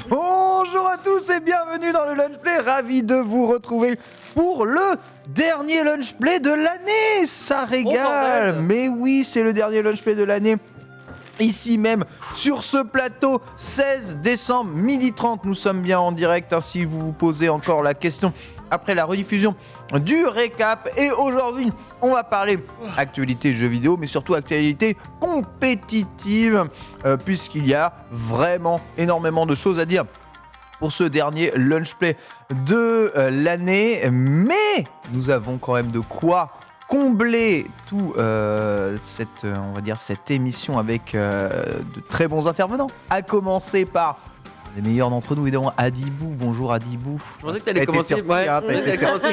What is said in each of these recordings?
Bonjour à tous et bienvenue dans le Lunch Play, ravi de vous retrouver pour le dernier Lunch Play de l'année. Ça régale, mais oui, c'est le dernier Lunch Play de l'année. Ici même, sur ce plateau, 16 décembre, 12h30, nous sommes bien en direct, hein, si vous vous posez encore la question après la rediffusion du récap. Et aujourd'hui, on va parler actualité jeux vidéo, mais surtout actualité compétitive, puisqu'il y a vraiment énormément de choses à dire pour ce dernier Lunch Play de l'année. Mais nous avons quand même de quoi combler tout cette émission avec de très bons intervenants. À commencer par les meilleurs d'entre nous, évidemment, Adibou. Bonjour Adibou. Je pensais que tu allais commencer,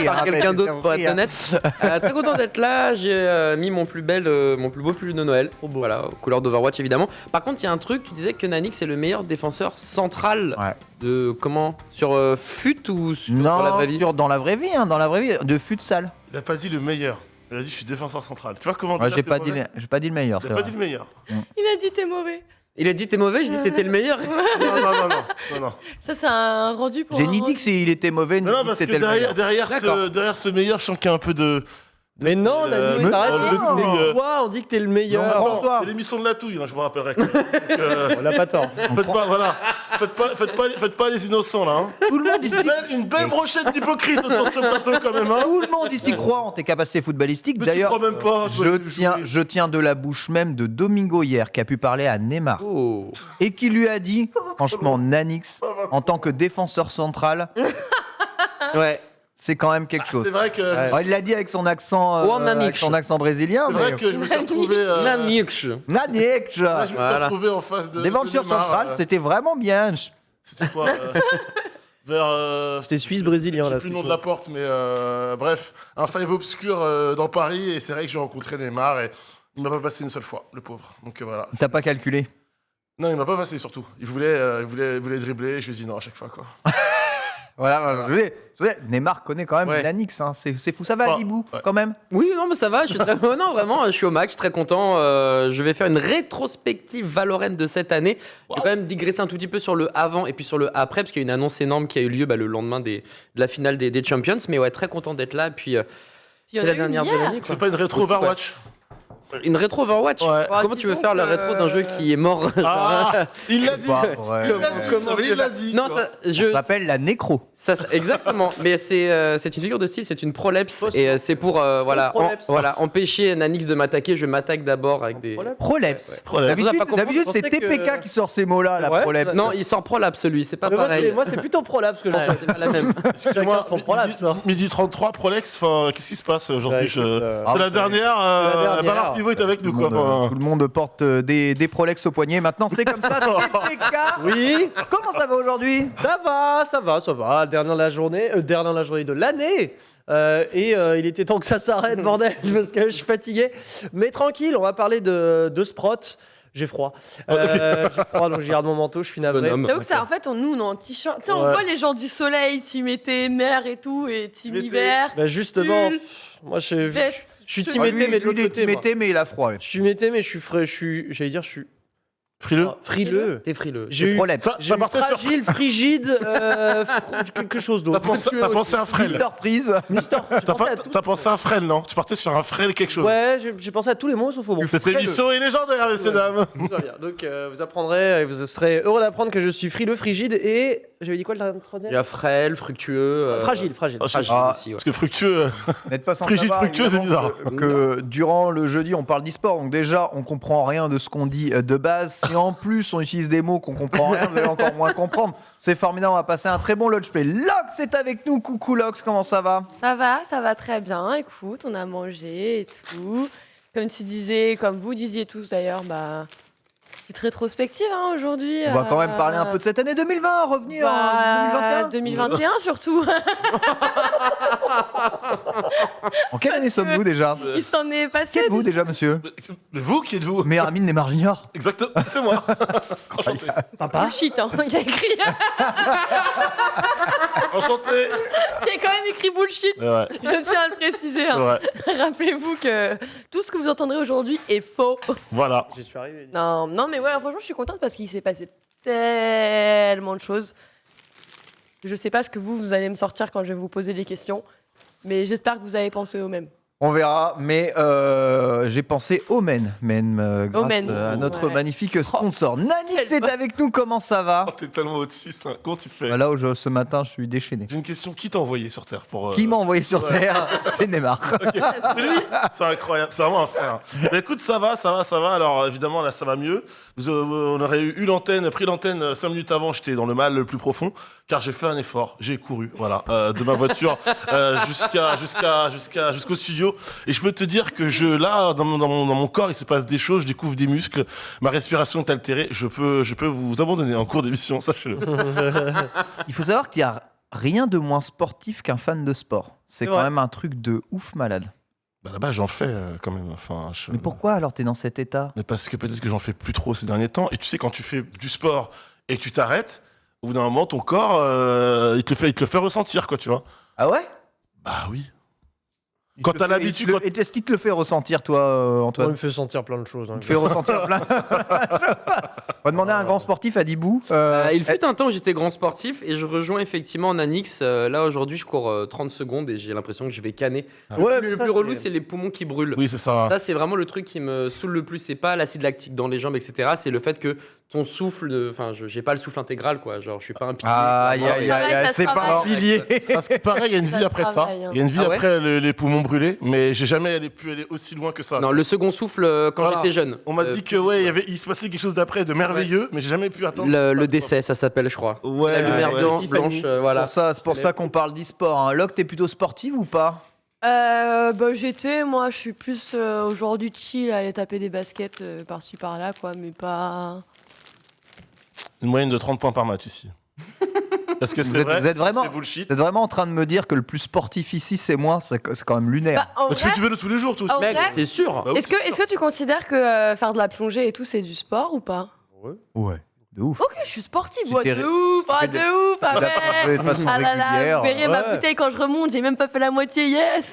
par quelqu'un d'autre, pour être honnête. Très content d'être là. J'ai mis mon plus beau pull de Noël. Voilà, aux couleurs d'Overwatch évidemment. Par contre, il y a un truc, tu disais que Nanix est le meilleur défenseur central de comment sur FUT ou dans la vraie vie? Dans la vraie vie, dans la vraie vie, de futsal. Il a pas dit le meilleur. Il a dit je suis défenseur central. Tu vois comment j'ai pas dit le meilleur. Il a pas dit le meilleur. Il a dit t'es mauvais. Il a dit t'es mauvais, je dis c'était le meilleur. Non. Ça c'est un rendu pour. J'ai ni dit que il était mauvais, ni dit que c'était le meilleur. Derrière ce meilleur, je sens qu'il y a un peu de. Mais non, Dani, arrête. On dit que t'es le meilleur. Non, c'est l'émission de la touille, je vous rappellerai. On n'a pas tort. Faites pas les innocents là. Hein. Tout le monde ici. Une belle brochette d'hypocrites autour de ce plateau quand même. Hein. Tout le monde ici croit en tes capacités footballistiques. Mais d'ailleurs, tu crois même pas, je tiens de la bouche même de Domingo hier qui a pu parler à Neymar et qui lui a dit, franchement, Nanix, en tant que défenseur central, c'est quand même quelque chose. C'est vrai que. Alors, il l'a dit avec son accent, brésilien. C'est vrai que je me suis retrouvé. Nanix. Je me suis retrouvé en face de. Défenseur central, c'était vraiment bien. C'était quoi vers. C'était suisse-brésilien là. Je sais plus le nom de la porte, mais bref, un five obscur dans Paris, et c'est vrai que j'ai rencontré Neymar et il m'a pas passé une seule fois, le pauvre. Donc voilà. T'as pas calculé? Non, il m'a pas passé surtout. Il voulait dribbler, je lui ai dit non à chaque fois quoi. Voilà, Neymar connaît quand même Nanix, hein. C'est fou. Ça va, Adibou, quand même? Oui, non, mais ça va. Non, vraiment, je suis au max, très content. Je vais faire une rétrospective Valorant de cette année. Je vais quand même digresser un tout petit peu sur le avant et puis sur le après, parce qu'il y a une annonce énorme qui a eu lieu le lendemain de la finale des Champions. Mais ouais, très content d'être là. Puis c'est la dernière de l'année. Tu fais pas une rétro Overwatch? Une rétro Overwatch? Comment tu veux faire la rétro d'un jeu qui est mort? Il l'a dit. Il l'a dit. Non, ça s'appelle la nécro. Exactement. Mais c'est une figure de style, c'est une prolepse et c'est pour empêcher Nanix de m'attaquer. Je m'attaque d'abord avec des prolepse. D'habitude, c'est TPK qui sort ces mots-là, la prolepse. Non, il sort prolapse lui. C'est pas pareil. Moi, c'est plutôt prolapse que j'entends. C'est pas la même. Excusez-moi, midi 33 prolex. Qu'est-ce qui se passe aujourd'hui? C'est la dernière. Pivot est avec nous, quoi. Tout le monde porte des Prolex au poignet. Maintenant, c'est comme ça. TPK. Oui. Comment ça va aujourd'hui? Ça va. Dernière la journée de l'année. Il était temps que ça s'arrête, bordel, parce que je suis fatigué. Mais tranquille, on va parler de Sprott. J'ai froid. Donc je garde mon manteau, je suis navré. J'avoue que ça, en fait, nous, on est en t-shirt. Tu sais, on voit les gens du soleil, team été, mer et tout, et team hiver. Bah justement, moi je suis team été, mais de l'autre côté. Mais il a froid. Je suis été, mais je suis frais. J'allais dire, je suis. Frileux. T'es frileux. J'ai eu fragile, frigide, quelque chose d'autre. T'as pensé à un frêle. T'as pensé à un frêle, non? Tu partais sur un frêle quelque chose. Ouais, j'ai pensé à tous les mots sauf au bon. Cette émission est légendaire, messieurs dames. Donc vous apprendrez, vous serez heureux d'apprendre que je suis frileux, frigide et j'avais dit quoi le troisième? Il y a frêle, fructueux. Fragile. Aussi, parce que fructueux. N'êtes pas sans frigide, savoir, fructueux, c'est bizarre. Que durant le jeudi, on parle d'e-sport, donc déjà, on comprend rien de ce qu'on dit de base. Si en plus on utilise des mots qu'on comprend rien, vous allez encore moins comprendre. C'est formidable, on va passer un très bon lunch play. Lox est avec nous. Coucou Lox, comment ça va? Ça va très bien. Écoute, on a mangé et tout. Comme tu disais, comme vous disiez tous d'ailleurs, Petite rétrospective aujourd'hui. On va quand même parler un peu de cette année 2020, revenir en 2021. 2021 surtout. En quelle année sommes-nous déjà? Il s'en est Qui passé. êtes-vous déjà, monsieur? Mais vous, qui êtes-vous? Meilleur ami de Neymar Junior. Exactement, c'est moi. Enchanté. Papa Bullshit, hein. Il y a écrit. Enchanté. Il y a quand même écrit bullshit. Ouais, Je tiens à le préciser. hein. ouais. Rappelez-vous que tout ce que vous entendrez aujourd'hui est faux. Voilà. J'y suis arrivé. Non, non, mais ouais, franchement, je suis contente parce qu'il s'est passé tellement de choses. Je sais pas ce que vous allez me sortir quand je vais vous poser les questions, mais j'espère que vous avez pensé au même. On verra, mais j'ai pensé au Men, grâce Men, à notre ouais. magnifique sponsor. Nanix Quelle est avec nous, comment ça va? Oh, t'es tellement au-dessus, ça. Comment tu fais? Là, ce matin, je suis déchaîné. J'ai une question. Qui t'a envoyé sur Terre pour... Qui m'a envoyé sur ouais. Terre? C'est Neymar. Ok, c'est lui. C'est incroyable. C'est vraiment un frère. Mais écoute, ça va. Alors, évidemment, là, ça va mieux. On aurait pris l'antenne 5 minutes avant. J'étais dans le mal le plus profond, car j'ai fait un effort. J'ai couru, voilà, de ma voiture jusqu'au studio. Et je peux te dire que là, dans mon corps, il se passe des choses. Je découvre des muscles. Ma respiration est altérée. Je peux vous abandonner en cours d'émission, sachez-le. Il faut savoir qu'il n'y a rien de moins sportif qu'un fan de sport. C'est quand Ouais. même un truc de ouf malade. Bah, là-bas, j'en fais quand même. Enfin, Mais pourquoi alors t'es dans cet état? Mais parce que peut-être que j'en fais plus trop ces derniers temps. Et tu sais, quand tu fais du sport et que tu t'arrêtes, au bout d'un moment, ton corps, il te le fait ressentir, quoi, tu vois. Ah ouais? Bah oui. Quand t'as l'habitude, Et est-ce qu'il te le fait ressentir, toi, Toi, il Antoine? me fait sentir plein de choses. hein. Il te fait ressentir plein. On va demander à un grand sportif, à Dibou. Il fut un temps où j'étais grand sportif et je rejoins effectivement Nanix. Là aujourd'hui, je cours 30 secondes et j'ai l'impression que je vais canner. Ouais, Le mais ça, plus relou, c'est- c'est les poumons qui brûlent. oui, c'est ça. Ça, c'est vraiment le truc qui me saoule le plus. C'est pas l'acide lactique dans les jambes, etc. C'est le fait que ton souffle, enfin, j'ai pas le souffle intégral, quoi. Genre, je suis pas un pilier. Aïe, clairement, aïe, et- aïe, ça aïe, se c'est pas un travaille. pilier. Parce que pareil, il y a une Ça vie après ça. travaille, hein. Il y a une vie Ah ouais après les poumons brûlés, mais j'ai jamais pu aller aussi loin que ça. Non, le second souffle quand Voilà. j'étais jeune. On m'a dit que il se passait quelque chose d'après de merveilleux, mais j'ai jamais pu attendre. Le décès, ça s'appelle, je crois. Ouais. La lumière ouais. blanche, Epiphanie. voilà. C'est pour ça qu'on parle d'e-sport. Hein. Locke, t'es plutôt sportive ou pas? Moi, je suis plus aujourd'hui chill, aller taper des baskets par-ci par-là, quoi, mais pas. Une moyenne de 30 points par match ici. Parce que c'est êtes- vrai, vous êtes vraiment- c'est bullshit. Vous êtes vraiment en train de me dire que le plus sportif ici, c'est moi? C'est quand même lunaire. Bah, en Mais tu vrai, fais du vélo tous les jours, toi aussi. En Mec, vrai c'est sûr. Bah oui, est-ce que tu considères que faire de la plongée et tout, c'est du sport ou pas? Ouais, de ouf. Ok, je suis sportive, Tu ouais, t'es- de ouf, fais de de- ouf, ah de la ouais. plongée de façon Ah là là, régulière. vous verrez ma Ouais. bouteille quand je remonte, j'ai même pas fait la moitié, yes.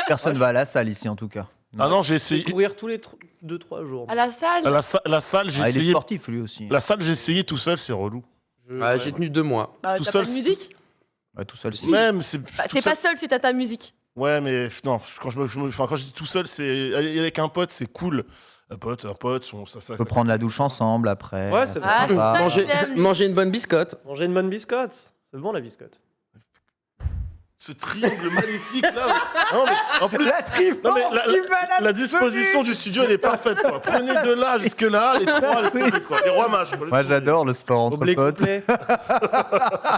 Personne va à la salle ici, en tout cas. Ah non, j'ai essayé. Courir tous les 2-3 jours. À la salle. La salle, j'ai Ah, il est essayé. sportif, lui aussi. La salle, j'ai essayé tout seul, c'est relou. Ah, j'ai tenu 2 mois. Bah, tout t'as seul, pas de musique? Ouais, tout seul, Si. c'est... Même, c'est. Bah, tout t'es seul- pas seul si t'as ta musique. Ouais, mais non, quand quand je dis tout seul, c'est aller avec un pote, c'est cool. Un pote, ça. On peut prendre la douche ensemble après. Ouais, c'est Ah, sympa. ça, Manger, j'aime. manger une bonne biscotte. Manger une bonne biscotte. C'est bon la biscotte. Ce triangle maléfique là. Non, mais en plus, La trifle non, mais qui va la la disposition du studio, elle est parfaite, quoi. Prenez de là jusque là, les trois, laisse tomber, quoi. Les rois mages, quoi. Laisse Moi, tomber. j'adore le sport entre Oblé potes. complet.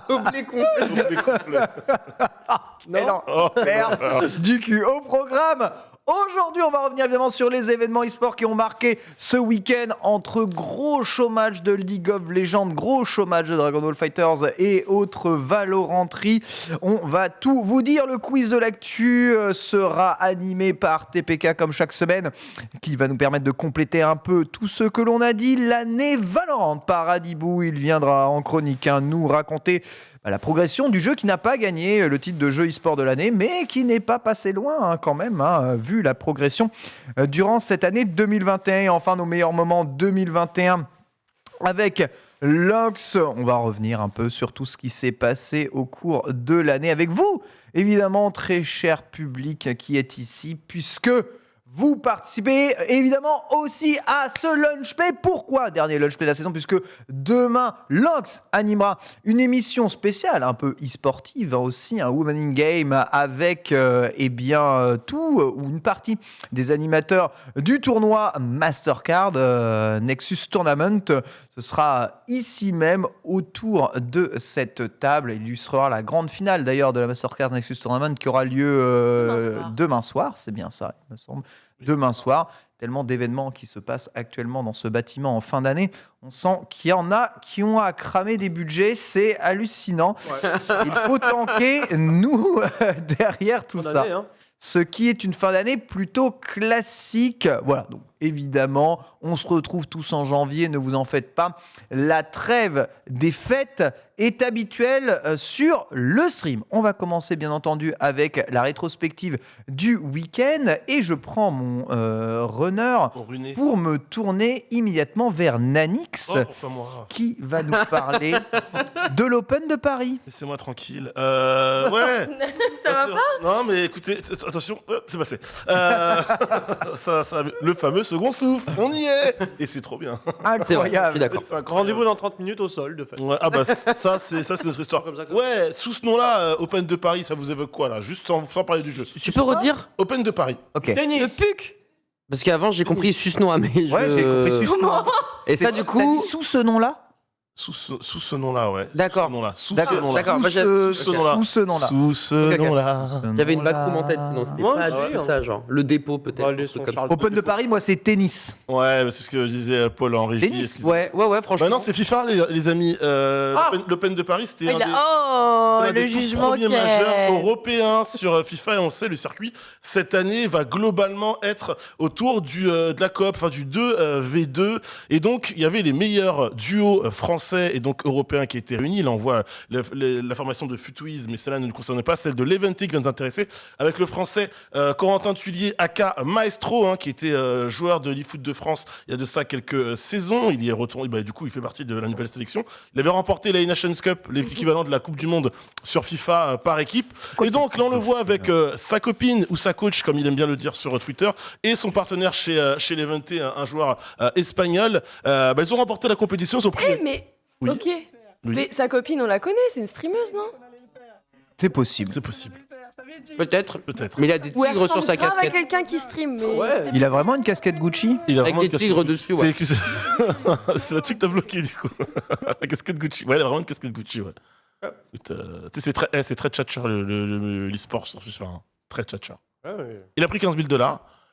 Oblé complet. Les complets. Non. Oh. Merde. Du cul au programme. Aujourd'hui, on va revenir évidemment sur les événements e-sport qui ont marqué ce week-end entre gros chômage de League of Legends, gros chômage de Dragon Ball Fighters et autres Valoranteries. On va tout vous dire. Le quiz de l'actu sera animé par TPK comme chaque semaine, qui va nous permettre de compléter un peu tout ce que l'on a dit. L'année Valorant par Adibou, il viendra en chronique nous raconter la progression du jeu qui n'a pas gagné le titre de jeu e-sport de l'année, mais qui n'est pas passé loin quand même, vu la progression durant cette année 2021. Et enfin, nos meilleurs moments 2021 avec Lox. On va revenir un peu sur tout ce qui s'est passé au cours de l'année avec vous, évidemment, très cher public qui est ici, puisque vous participez évidemment aussi à ce lunch play. Pourquoi dernier lunch play de la saison? Puisque demain, Lox animera une émission spéciale, un peu e-sportive aussi, un Woman in Game avec ou une partie des animateurs du tournoi Mastercard Nexus Tournament. Ce sera ici même autour de cette table. Il illustrera la grande finale d'ailleurs de la Mastercard Nexus Tournament qui aura lieu demain soir. C'est bien ça, il me semble. Demain soir. tellement d'événements qui se passent actuellement dans ce bâtiment en fin d'année. On sent qu'il y en a qui ont à cramer des budgets, c'est hallucinant. Il faut tanker, nous, derrière tout ça. Ce qui est une fin d'année plutôt classique. Voilà, donc évidemment, on se retrouve tous en janvier, ne vous en faites pas. La trêve des fêtes est habituelle sur le stream. On va commencer bien entendu avec la rétrospective du week-end et je prends mon runner pour me tourner immédiatement vers Nanix qui va nous parler de l'Open de Paris. Laissez-moi tranquille. Ouais. Ça va pas? Non, mais écoutez, attention, c'est passé. Le fameux second souffle, on y est. Et c'est trop bien. Incroyable. D'accord. Rendez-vous dans 30 minutes au sol, de fait. Ouais, ah bah ça c'est notre histoire. Comme ça que ça Ouais, sous ce nom-là, Open de Paris, ça vous évoque quoi là? Juste sans parler du jeu. Tu peux redire? Open de Paris. Ok. Tennis. Le PUC. Parce qu'avant, j'ai compris Susnoa, mais Ouais, j'ai compris Comment? Et ça, du coup... sous ce nom-là. Sous ce nom-là, ouais. D'accord. Sous ce D'accord, nom-là. d'accord. Moi, Sous ce nom-là. Sous ce nom-là. Sous ce Ok. nom-là. J'avais une backroom en tête, sinon c'était Moi pas aussi, du tout hein. ça, genre. Le dépôt, peut-être. Ouais, un les truc sons comme Charles. ça. Open de Paris, moi, c'est tennis. Ouais, c'est ce que disait Paul en régie. Tennis. excusez-moi. Ouais, franchement. Bah non, c'est FIFA, les amis. L'Open de Paris, c'était un des... Oh, C'est un le des tout jugement premiers qui majeurs est... européens sur FIFA et on sait le circuit cette année va globalement être autour de la coop, enfin du 2v2 et donc il y avait les meilleurs duos français et donc européens qui étaient réunis. Là on voit la formation de Futuiz, mais celle-là ne nous concerne pas, celle de l'Eventic vient nous intéresser avec le français Corentin Tuillier aka Maestro qui était joueur de l'eFoot de France il y a de ça quelques saisons. Il y est retourné, bah, du coup il fait partie de la nouvelle sélection. Il avait remporté la Nations Cup, l'équivalent de la Coupe du Monde sur FIFA par équipe. Et donc là on le voit avec sa copine ou sa coach comme il aime bien le dire sur Twitter et son partenaire chez l'Event, un joueur espagnol. Ils ont remporté la compétition, ils ont pris... mais... Oui. Ok. Oui. Mais sa copine, on la connaît, c'est une streameuse, non? C'est possible. C'est possible, Peut-être. peut-être. Mais il a des Ou elle tigres sur ressemble sa grave à casquette. quelqu'un qui stream, mais... Ouais. c'est- Il a vraiment une casquette Gucci. Il a Avec vraiment des une casquette tigres Gucci. dessus, ouais. C'est là-dessus que t'as bloqué du coup. La casquette Gucci. Ouais, il a vraiment une casquette Gucci, ouais. Écoute, tu sais, c'est très tchatcher l'e-sport sur FIFA. Très tchatcher. Il a pris $15 000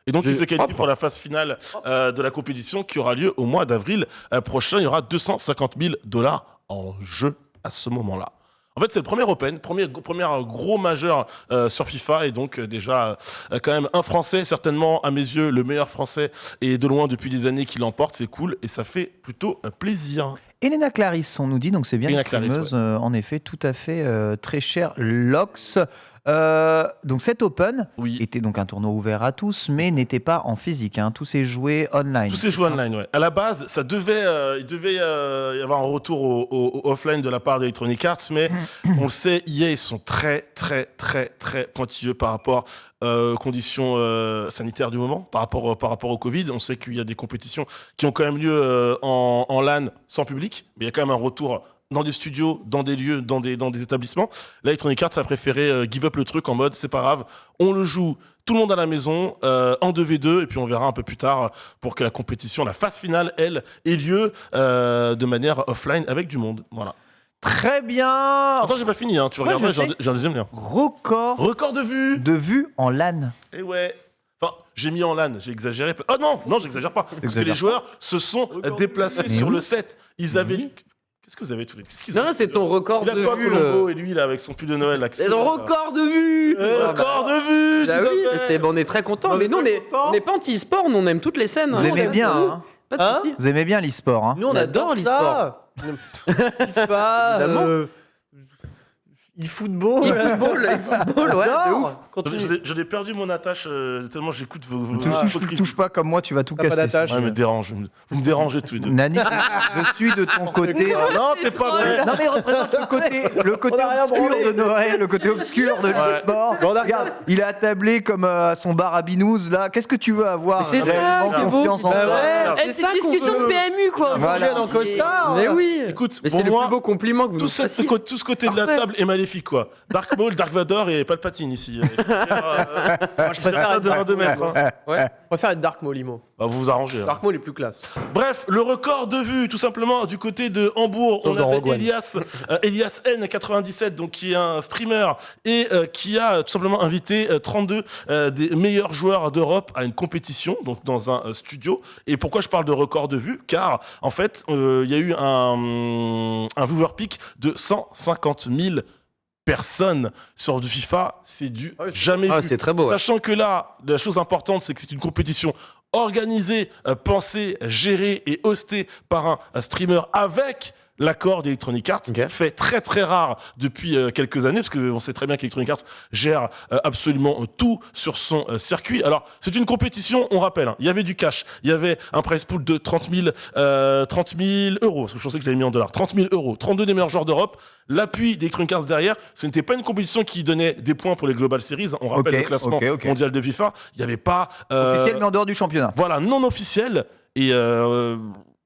et donc il se qualifie pour la phase finale de la compétition qui aura lieu au mois d'avril prochain. Il y aura $250 000 en jeu à ce moment-là. En fait, c'est le premier Open, premier gros majeur sur FIFA et donc déjà quand même un Français, certainement à mes yeux le meilleur Français et de loin depuis des années qui l'emporte, c'est cool et ça fait plutôt plaisir. Elena Clarisse, on nous dit, donc c'est bien Elena une streameuse, Clarisse, en effet, tout à fait très cher Lox. Donc cet Open Oui. était donc un tournoi ouvert à tous, mais n'était pas en physique. Tous ces jouets online. Tous ces jeux online, ouais. À la base, il devait y avoir un retour au offline de la part d'Electronic Arts, mais on le sait, EA, ils sont très pointilleux par rapport aux conditions sanitaires du moment, par rapport au Covid. On sait qu'il y a des compétitions qui ont quand même lieu en LAN sans public, mais il y a quand même un retour dans des studios, dans des lieux, dans des établissements. Là, Electronic Arts a préféré give up le truc en mode c'est pas grave, on le joue tout le monde à la maison, en 2v2, et puis on verra un peu plus tard pour que la compétition, la phase finale, elle, ait lieu de manière offline avec du monde. Voilà. Très bien. Attends, j'ai pas fini, tu Ouais, regarderas, je sais. j'ai un deuxième lien. Record de vue. de vues en LAN. Et ouais. Enfin, j'ai mis en LAN, j'ai exagéré. Oh non, j'exagère pas. Parce que Exagère les joueurs se sont déplacés Mais sur oui. le set. Ils avaient... Oui. Qu'est-ce que vous avez tous les... Qu'est-ce qu'ils Non, avaient c'est ton record Il a de quoi, vue. Colombo, et lui, là, avec son pull de Noël, là. C'est ton record de vue. Record de vue. Bah tout à oui, fait. on est très contents. On Mais est nous, on très est- contents. on n'est pas anti-sport, nous, on aime toutes les scènes. Vous hein. aimez On bien, aime tout. hein. Pas de Hein soucis. Vous aimez bien l'e-sport. Nous, On adore ça. FIFA, Évidemment. e-football. E-football, ouais, de ouf. Continue. Je l'ai perdu mon attache tellement j'écoute vos Touche pas comme moi, tu vas tout T'as pas casser. d'attache. Ouais, me dérange. Vous me dérangez tous les deux. Nani, je suis de ton côté. Non, t'es pas vrai. Non mais il représente le côté On a rien obscur branlé. de Noël, le côté obscur de l'e-sport. Bon, on a- Regarde, il est attablé comme à son bar à Binous là. Qu'est-ce que tu veux avoir Mais c'est ça réellement qui est beau. confiance en Bah ça. ouais. Eh, C'est c'est ça une qu'on discussion veut. de PMU, quoi. Voilà. Dans le costard. Mais oui. Écoute, Mais pour c'est le moi, plus beau compliment que vous tout nous fassiez. ce côté de la Parfait. table est maléfique. magnifique quoi. Dark Maul, Dark Vador et Palpatine ici. Moi, je préfère ça être de Dark 2 Maul. mètres. Hein. Ouais, je préfère être Dark Maul, Imo. Bah, vous vous arrangez. hein. Dark Maul est plus classe. Bref, le record de vues, tout simplement, du côté de Hambourg, Sauf on dans avait Rogue One. Elias N97, donc qui est un streamer et qui a tout simplement invité 32 des meilleurs joueurs d'Europe à une compétition, donc dans un studio. Et pourquoi je parle de record de vues? Car en fait, il y a eu un viewer peak de 150 000 personnes sur du FIFA, c'est du Ah oui, c'est- jamais Ah, vu. c'est très beau. ouais. Sachant que là, la chose importante, c'est que c'est une compétition organisée, pensée, gérée et hostée par un streamer avec l'accord d'Electronic Arts, Ok. fait très très rare depuis quelques années, parce qu'on sait très bien qu'Electronic Arts gère absolument tout sur son circuit. Alors, c'est une compétition, on rappelle, hein, il y avait du cash, il y avait un prize pool de 30 000 euros, parce que je pensais que je l'avais mis en dollars, 30 000 euros, 32 des meilleurs joueurs d'Europe, l'appui d'Electronic Arts derrière, ce n'était pas une compétition qui donnait des points pour les Global Series, on rappelle Ok, le classement ok. mondial de FIFA, il n'y avait pas... Officiel, mais en dehors du championnat. Voilà, non officiel. Et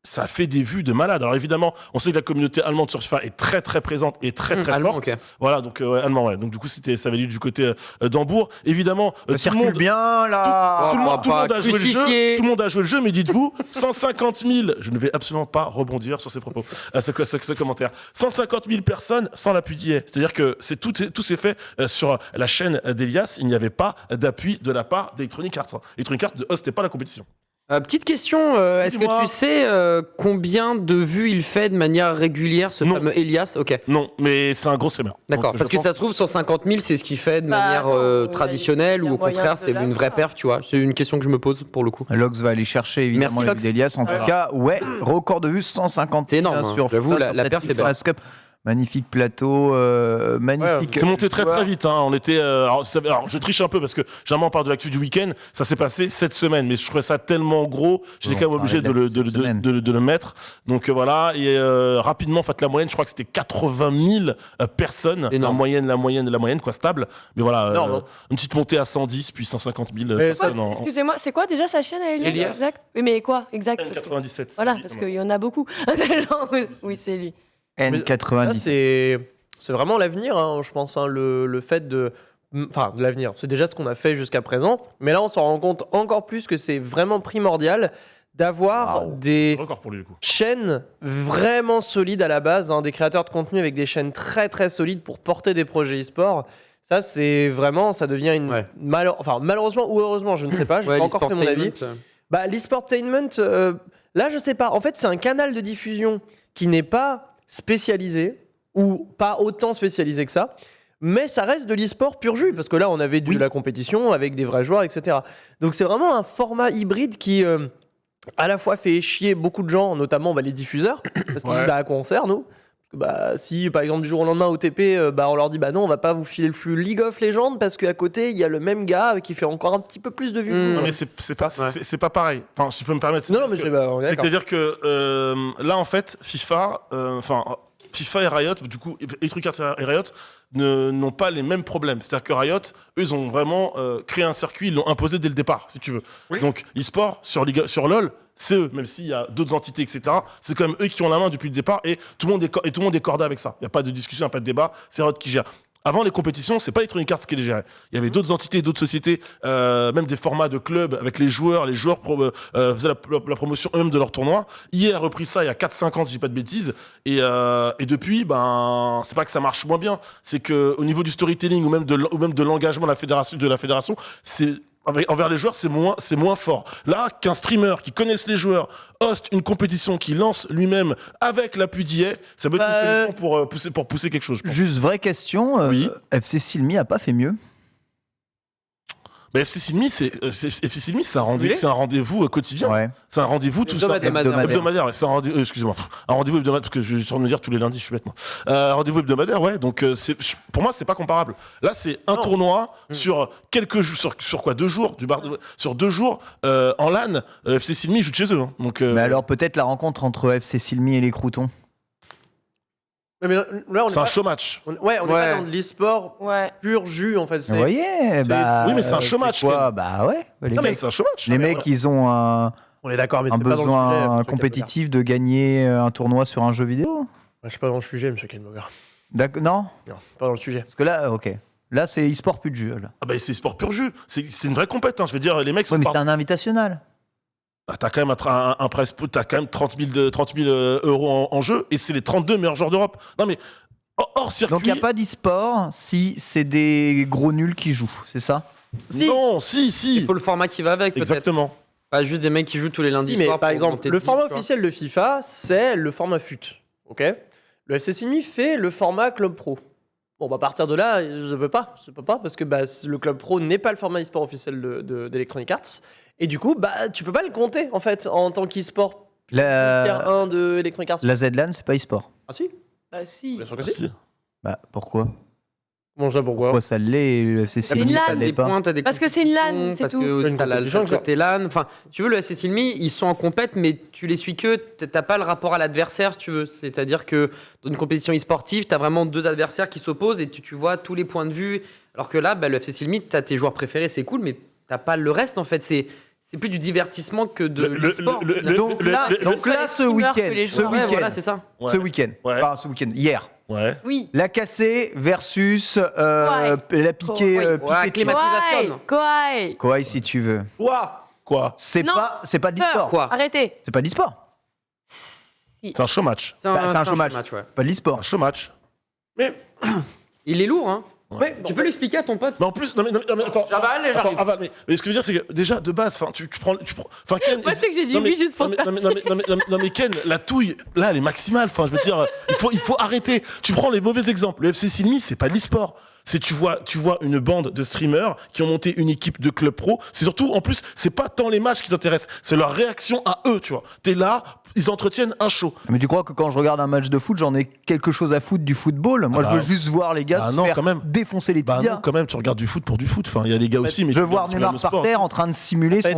ça fait des vues de malade. Alors évidemment, on sait que la communauté allemande sur FIFA est très très présente et très très Allemand, forte. ok. Voilà, donc allemand, ouais. Donc du coup, ça valait du côté d'Hambourg. Évidemment, tout le Circule monde. bien là. Tout le monde, va tout le pas monde a joué le jeu. crucifier. Tout le monde a joué le jeu, mais dites-vous, 150 000. Je ne vais absolument pas rebondir sur ces propos, ce commentaire. 150 000 personnes sans l'appui d'IA. C'est-à-dire que tout s'est fait sur la chaîne d'Elias. Il n'y avait pas d'appui de la part d'Electronic Arts. Electronic Arts ne hostait pas la compétition. Petite question, est-ce Dis-moi. que tu sais combien de vues il fait de manière régulière, ce Non. fameux Elias? Ok, Non, mais c'est un gros streamer. d'accord. Donc, Parce je que pense- ça se trouve, sur 50 000, c'est ce qu'il fait de Bah, manière non, traditionnelle, il y a ou au moyen contraire, de c'est une l'avoir. vraie perf, tu vois? C'est une question que je me pose pour le coup. Lox va aller chercher évidemment Merci, la Lox. vue d'Elias. En tout Alors. cas, ouais, record de vue 150. C'est énorme, bien hein. sûr. J'avoue, FIFA la sur cette perf est FIFA belle. Cup. Magnifique plateau, magnifique. C'est monté très joueur. très vite. Hein. On était. Alors, je triche un peu parce que généralement on parle de l'actu du week-end. Ça s'est passé cette semaine, mais je trouvais ça tellement gros, j'étais On quand même obligé parlait de l'actu cette semaine. de le mettre. Donc voilà. Et rapidement, en fait, la moyenne, je crois que c'était 80 000 personnes. Énorme. La moyenne, quoi, stable. Mais voilà, Énorme, hein. une petite montée à 110, puis 150 000 Mais personnes en Excusez-moi, c'est quoi déjà sa chaîne à Elias? Elias. Exact. Oui, mais quoi exact? Parce que- 97. Voilà, parce qu'il y en a beaucoup. Genre, oui, c'est lui. Là, N90. c'est vraiment l'avenir, hein, je pense, hein, le fait de... Enfin, de l'avenir, c'est déjà ce qu'on a fait jusqu'à présent, mais là, on s'en rend compte encore plus que c'est vraiment primordial d'avoir Waouh. des Record pour lui, du coup. chaînes vraiment solides à la base, hein, des créateurs de contenu avec des chaînes très très solides pour porter des projets e-sport. Ça, c'est vraiment, ça devient une... Ouais. Enfin, malheureusement ou heureusement, je ne sais pas, j'ai Ouais, pas encore fait mon avis. l'e-sportainment, Bah, l'e-sportainment, là, je sais pas. En fait, c'est un canal de diffusion qui n'est pas spécialisé, ou pas autant spécialisé que ça, mais ça reste de l'e-sport pur jus, parce que là, on avait de Oui. la compétition avec des vrais joueurs, etc. Donc, c'est vraiment un format hybride qui, à la fois, fait chier beaucoup de gens, notamment bah, les diffuseurs, parce qu'ils Ouais. disent, bah, à quoi on sert, nous? Bah, si par exemple du jour au lendemain OTP, bah, on leur dit bah non, on va pas vous filer le flux League of Legends parce qu'à côté il y a le même gars qui fait encore un petit peu plus de vues. que vous. Non, mais c'est pas pareil. Enfin, si je peux me permettre. Non, non, mais on est d'accord. C'est-à-dire que là, en fait, FIFA et Riot, du coup, Electronic Arts et Riot n'ont pas les mêmes problèmes. C'est-à-dire que Riot, eux, ils ont vraiment créé un circuit, ils l'ont imposé dès le départ, si tu veux. Oui. Donc, l'e-sport sur LoL, c'est eux, même s'il y a d'autres entités, etc. C'est quand même eux qui ont la main depuis le départ et tout le monde est cordé avec ça. Il n'y a pas de discussion, il n'y a pas de débat, c'est Riot qui gère. Avant les compétitions, c'est pas Electronic Arts qui les gérait. Il y avait d'autres entités, d'autres sociétés, même des formats de clubs avec les joueurs. Les joueurs faisaient la promotion eux-mêmes de leur tournoi. EA a repris ça il y a 4-5 ans, si je dis pas de bêtises. Et depuis, ben, c'est pas que ça marche moins bien. C'est que au niveau du storytelling ou même de l'engagement de la fédération, c'est envers les joueurs, c'est moins fort. Là, qu'un streamer qui connaisse les joueurs hoste une compétition qui lance lui-même avec l'appui d'IA, ça peut être une solution pour pousser quelque chose. Je pense. Juste vraie question. Oui. FC Silmi a pas fait mieux. Mais FC Silmi, c'est un Annulé rendez-vous quotidien. Ouais. C'est un rendez-vous tout ça. Hebdomadaire. Hebdomadaire, ouais, c'est un rendez-vous. Excusez-moi, un rendez-vous hebdomadaire parce que je suis en train de me dire tous les lundis, je suis bête. Un rendez-vous hebdomadaire, ouais. Donc pour moi, c'est pas comparable. Là, c'est un Non. tournoi sur quelques jours, sur quoi, 2 jours, sur 2 jours en LAN. FC Silmi joue de chez eux. Hein. Donc Mais alors peut-être la rencontre entre FC Silmi et les Croutons. Mais là, on est c'est un pas- show match. on est Ouais. pas dans de l'e-sport Ouais. pur jus en fait. Vous voyez bah, oui, mais c'est un show c'est match, quoi quand même. Bah ouais. Les Non, mais mecs, c'est un show match. les mecs, ils ont un On est d'accord, mais c'est pas dans le sujet. besoin monsieur compétitif de gagner un tournoi sur un jeu vidéo. Kenmover. Je suis pas dans le sujet, monsieur Kenmover. D'accord, non? Non, pas dans le sujet. Parce que là, ok. Là, c'est e-sport plus de jeu. Là. Ah bah c'est sport pur jus. C'est une vraie compète. Hein. Je veux dire, les mecs sont Ouais, mais pas... c'est un invitationnel. Ah, t'as quand même un prize pool, t'as quand même 30 000 euros en jeu, et c'est les 32 meilleurs joueurs d'Europe. Non mais, hors circuit... Donc il n'y a pas d'e-sport si c'est des gros nuls qui jouent, c'est ça? Si. Non, si. Il faut le format qui va avec, peut-être. Exactement. Pas juste des mecs qui jouent tous les lundis Si, mais soirs par pour exemple, monter le 10, format tu vois. officiel de FIFA, c'est le format FUT. Ok. Le FC Simi fait le format Club Pro. Bon, bah, à partir de là, je peux pas parce que le Club Pro n'est pas le format e-sport officiel d'Electronic Arts. Et du coup, bah, tu peux pas le compter en fait en tant qu'e-sport tier 1 de Electronic Arts. La ZLAN, c'est pas e-sport. Ah si, Bah si. bien sûr que Ah, si. si. Bah pourquoi? Bon, ça pourquoi Pourquoi ça l'est et le FC C'est une Simi, LAN. ça T'as des l'est pas? points, t'as des Parce que c'est une LAN, compétitions, c'est parce tout. que Une t'as le compétition, côté LAN. Enfin, tu veux, le FC Silmi, ils sont en compète, mais tu les suis que, t'as pas le rapport à l'adversaire, si tu veux. C'est-à-dire que dans une compétition e-sportive, t'as vraiment deux adversaires qui s'opposent et tu vois tous les points de vue. Alors que là, bah, le FC Silmi, t'as tes joueurs préférés, c'est cool, mais t'as pas le reste, en fait. C'est plus du divertissement que de l'e-sport. Donc là, ce streamers que week-end, les ce joueurs. Ouais, week-end, voilà, c'est ça. Ouais. ce week-end, Ouais. enfin ce week-end, hier, Ouais. Oui. la cassée versus la piquée, Ouais. Ouais, piquée. climatisation. Kawhi. Kawhi, si tu veux. Ouah. Quoi? C'est Non. pas de l'e-sport. Quoi Arrêtez. C'est pas de l'e-sport. Si. C'est un show match. C'est Bah, c'est un show match. ouais. Pas de l'e-sport. Un show match. Mais, Il est lourd, hein. mais Tu peux l'expliquer à ton pote? Mais en plus, non mais attends. J'avale et Attends, j'arrive. avale, mais ce que je veux dire, c'est que déjà, de base, tu prends. Enfin, Ken. Moi, c'est que j'ai dit non, mais- oui juste pour non, mais- te non, mais- faire non, mais- non, mais Ken, la touille, là, elle est maximale. Enfin, je veux dire, il faut arrêter. Tu prends les mauvais exemples. Le FC Silmi, c'est pas de l'e-sport. C'est tu vois une bande de streamers qui ont monté une équipe de club pro. C'est surtout, en plus, c'est pas tant les matchs qui t'intéressent, c'est leur réaction à eux, tu vois. T'es là, ils entretiennent un show. Mais tu crois que quand je regarde un match de foot, j'en ai quelque chose à foutre du football? Moi, Ah je veux bah, juste voir les gars bah se non, faire quand même. défoncer les Bah tibias. non, quand même, tu regardes du foot pour du foot. Enfin, il y a les gars aussi, mais Je veux voir tu regardes Neymar le par sport. terre en train de simuler En fait-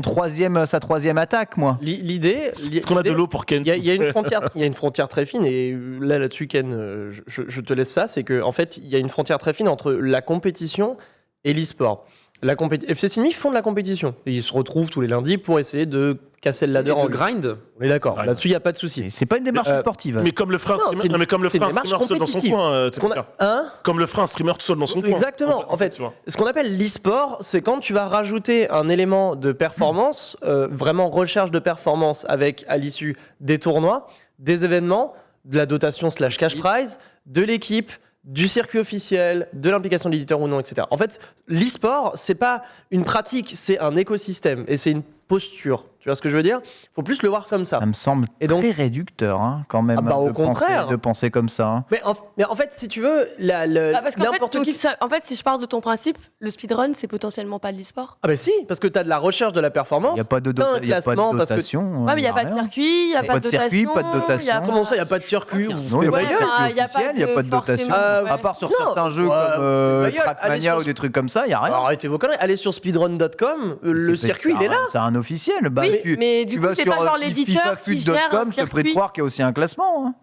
sa troisième attaque, moi. L'idée. Est-ce qu'on a de l'eau pour Ken? Il y a une frontière, il y a une frontière très fine et là-dessus Ken, je te laisse ça, c'est que en fait il y a une frontière très fine entre la compétition et l'e-sport. FC Silmi font de la compétition et ils se retrouvent tous les lundis pour essayer de casser le ladder en de grind. On est d'accord, Grind. là-dessus il y a pas de souci. Mais c'est pas une démarche sportive. Mais comme le frein, Non, streamer, c'est une- non, mais comme le c'est une frein démarche streamer tout seul dans son compétitive. coin, Ce qu'on a, comme le frein streamer tout seul dans son coin. Exactement, en fait. tu vois. Ce qu'on appelle l'e-sport, c'est quand tu vas rajouter un élément de performance, vraiment recherche de performance avec à l'issue des tournois, des événements, de la dotation / cash prize, de l'équipe, du circuit officiel, de l'implication de l'éditeur ou non, etc. En fait, l'e-sport, c'est pas une pratique, c'est un écosystème et c'est une posture. Tu vois ce que je veux dire? Faut plus le voir comme ça. Ça me semble Et donc- très réducteur, hein, quand même, Ah bah, au de penser- contraire. de penser comme ça. hein. Mais en fait, si tu veux, Parce qu'en n'importe qui. en fait, si je parle de ton principe, le speedrun, c'est potentiellement pas de l'e-sport. Ah bah si, parce que tu as de la recherche de la Il performance. n'y a pas de, t'as un il y a pas de classement parce que- dotation. Ouais, mais il n'y a pas de rien. circuit, il n'y a Pas pas de de circuit, dotation. pas de dotation. Comment ça, il n'y a pas de circuit? Non, il n'y a pas de Ouais, circuit enfin, y a pas officiel, il n'y a de pas de dotation. forcément, À part sur Non, certains jeux ouais, comme ma gueule, Trackmania allez sur- ou des trucs comme ça, il n'y a rien. Alors, arrêtez vos conneries, allez sur speedrun.com, le C'est- circuit il est là. C'est un officiel. Bah, Oui, tu, mais du tu coup, vas c'est sur pas genre l'éditeur qui gère un fifafut.com, je te prie de circuit. croire qu'il y a aussi un classement. hein.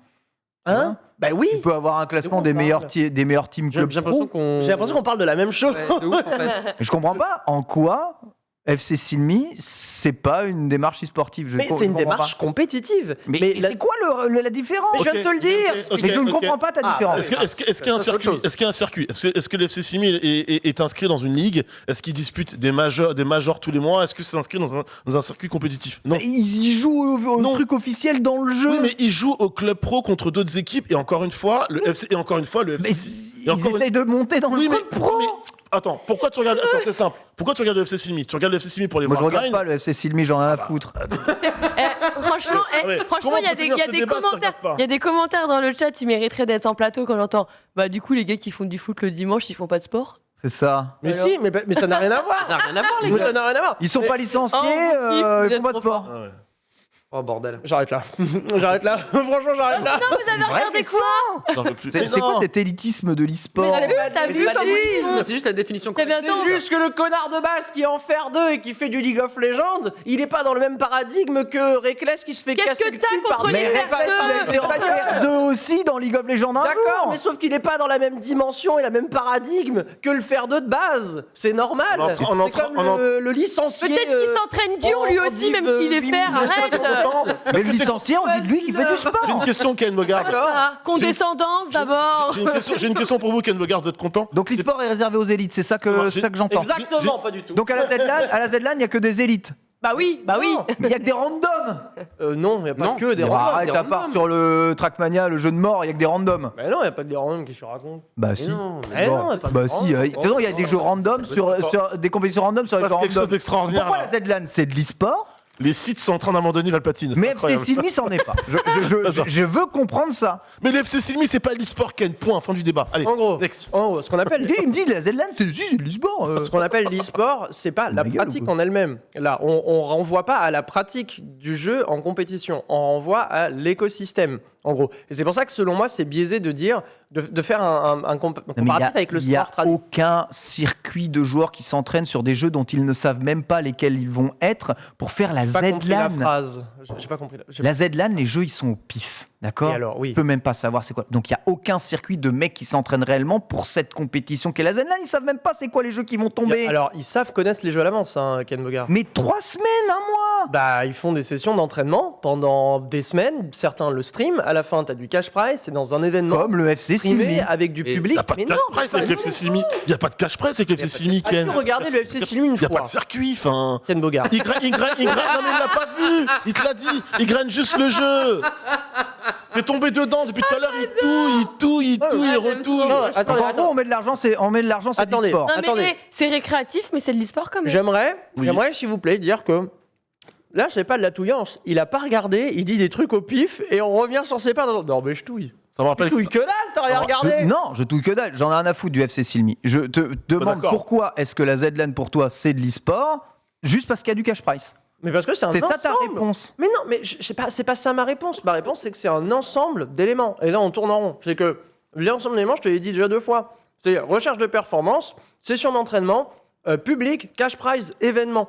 Hein? Bah oui. Tu peux avoir un classement De quoi des on meilleurs, parle des meilleurs teams J'ai club l'impression pro. qu'on. J'ai l'impression qu'on parle de la même chose. Ouais, de ouf, en fait. Mais je comprends pas en quoi FC Silmi, c'est pas une démarche e-sportive. Mais c'est une démarche compétitive. Mais la- c'est quoi la différence Mais je viens de te le dire. Ok, Mais je ne ok. comprends pas ta Ah, différence. Est-ce qu'il y a un Ça, c'est autre circuit? chose. Est-ce qu'il y a un circuit? Est-ce que le FC Silmi est inscrit dans une ligue? Est-ce qu'il dispute des majors tous les mois? Est-ce que c'est inscrit dans un circuit compétitif? Non. Ils jouent au Non. truc officiel dans le jeu. Oui, mais ils jouent au club pro contre d'autres équipes et encore une fois, le FC et encore une fois le Mais FC. ils et encore une- essayent de monter dans Oui, le truc pro. mais- attends, pourquoi tu regardes? Attends, c'est simple. Pourquoi tu regardes le FC Silmi? Tu regardes le FC Silmi pour les Moi, je voir regarde grind? pas le FC Silmi, j'en ai rien à foutre. Franchement, Ah ouais. franchement, Comment il y a on peut des, tenir il y a ce des débat si ça commentaires. regarde pas Il y a des commentaires dans le chat, ils mériteraient d'être en plateau quand j'entends. Bah, du coup, les gars qui font du foot le dimanche, ils font pas de sport. C'est ça. Mais Alors si, mais ça n'a rien à voir. Ça n'a rien à voir, les Mais gars. ça n'a rien à voir. Ils sont Mais- pas licenciés, Oh, ils vous font êtes pas de trop sport. Ah ouais. Oh bordel. J'arrête là. J'arrête là. Franchement, j'arrête là. Non, vous avez vraie regardé question. quoi J'en veux plus. C'est Mais quoi non. cet élitisme de l'e-sport? Mais c'est pas T'as de vu comme l'élitisme. C'est juste la définition. T'as correcte. bientôt. C'est juste que le connard de base qui est en fer 2 et qui fait du League of Legends, il est pas dans le même paradigme que Reckless qui se fait Qu'est-ce casser que le t'as cul contre par les des fer Espagnols. deux C'est en faire deux aussi dans League of Legends un D'accord, jour. mais sauf qu'il n'est pas dans la même dimension et la même paradigme que le faire de base. C'est normal. On est C'est en train- comme on est en- le licencié. Peut-être qu'il s'entraîne dur lui en aussi, même div, s'il est 8 fer, arrête. Mais le licencié, on dit de lui qu'il fait du sport. J'ai une question, Ken Bogard. Ça, condescendance d'abord. J'ai une question pour vous, Ken Bogard, vous êtes content? Donc l'e-sport est réservé aux élites, c'est ça que j'entends. Exactement, pas du tout. Donc à la Z-LAN, il n'y a que des élites. Bah oui. Mais il n'y a que des randoms. Non, il n'y a pas Non. que des Bah, randoms. arrête, à part sur le Trackmania, le jeu de mort, il n'y a que des randoms. Mais non, il n'y a pas que des randoms qui se racontent. Bah Mais si. non, mais Eh Bon, non, y a pas bah de si, random. de toute façon, il y a des jeux random sur des compétitions random sur les passe jeux quelque chose random. d'extraordinaire, Pourquoi là. la Z-LAN, c'est de l'e-sport, Les sites sont en train d'abandonner Valpatine. c'est mais FC incroyable. Silmi, c'en est pas. Je veux comprendre ça. Mais le FC Silmi, c'est pas l'e-sport, Ken. Point, fin du débat. Allez, En gros, next. ce qu'on appelle Il me dit la Z-LAN, c'est juste de l'e-sport. Ce qu'on appelle l'e-sport, c'est pas la Ma gueule, pratique ou quoi en elle-même. Là, on renvoie pas à la pratique du jeu en compétition, on renvoie à l'écosystème, en gros. Et c'est pour ça que selon moi, c'est biaisé de dire, de faire un comparatif avec le Il n'y a sport traditionnel. aucun circuit de joueurs qui s'entraînent sur des jeux dont ils ne savent même pas lesquels ils vont être pour faire la J'ai pas compris la Z-LAN. phrase. J'ai pas compris. La Z-LAN, les jeux, ils sont au pif. D'accord. Et alors, oui. On peut même pas savoir c'est quoi. Donc il y a aucun circuit de mecs qui s'entraînent réellement pour cette compétition qu'est la Z-LAN. Ils savent même pas c'est quoi les jeux qui vont tomber. Alors, ils connaissent les jeux à l'avance, hein, Ken Bogard. Mais 3 semaines, un mois. Bah, ils font des sessions d'entraînement pendant des semaines. Certains le stream. À la fin, t'as du cash prize. C'est dans un événement Comme le FC streamé Silmi. avec du Et public. Il n'y a pas de Mais cash non, prize mais avec le FC Silmi. Il n'y a pas de cash prize avec le FC Silmi, As-tu Ken. regardé le FC Silmi une Il n'y a pas fois de circuit, enfin. Ken Bogard. Il graine, non mais il l'a pas vu. Il te l'a dit. Il graine juste le jeu. T'es tombé dedans depuis tout à l'heure. Il touille, il retouille. Attendez, Donc, en gros, on met de l'argent, c'est Attendez. du sport. Non mais Attendez. c'est récréatif, mais c'est de l'e-sport quand même. J'aimerais, Oui. s'il vous plaît, dire que là, c'est pas de la touillance. Il a pas regardé, il dit des trucs au pif et on revient sur ses pas. Non, mais je touille. Ça me Je rappelle. touille que dalle, t'as rien regardé. Non, je touille que dalle. J'en ai rien à foutre du FC Silmi. Je te demande d'accord. pourquoi est-ce que la Z-LAN pour toi c'est de l'e-sport juste parce qu'il y a du cash prize. Mais parce que c'est un C'est ensemble. ça ta réponse. Mais non, mais je sais pas, c'est pas ça ma réponse. Ma réponse, c'est que c'est un ensemble d'éléments. Et là, on tourne en rond. C'est que l'ensemble d'éléments, je te l'ai dit déjà 2 fois. C'est recherche de performance, session d'entraînement, public, cash prize, événement.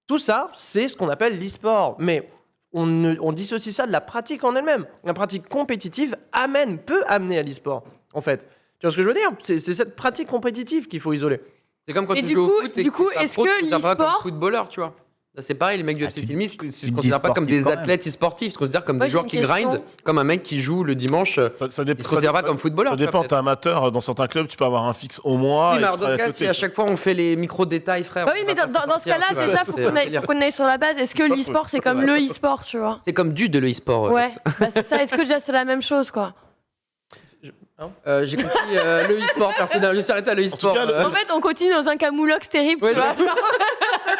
Tout ça, c'est ce qu'on appelle l'e-sport. Mais on dissocie ça de la pratique en elle-même. La pratique compétitive peut amener à l'e-sport, en fait. Tu vois ce que je veux dire? C'est cette pratique compétitive qu'il faut isoler. C'est comme quand Et tu du joues coup- au foot et du que coup, tu t'as est-ce pro, que tu te considères pas l'e-sport- comme footballeur, tu vois. Là, c'est pareil, les mecs du FC tu- Silmi tu se dis considèrent pas comme sportif des quand même. athlètes e-sportifs, ils se considèrent comme Moi, des j'ai joueurs une qui question. grindent, comme un mec qui joue le dimanche. Ça Il se considère pas comme footballeur. Ça tu vois, dépend, peut-être. t'es amateur, dans certains clubs, tu peux avoir un fixe au mois. Oui, et mais tu alors dans ce travailles à cas, côté. si à chaque fois on fait les micro-détails, frère. Bah oui, on mais va pas dans s'en ce cas-là, sortir, tu déjà, vois, faut c'est- qu'on aille sur la base. Est-ce que C'est pas l'e-sport, faux. c'est comme le e-sport, tu vois? C'est comme du de l'e-sport. Ouais, bah c'est ça. Est-ce que déjà c'est la même chose, quoi? J'ai compris le e-sport, personnellement. Je me suis arrêté à le e-sport. En tout cas, En fait, on continue dans un camoulox terrible, Ouais, tu vois.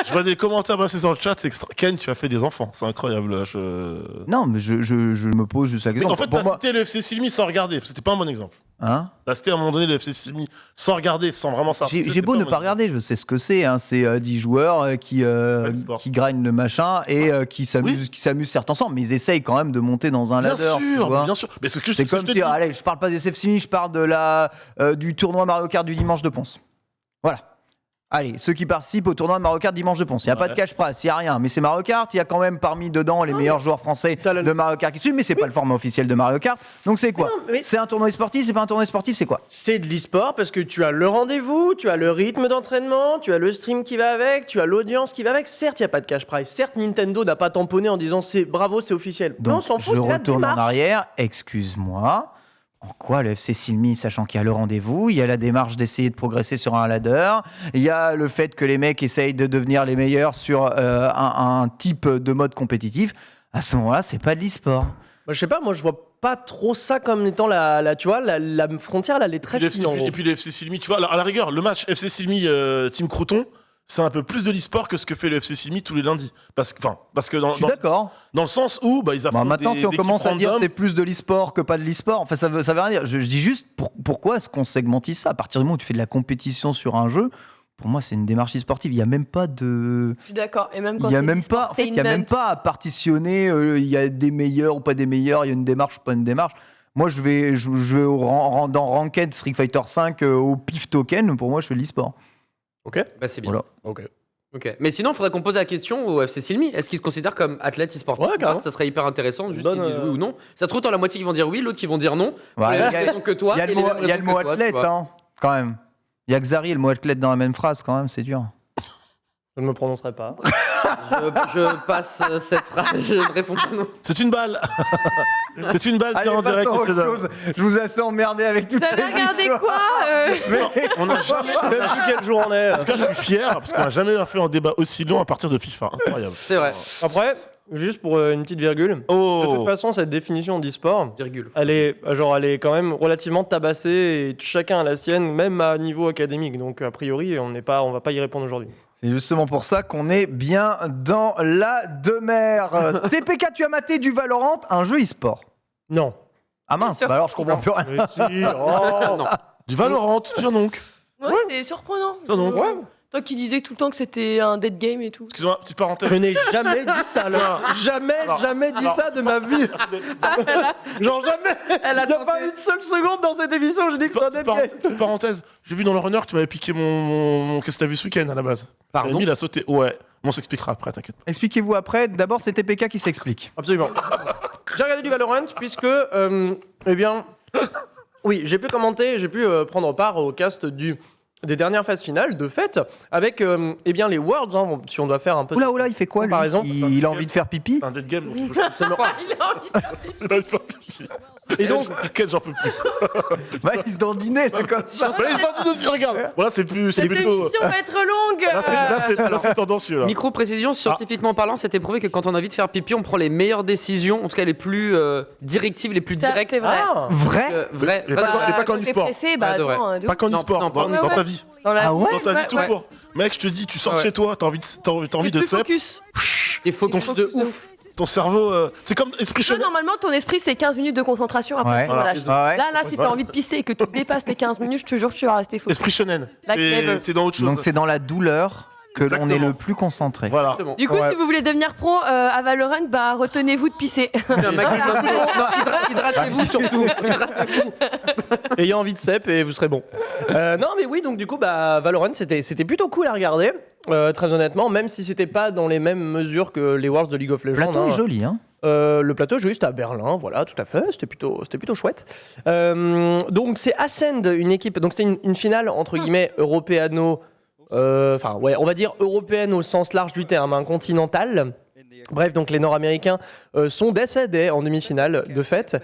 Je vois des commentaires passer dans le chat. C'est Ken, tu as fait des enfants. C'est incroyable. Non, mais je me pose juste la Mais question. en fait, pour t'as moi, cité le FC Silmi sans regarder. C'était pas un bon exemple. hein T'as cité à un moment donné le FC Silmi sans regarder, sans vraiment savoir. J'ai beau ne pas regarder, je sais ce que c'est. Hein. C'est 10 joueurs qui l'e-sport. grindent le machin et qui s'amusent certes ensemble, mais ils essayent quand même de monter dans un Bien ladder. tu sûr, vois. bien sûr. Mais c'est ce que je C'est ce que comme je te si, dis. allez, je parle pas des CFC, je parle de du tournoi Mario Kart du dimanche de Ponce. Voilà. Allez, ceux qui participent au tournoi Mario Kart dimanche de Ponce. Il n'y a pas de Ouais. cash prize, il n'y a rien. Mais c'est Mario Kart, il y a quand même parmi dedans les meilleurs joueurs français T'as la- de Mario Kart qui suivent, mais c'est pas le format officiel de Mario Kart. Donc c'est quoi? Mais non, mais- C'est un tournoi sportif, c'est pas un tournoi sportif, c'est quoi? C'est de l'e-sport parce que tu as le rendez-vous, tu as le rythme d'entraînement, tu as le stream qui va avec, tu as l'audience qui va avec. Certes, il n'y a pas de cash prize. Certes, Nintendo n'a pas tamponné en disant c'est bravo, c'est officiel. Donc non, on s'en fout, je c'est la retourne en démarche. arrière, excuse-moi. En quoi le FC Silmi, sachant qu'il y a le rendez-vous, il y a la démarche d'essayer de progresser sur un ladder, il y a le fait que les mecs essayent de devenir les meilleurs sur un type de mode compétitif, à ce moment-là, c'est pas de l'e-sport. Bah, je sais pas, moi je vois pas trop ça comme étant tu vois, la frontière, là, elle est très fine en gros. Et puis le FC Silmi, tu vois, à la rigueur, le match FC Silmi Team Crouton, c'est un peu plus de l'e-sport que ce que fait le FC Silmi tous les lundis. Parce que Je suis d'accord. dans le sens où ils affrontent Maintenant, des si on équipes commence à dire random. c'est plus de l'e-sport que pas de l'e-sport, enfin, ça veut rien dire. Je dis juste pourquoi est-ce qu'on segmentise ça? À partir du moment où tu fais de la compétition sur un jeu, pour moi, c'est une démarche e-sportive. Il n'y a même pas de. Je suis d'accord. Et même quand Il n'y a c'est même l'e-sport, pas, en fait, il y a même entertainment. pas à partitionner. Il y a des meilleurs ou pas des meilleurs. Il y a une démarche ou pas une démarche. Moi, je vais dans Ranked Street Fighter 5 au pif token. Pour moi, je fais de l'e-sport. Ok, Bah, c'est bien. Voilà. ok. Ok. Mais sinon, il faudrait qu'on pose la question au FC Silmi. Est-ce qu'ils se considèrent comme athlètes e-sportifs Ouais, ou pas carrément. Ça serait hyper intéressant, juste Bonne, qu'ils disent oui ou non. Ça se trouve, t'en as la moitié qui vont dire oui, l'autre qui vont dire non. Ouais, Les il y mêmes a- raisons que toi. Il y a et le les mot, mêmes il y a raisons le mot que toi, tu athlète, vois. hein, quand même. Il y a Xari et le mot athlète dans la même phrase, quand même, c'est dur. Je ne me prononcerai pas. Je passe cette phrase, je ne réponds pas non. C'est une balle. C'est une balle qui est en direct. passons à c'est autre dingue. chose. Je vous ai assez emmerdé avec toutes Vous ces avez regardé histoires. quoi On n'a jamais. Je sais plus quel jour on est. En tout cas, je suis fier parce qu'on n'a jamais fait un débat aussi long à partir de FIFA. Incroyable. C'est vrai. Après, juste pour une petite virgule. De toute Oh. façon, cette définition d'e-sport, Virgule. elle est quand même relativement tabassée et chacun a la sienne, même à niveau académique. Donc, a priori, on va pas y répondre aujourd'hui. C'est justement pour ça qu'on est bien dans la demeure. TPK, tu as maté du Valorant, un jeu e-sport. Non. Ah mince, sûr. bah alors je comprends plus rien. Mais si, oh. Non. Du Valorant, tiens donc. Ouais, c'est surprenant. Ça, donc, ouais. Toi qui disais tout le temps que c'était un dead game et tout. Excuse-moi, petite parenthèse. Je n'ai jamais dit ça, là. Jamais dit ça de ma vie. Genre jamais. Il n'y a pas une seule seconde dans cette émission où je dis que c'est un dead game. Petite parenthèse. J'ai vu dans le runner que tu m'avais piqué mon. Qu'est-ce que t'as vu ce week-end à la base? Pardon. Rémi, il a sauté. Ouais. Bon, on s'expliquera après, t'inquiète pas. Expliquez-vous après. D'abord, c'est TPK qui s'explique. Absolument. J'ai regardé du Valorant puisque, eh bien, oui, j'ai pu commenter, j'ai pu prendre part au cast des dernières phases finales, de fait, avec eh bien, les Worlds, hein, si on doit faire un peu... Oula, il fait quoi lui Comparaison. Il a envie de faire pipi. C'est un dead game, donc je peux Il a envie de pas le faire pipi. Et donc, Quel j'en peux plus. Bah, il se dandinait là, comme ça. Bah, les standards aussi, regarde. Voilà, c'est plus. C'est Cette plutôt. émission va être longue. Là, c'est tendancieux. Là. Micro-précision, scientifiquement parlant, c'était prouvé que quand on a envie de faire pipi, on prend les meilleures décisions, en tout cas les plus directives, les plus Ça, directes. c'est vrai. ah, Vrai Vrai. Mais pas de- quand- mais pas qu'en Quand t'es e-sport. pressé, bah Ouais, de vrai. attends, de Pas ouf. qu'en Non, e-sport, non, dans ouais, ta ouais. vie. Dans la Ah ouais Dans ta vie tout ouais. court. Mec, je te dis, tu sors de Ouais. chez toi, t'as envie de Plus sep. focus. Des focus de ouf. Ton cerveau, c'est comme esprit Toi, Chanel. normalement, ton esprit, c'est 15 minutes de concentration. Après, Ouais. tu relâches. Ouais. Là, si t'as envie de pisser et que tu dépasses tes 15 minutes, je te jure que tu vas rester focus. Esprit Chanel. La crève. T'es dans autre chose. Donc c'est dans la douleur que l'on est Exactement. le plus concentré. Voilà. Exactement. Du coup, Ouais. si vous voulez devenir pro à Valorant, bah retenez-vous de pisser. Un maximum. Non, hydratez-vous surtout. Hydratez-vous. ayant envie de cep et vous serez bon. Non, mais oui, donc du coup, bah, Valorant, c'était plutôt cool à regarder, très honnêtement, même si c'était pas dans les mêmes mesures que les Wars de League of Le Legends. plateau hein. est joli, hein. Le plateau juste à Berlin, voilà, tout à fait, c'était plutôt chouette. Donc c'est Ascend, une équipe, donc c'était une finale entre guillemets européano, enfin ouais, on va dire européenne au sens large du terme, hein, continentale. Bref, donc les Nord-Américains sont décédés en demi-finale de fait.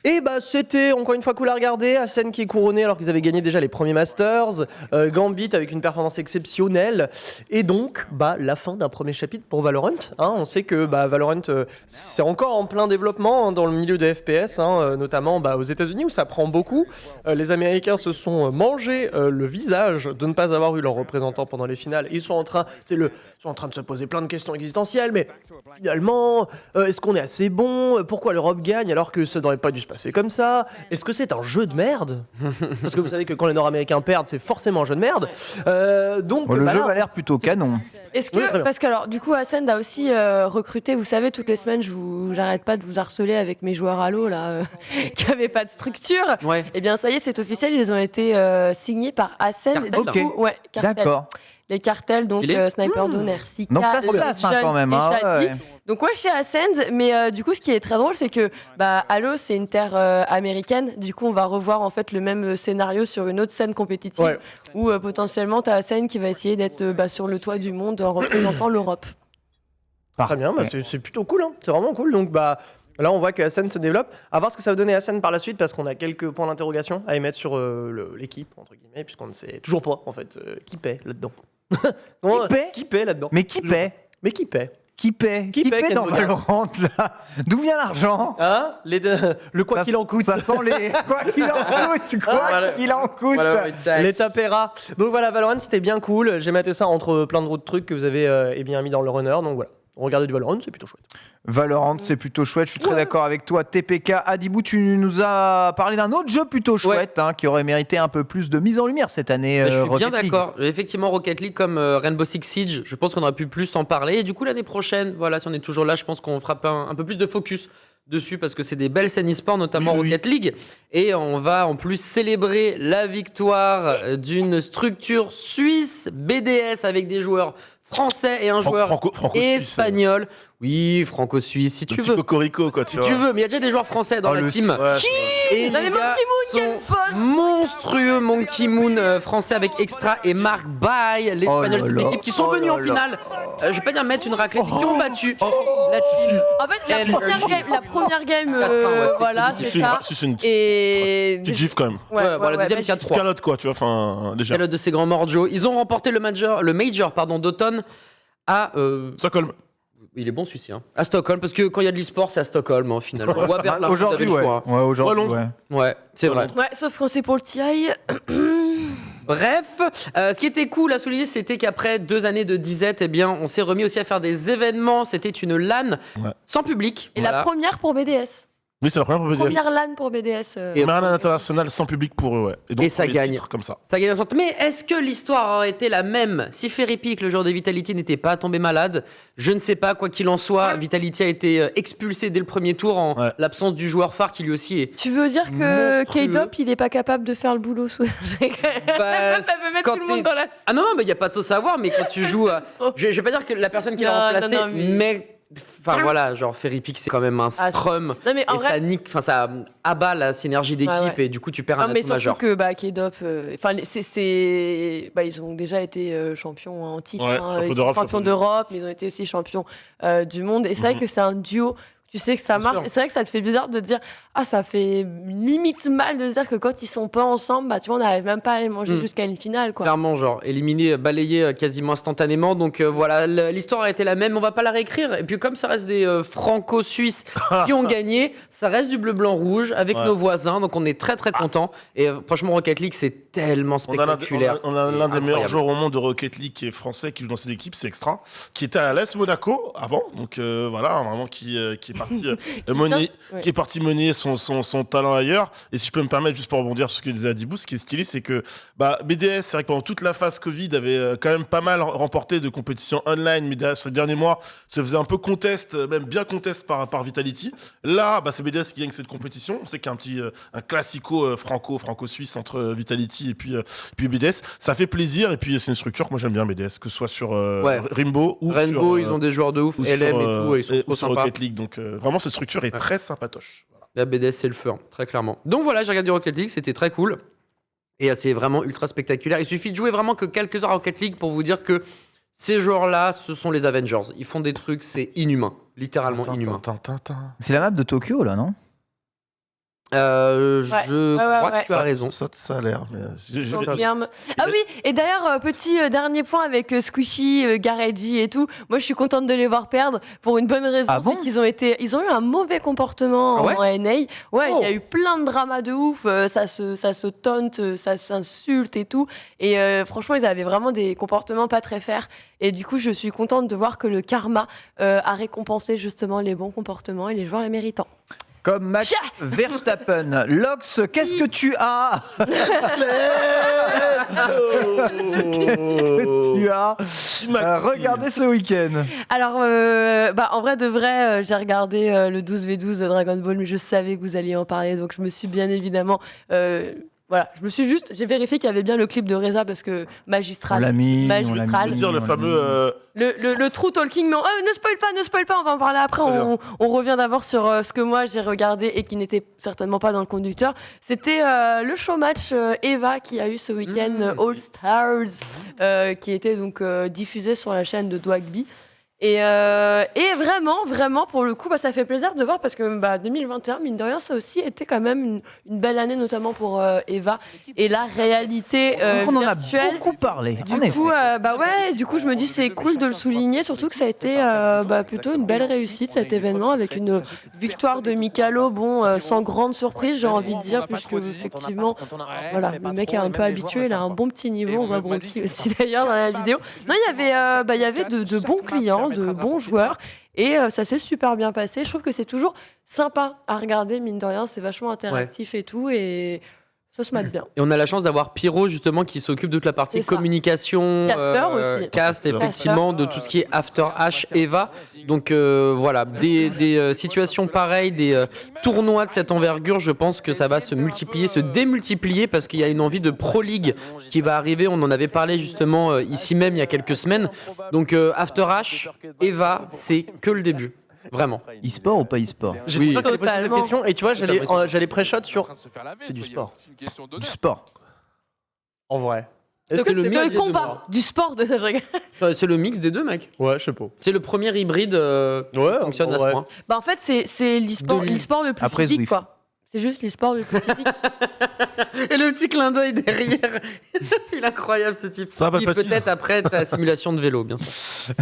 Et bah c'était encore une fois cool à regarder. Ascend qui est couronné alors qu'ils avaient gagné déjà les premiers Masters. Gambit avec une performance exceptionnelle. Et donc bah la fin d'un premier chapitre pour Valorant. Hein. On sait que bah, Valorant c'est encore en plein développement hein, dans le milieu des FPS, hein, notamment bah, aux États-Unis où ça prend beaucoup. Les Américains se sont mangé le visage de ne pas avoir eu leur représentant pendant les finales. Ils sont en train, sont en train de se poser plein de questions existentielles, mais finalement, est-ce qu'on est assez bon? Pourquoi l'Europe gagne alors que ça n'aurait pas dû se passer comme ça? Est-ce que c'est un jeu de merde? Parce que vous savez que quand les Nord-Américains perdent, c'est forcément un jeu de merde. Donc, Bon, le bah jeu là, a l'air plutôt canon. Est-ce Oui, très que, bien. parce que alors, du coup, Ascend a aussi recruté, vous savez, toutes les semaines, j'arrête pas de vous harceler avec mes joueurs Halo, là, qui avaient pas de structure. Ouais. Eh bien, ça y est, c'est officiel, ils ont été signés par Ascend. Et du Cartel. coup, ouais, Cartel. D'accord. Les cartels, donc Stylé. Sniper Donner, Sika, Donc ça se passe hein, quand même. et Hein, Shadi. ouais. Donc ouais, chez Ascend, mais du coup, ce qui est très drôle, c'est que bah, Halo, c'est une terre américaine. Du coup, on va revoir en fait le même scénario sur une autre scène compétitive, Ouais. où potentiellement, t'as Ascend qui va essayer d'être sur le toit du monde en représentant l'Europe. Très bien, bah, c'est plutôt cool, hein. C'est vraiment cool. Donc bah là, on voit que Ascend se développe. À voir ce que ça va donner à Ascend par la suite, parce qu'on a quelques points d'interrogation à émettre sur l'équipe entre guillemets, puisqu'on ne sait toujours pas en fait qui paie là-dedans. Non, paie qui paie là-dedans? Mais qui paie? Mais qui paie? Qui paie? Qui paie, Ken dans Bogard Valorant là? D'où vient l'argent? Hein? Le quoi Ça- qu'il en coûte. Ça sent les. Quoi qu'il en coûte? Quoi Voilà. qu'il en coûte? Voilà, ouais, tac. Les tapera. Donc voilà, Valorant c'était bien cool. J'ai maté ça entre plein d'autres trucs que vous avez eh bien mis dans le runner. Donc voilà, regardez du Valorant, c'est plutôt chouette. Valorant, c'est plutôt chouette. Je suis très d'accord avec toi. TPK, Adibou, tu nous as parlé d'un autre jeu plutôt chouette hein, qui aurait mérité un peu plus de mise en lumière cette année. Je suis bien Rocket League. d'accord. Effectivement, Rocket League comme Rainbow Six Siege, je pense qu'on aurait pu plus en parler. Et du coup, l'année prochaine, voilà, si on est toujours là, je pense qu'on fera un peu plus de focus dessus parce que c'est des belles scènes e-sport, notamment Oui, oui. Rocket League. Et on va en plus célébrer la victoire d'une structure suisse BDS avec des joueurs français et un joueur franco-suisse. espagnol. Oui, franco-suisse, si Le tu petit veux. cocorico, quoi, tu Si vois. tu veux, mais il y a déjà des joueurs français dans la team. Ouais, Et Non, les mais gars Monkey Moon, quel sont poste monstrueux Monkey Moon français avec Extra et Marc Bay, l'espagnol, Oh là cette là. équipe qui sont venus en finale. Je vais pas dire mettre une raclée, mais qui ont battu la team. En fait, la première game, 4-1, ouais, c'est voilà, Si c'est c'est ça. une Et. petite gifle quand même. Ouais, voilà, deuxième bah, 4-3. Calotte, quoi, tu vois, enfin, déjà. Calotte de ces grands mordiaux. Ils ont remporté le major d'automne à. Stockholm. Il est bon celui-ci, hein. À Stockholm, parce que quand il y a de l'e-sport, c'est à Stockholm, hein, finalement. Ou à Berlin, Aujourd'hui, vous avez ouais. le choix. Ouais, aujourd'hui, Londres. ouais. Ouais, c'est vrai. Ouais, sauf quand c'est pour le TI. Bref, ce qui était cool à souligner, c'était qu'après 2 années de disette, eh bien, on s'est remis aussi à faire des événements. C'était une LAN sans public. Et Voilà. la première pour BDS. Oui, c'est la première pour BDS. Première LAN pour BDS. Et- Première LAN internationale sans public pour eux, ouais. Donc, Et ça les gagne. titres comme ça. Ça gagne un centre. Mais est-ce que l'histoire aurait été la même si Ferry Peak, le joueur de Vitality, n'était pas tombé malade? Je ne sais pas, quoi qu'il en soit. Vitality a été expulsé dès le premier tour en Ouais. l'absence du joueur phare qui lui aussi est. Tu veux dire que Monstrueux. K-Dop, il est pas capable de faire le boulot sous. Ça peut mettre quand tout le monde t'es- dans la. Ah non, mais il n'y a pas de sauce à avoir, mais quand tu joues à... Je vais pas dire que la personne qui l'a Non, remplacé, non, non, mais... Enfin voilà, genre Ferry Peak, c'est quand même un Ah, strum. Non, mais en Et vrai. ça nique, enfin ça abat la synergie d'équipe Ouais. et du coup tu perds Non, un mais atout surtout majeur. que K-Dop, enfin, ils ont déjà été champions en titre, Ouais, hein, champions ils sont d'Europe, champions champions d'Europe, mais ils ont été aussi champions du monde. Et c'est vrai que c'est un duo. Tu sais que ça Bien marche. sûr. Et c'est vrai que ça te fait bizarre de dire, ah, ça fait limite mal de se dire que quand ils sont pas ensemble, bah tu vois, on n'arrive même pas à les manger jusqu'à une finale, quoi. Clairement, genre éliminé, balayé quasiment instantanément. Donc voilà, l'histoire a été la même, on va pas la réécrire. Et puis comme ça reste des franco-suisses qui ont gagné, ça reste du bleu-blanc-rouge avec Ouais. nos voisins. Donc on est très très contents. Et franchement, Rocket League, c'est tellement On a spectaculaire. on a l'un des Incroyable. meilleurs joueurs au monde de Rocket League qui est français, qui joue dans cette équipe, c'est Extra, qui était à l'AS Monaco avant. Donc voilà, vraiment qui est parti Ouais. qui est parti mener son talent ailleurs. Et si je peux me permettre, juste pour rebondir sur ce que disait Adibou, ce qui est stylé, c'est que BDS, c'est vrai que pendant toute la phase Covid, avait quand même pas mal remporté de compétitions online, mais derrière, ces derniers mois, se faisait un peu contest, même bien contest par Vitality. Là, c'est BDS qui gagne cette compétition. On sait qu'il y a un petit un classico franco-suisse entre Vitality et puis BDS. Ça fait plaisir et puis c'est une structure que moi j'aime bien, BDS, que ce soit sur Rainbow ou Rainbow, sur, ils ont des joueurs de ouf, ou LM sur, et tout, ils sont ou trop sur sympas. Rocket League. Donc vraiment cette structure est très sympatoche. Voilà. La BDS, c'est le feu, hein, très clairement. Donc voilà, j'ai regardé Rocket League, c'était très cool. Et c'est vraiment ultra spectaculaire. Il suffit de jouer vraiment que quelques heures à Rocket League pour vous dire que ces joueurs-là, ce sont les Avengers. Ils font des trucs, c'est inhumain. Littéralement inhumain. C'est la map de Tokyo, là, non? Je crois que tu as raison. Ça a l'air. Mais Confirme. Ah oui, et d'ailleurs, petit dernier point avec Squishy, Gareji et tout. Moi, je suis contente de les voir perdre pour une bonne raison. Ah bon C'est ils ont eu un mauvais comportement Ah ouais en NA. Ouais, il Oh. y a eu plein de dramas de ouf. Ça se taunte, ça s'insulte et tout. Et franchement, ils avaient vraiment des comportements pas très fairs. Et du coup, je suis contente de voir que le karma a récompensé justement les bons comportements et les joueurs les méritants. Comme Max Tcha Verstappen. Lox, qu'est-ce que tu as? Qu'est-ce que tu as regardé ce week-end? Alors, en vrai de vrai, j'ai regardé le 12v12 de Dragon Ball, mais je savais que vous alliez en parler, donc je me suis bien évidemment... j'ai vérifié qu'il y avait bien le clip de Reza parce que On magistral. l'a mis. Magistral. on l'a je veux dire le on l'a fameux. Le true talking, mais ne spoil pas, on va en parler après. Très bien. On revient d'abord sur ce que moi j'ai regardé et qui n'était certainement pas dans le conducteur. C'était le show match Eva qui a eu ce week-end All Stars, qui était donc diffusé sur la chaîne de Dwagby. Et vraiment, pour le coup, ça fait plaisir de voir parce que 2021, mine de rien, ça a aussi été quand même une belle année, notamment pour Eva. Et la réalité on en a virtuelle. beaucoup parlé. Du en effet. coup, du coup, je me dis c'est cool de le souligner, surtout que ça a été plutôt une belle réussite cet événement avec une victoire de Mikalo, sans grande surprise, j'ai envie de dire, puisque effectivement, voilà, le mec est un peu habitué, il a un bon petit niveau, on voit Brookie aussi d'ailleurs dans la vidéo. Non, il y avait de bons clients, de bons joueurs. Et ça s'est super bien passé. Je trouve que c'est toujours sympa à regarder, mine de rien. C'est vachement interactif et tout. Et Ça se mate bien. Et on a la chance d'avoir Pyro justement qui s'occupe de toute la partie C'est ça. communication, Caster aussi. cast effectivement, de tout ce qui est After H, Eva. Donc voilà, des situations pareilles, des tournois de cette envergure, je pense que ça va se multiplier, se démultiplier parce qu'il y a une envie de Pro League qui va arriver. On en avait parlé justement ici même il y a quelques semaines. Donc After H, Eva, c'est que le début. Vraiment. E-sport ou pas e-sport? J'ai Oui. pour ça que j'allais poser cette Totalement. question et tu vois, j'allais pré-shot sur. C'est du sport. Du sport. En vrai. Donc, c'est le c'est mieux le des combat, du sport de je rigole. C'est le mix des deux, mec. Ouais, je sais pas. C'est le premier hybride qui fonctionne à ce ouais. point. Bah en fait, c'est l'e-sport, De l'e-sport le plus Après physique, Zwift. quoi. C'est juste l'e-sport le plus physique. Et le petit clin d'œil derrière. Il est incroyable ce type. Ça va, Et Palpatine. peut-être après ta simulation de vélo, bien sûr.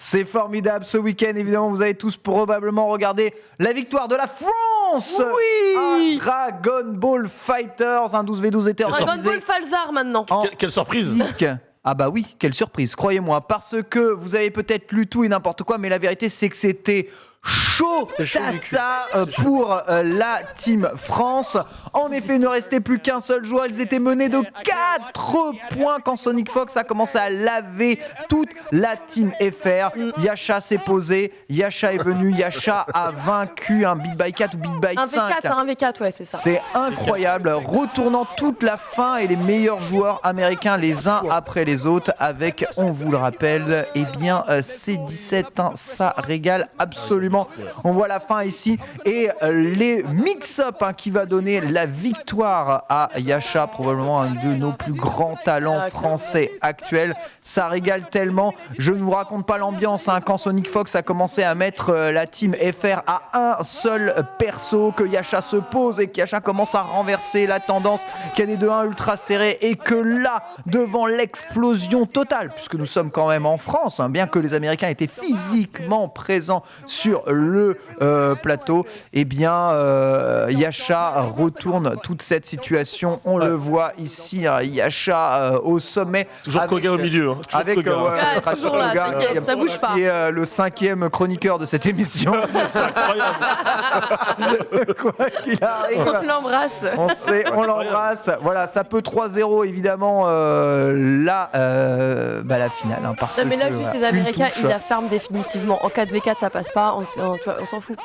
C'est formidable ce week-end, évidemment, vous avez tous probablement regardé la victoire de la France Oui. à Dragon Ball Fighters, un 12v12 était Dragon organisé Ball Falzar maintenant. en Quelle surprise. physique. Ah bah oui, quelle surprise, croyez-moi, parce que vous avez peut-être lu tout et n'importe quoi, mais la vérité c'est que c'était chaud C'était chaud du cul. pour la Team France. En effet, il ne restait plus qu'un seul joueur, ils étaient menés de 4 points quand Sonic Fox a commencé à laver toute la Team FR. Yasha s'est posé, Yasha est venu, Yasha a vaincu un Big by 4 ou Big by Un 5. V4, un V4, ouais, c'est ça. C'est incroyable, retournant toute la fin et les meilleurs joueurs américains les uns après les autres avec, on vous le rappelle, eh bien C17, hein, ça régale absolument. On voit la fin ici et les mix-up hein, qui va donner la victoire à Yasha, probablement un de nos plus grands talents français actuels. Ça régale tellement, je ne vous raconte pas l'ambiance hein, quand Sonic Fox a commencé à mettre la Team FR à un seul perso, que Yasha se pose et que Yasha commence à renverser la tendance, qu'il y a des 2-1 ultra serrés et que là, devant l'explosion totale, puisque nous sommes quand même en France, hein, bien que les Américains étaient physiquement présents sur le plateau, eh bien Yasha retourne toute cette situation, on le voit ici, hein, Yasha au sommet. Toujours avec- Koga au milieu. Hein. Toujours avec Koga. Ouais, Crash toujours là, Koga, t'inquiète, ça bouge pas. qui est le 5e chroniqueur de cette émission. Incroyable. Quoi qu'il arrive. On l'embrasse. On l'embrasse. Voilà, ça peut 3-0 évidemment la finale. Hein, parce Non, mais là, que, juste voilà, les Américains, une touche, ils la ferment définitivement. En 4v4, ça passe pas, on s'en fout.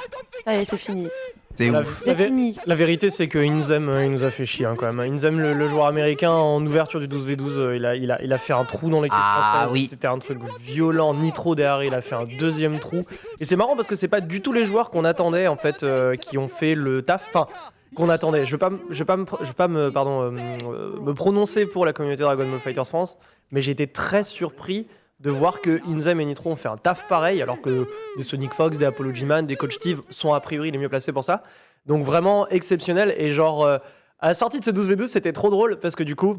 Ça y est, c'est fini. c'est La, ouf. la vé- Fini. la vérité, c'est que Inzem, il nous a fait chier hein, quand même. Inzem, le joueur américain, en ouverture du 12v12, il a fait un trou dans l'équipe Ah, française. oui. C'était un truc violent. Nitro derrière, il a fait un deuxième trou. Et c'est marrant parce que c'est pas du tout les joueurs qu'on attendait en fait, qui ont fait le taf. Enfin, qu'on attendait. Je vais pas me prononcer pour la communauté Dragon Ball Fighters France, mais j'ai été très surpris de voir que Inzem et Nitro ont fait un taf pareil, alors que des Sonic Fox, des Apollo G-Man, des Coach Steve sont a priori les mieux placés pour ça. Donc vraiment exceptionnel. Et genre, à la sortie de ce 12v12, c'était trop drôle parce que du coup,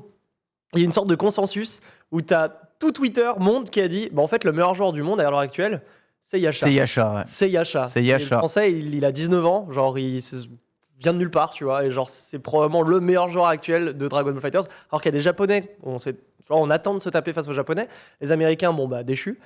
il y a une sorte de consensus où t'as tout Twitter, monde qui a dit, bah en fait, le meilleur joueur du monde à l'heure actuelle, c'est Yasha. C'est Yasha. Ouais. C'est Yasha. C'est Et Yasha. Le français, il a 19 ans, genre vient de nulle part, tu vois, et genre c'est probablement le meilleur joueur actuel de Dragon Ball Fighters, alors qu'il y a des Japonais, on attend de se taper face aux Japonais, les Américains, bon bah déchus,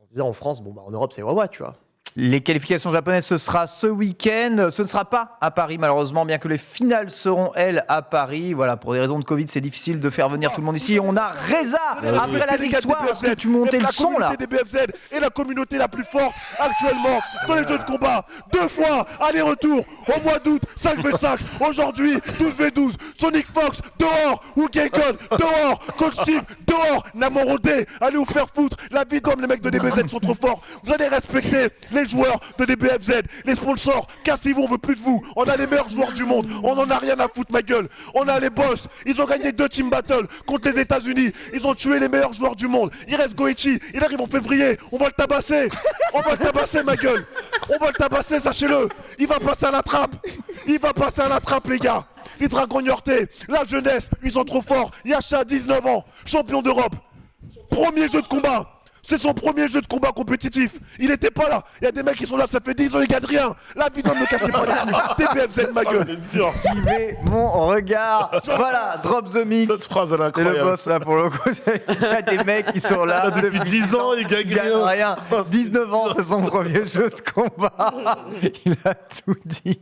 on se disait en France, bon bah en Europe c'est Wawa, tu vois. Les qualifications japonaises, ce sera ce week-end. Ce ne sera pas à Paris, malheureusement, bien que les finales seront, elles, à Paris. Voilà, pour des raisons de Covid, c'est difficile de faire venir tout le monde ici. On a Reza après la victoire. Est-ce que tu montais le son, là? La communauté des BFZ est la communauté la plus forte actuellement dans les jeux de combat. 2 fois aller-retour au mois d'août, 5v5. Aujourd'hui, 12v12. Sonic Fox, dehors. Wookienkon, dehors. Coach Steve, dehors. Namorode, allez vous faire foutre. La vie d'homme, les mecs de DBZ sont trop forts. Vous allez respecter les joueurs de DBFZ, les sponsors. Cassez-vous, on veut plus de vous. On a les meilleurs joueurs du monde. On en a rien à foutre, ma gueule. On a les boss. Ils ont gagné 2 team battles contre les États-Unis. Ils ont tué les meilleurs joueurs du monde. Il reste Goichi. Il arrive en février. On va le tabasser. On va le tabasser, ma gueule. On va le tabasser, sachez-le. Il va passer à la trappe. Il va passer à la trappe, les gars. Les Dragons Niortais, la jeunesse, ils sont trop forts. Yasha, 19 ans, champion d'Europe. Premier jeu de combat. C'est son premier jeu de combat compétitif. Il était pas là. Il y a des mecs qui sont là, ça fait 10 ans, ils gagnent rien. La vidéo ne me cassez pas les couilles. TPFZ, ma gueule. Suivez mon regard. Voilà, drop the mic. Cette phrase, elle est C'est le incroyable. boss là pour le coup. Il y a des mecs qui sont là Depuis 10 ans, il gagne rien. rien. 19 ans, c'est son premier jeu de combat. Il a tout dit.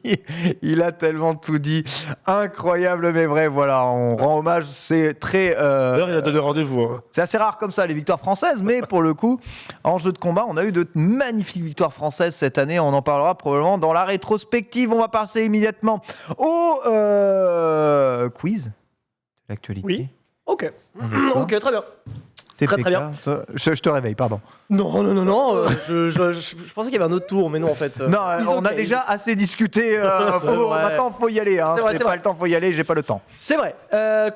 Il a tellement tout dit. Incroyable mais vrai. Voilà, on rend hommage. C'est très. D'ailleurs, il a donné rendez-vous. Hein. C'est assez rare comme ça les victoires françaises, mais pour le coup, en jeu de combat, on a eu de magnifiques victoires françaises cette année. On en parlera probablement dans la rétrospective. On va passer immédiatement au quiz de l'actualité. Oui. Ok. D'accord. Ok, très bien. TPK. Très bien. Je te réveille, pardon. Non. Je pensais qu'il y avait un autre tour, mais non, en fait. Non, it's on a okay. déjà assez discuté. Ouais. Maintenant, faut y aller. Hein. C'est vrai, J'ai c'est pas vrai. le temps, faut y aller. J'ai pas le temps. C'est vrai.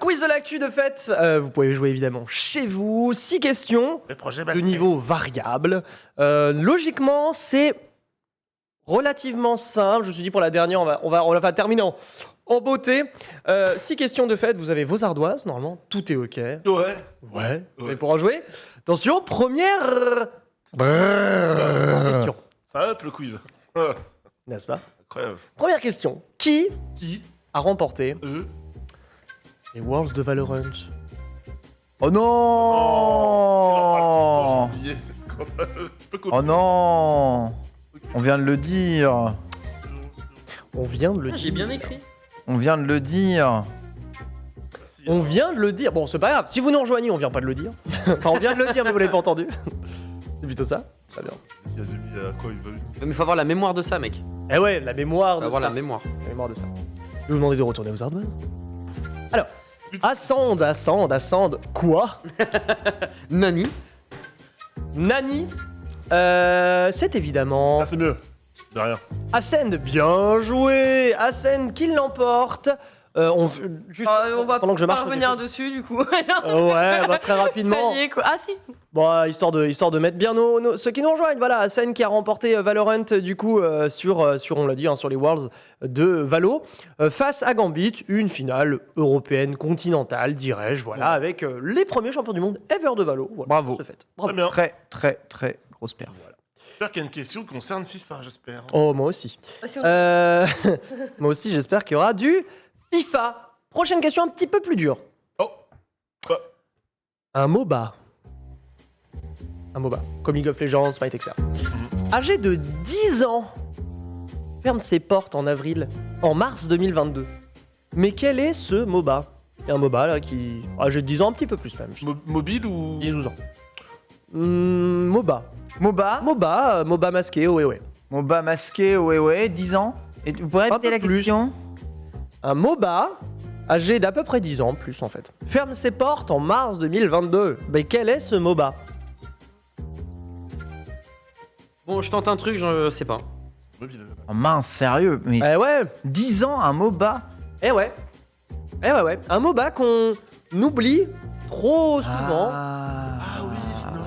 Quiz de l'actu de fête. Vous pouvez jouer évidemment chez vous. 6 questions Les projets de niveau variable. Logiquement, c'est relativement simple. Je me suis dit pour la dernière, on va terminer en beauté. 6 questions de fête. Vous avez vos ardoises. Normalement, tout est OK. Ouais. Ouais. Et pour en jouer, attention, première question. Ça up le quiz. N'est-ce pas? Incroyable. Première question. Qui Qui a remporté Eux les Worlds de Valorant? Oh non J'ai oublié, c'est scandaleux. Je peux Oh continuer. non On vient de le dire. On vient de le Ah, dire. j'ai bien écrit. On vient de le dire. Si, On vient de le dire. Bon, c'est pas grave. Si vous nous rejoignez, on vient pas de le dire. Enfin, on vient de le dire, mais vous l'avez pas entendu. C'est plutôt ça. Très bien. Il y a demi à quoi il va. Mais faut avoir la mémoire de ça, mec. Eh ouais, la mémoire Faut de avoir ça. la mémoire. La mémoire de ça. Je vais vous demander de retourner aux ardoises. Alors, Ascend. Quoi? Nani. Nani. C'est évidemment Ah, c'est mieux. De rien. Ascend. Bien joué. Ascend qui l'emporte. Juste On va pendant que je pas marche. revenir dessus du coup. Ouais, bah, très rapidement. Ça y est, quoi. Ah si. Bon, histoire de mettre bien ceux qui nous rejoignent. Voilà, Ascend qui a remporté Valorant du coup sur on l'a dit sur les Worlds de Valo face à Gambit, une finale européenne continentale, dirais-je. Voilà, avec les premiers champions du monde ever de Valo. Voilà, Bravo. ce fait. Très bien. Très, très, très grosse perf. J'espère qu'il y a une question qui concerne FIFA, j'espère. Oh, moi aussi. Moi aussi, j'espère qu'il y aura du FIFA. Prochaine question un petit peu plus dure. Oh. Quoi Un MOBA. Un MOBA. Comme League of Legends, Smite, etc. Âgé de 10 ans, ferme ses portes en mars 2022. Mais quel est ce MOBA? Il y a un MOBA là qui. Âgé de 10 ans, un petit peu plus même. Mobile ou. 10-12 ans. MOBA. MOBA MOBA masqué, ouais. MOBA masqué, ouais, 10 ans. Et vous pourrez Un répéter peu la plus. question? Un MOBA âgé d'à peu près 10 ans, plus en fait. Ferme ses portes en mars 2022. Mais quel est ce MOBA? Bon, je tente un truc, je sais pas. Mobile. Oh mince, sérieux? Mais Eh ouais. 10 ans, un MOBA? Eh ouais. Un MOBA qu'on oublie trop souvent. Ah, Ah oui, c'est normal.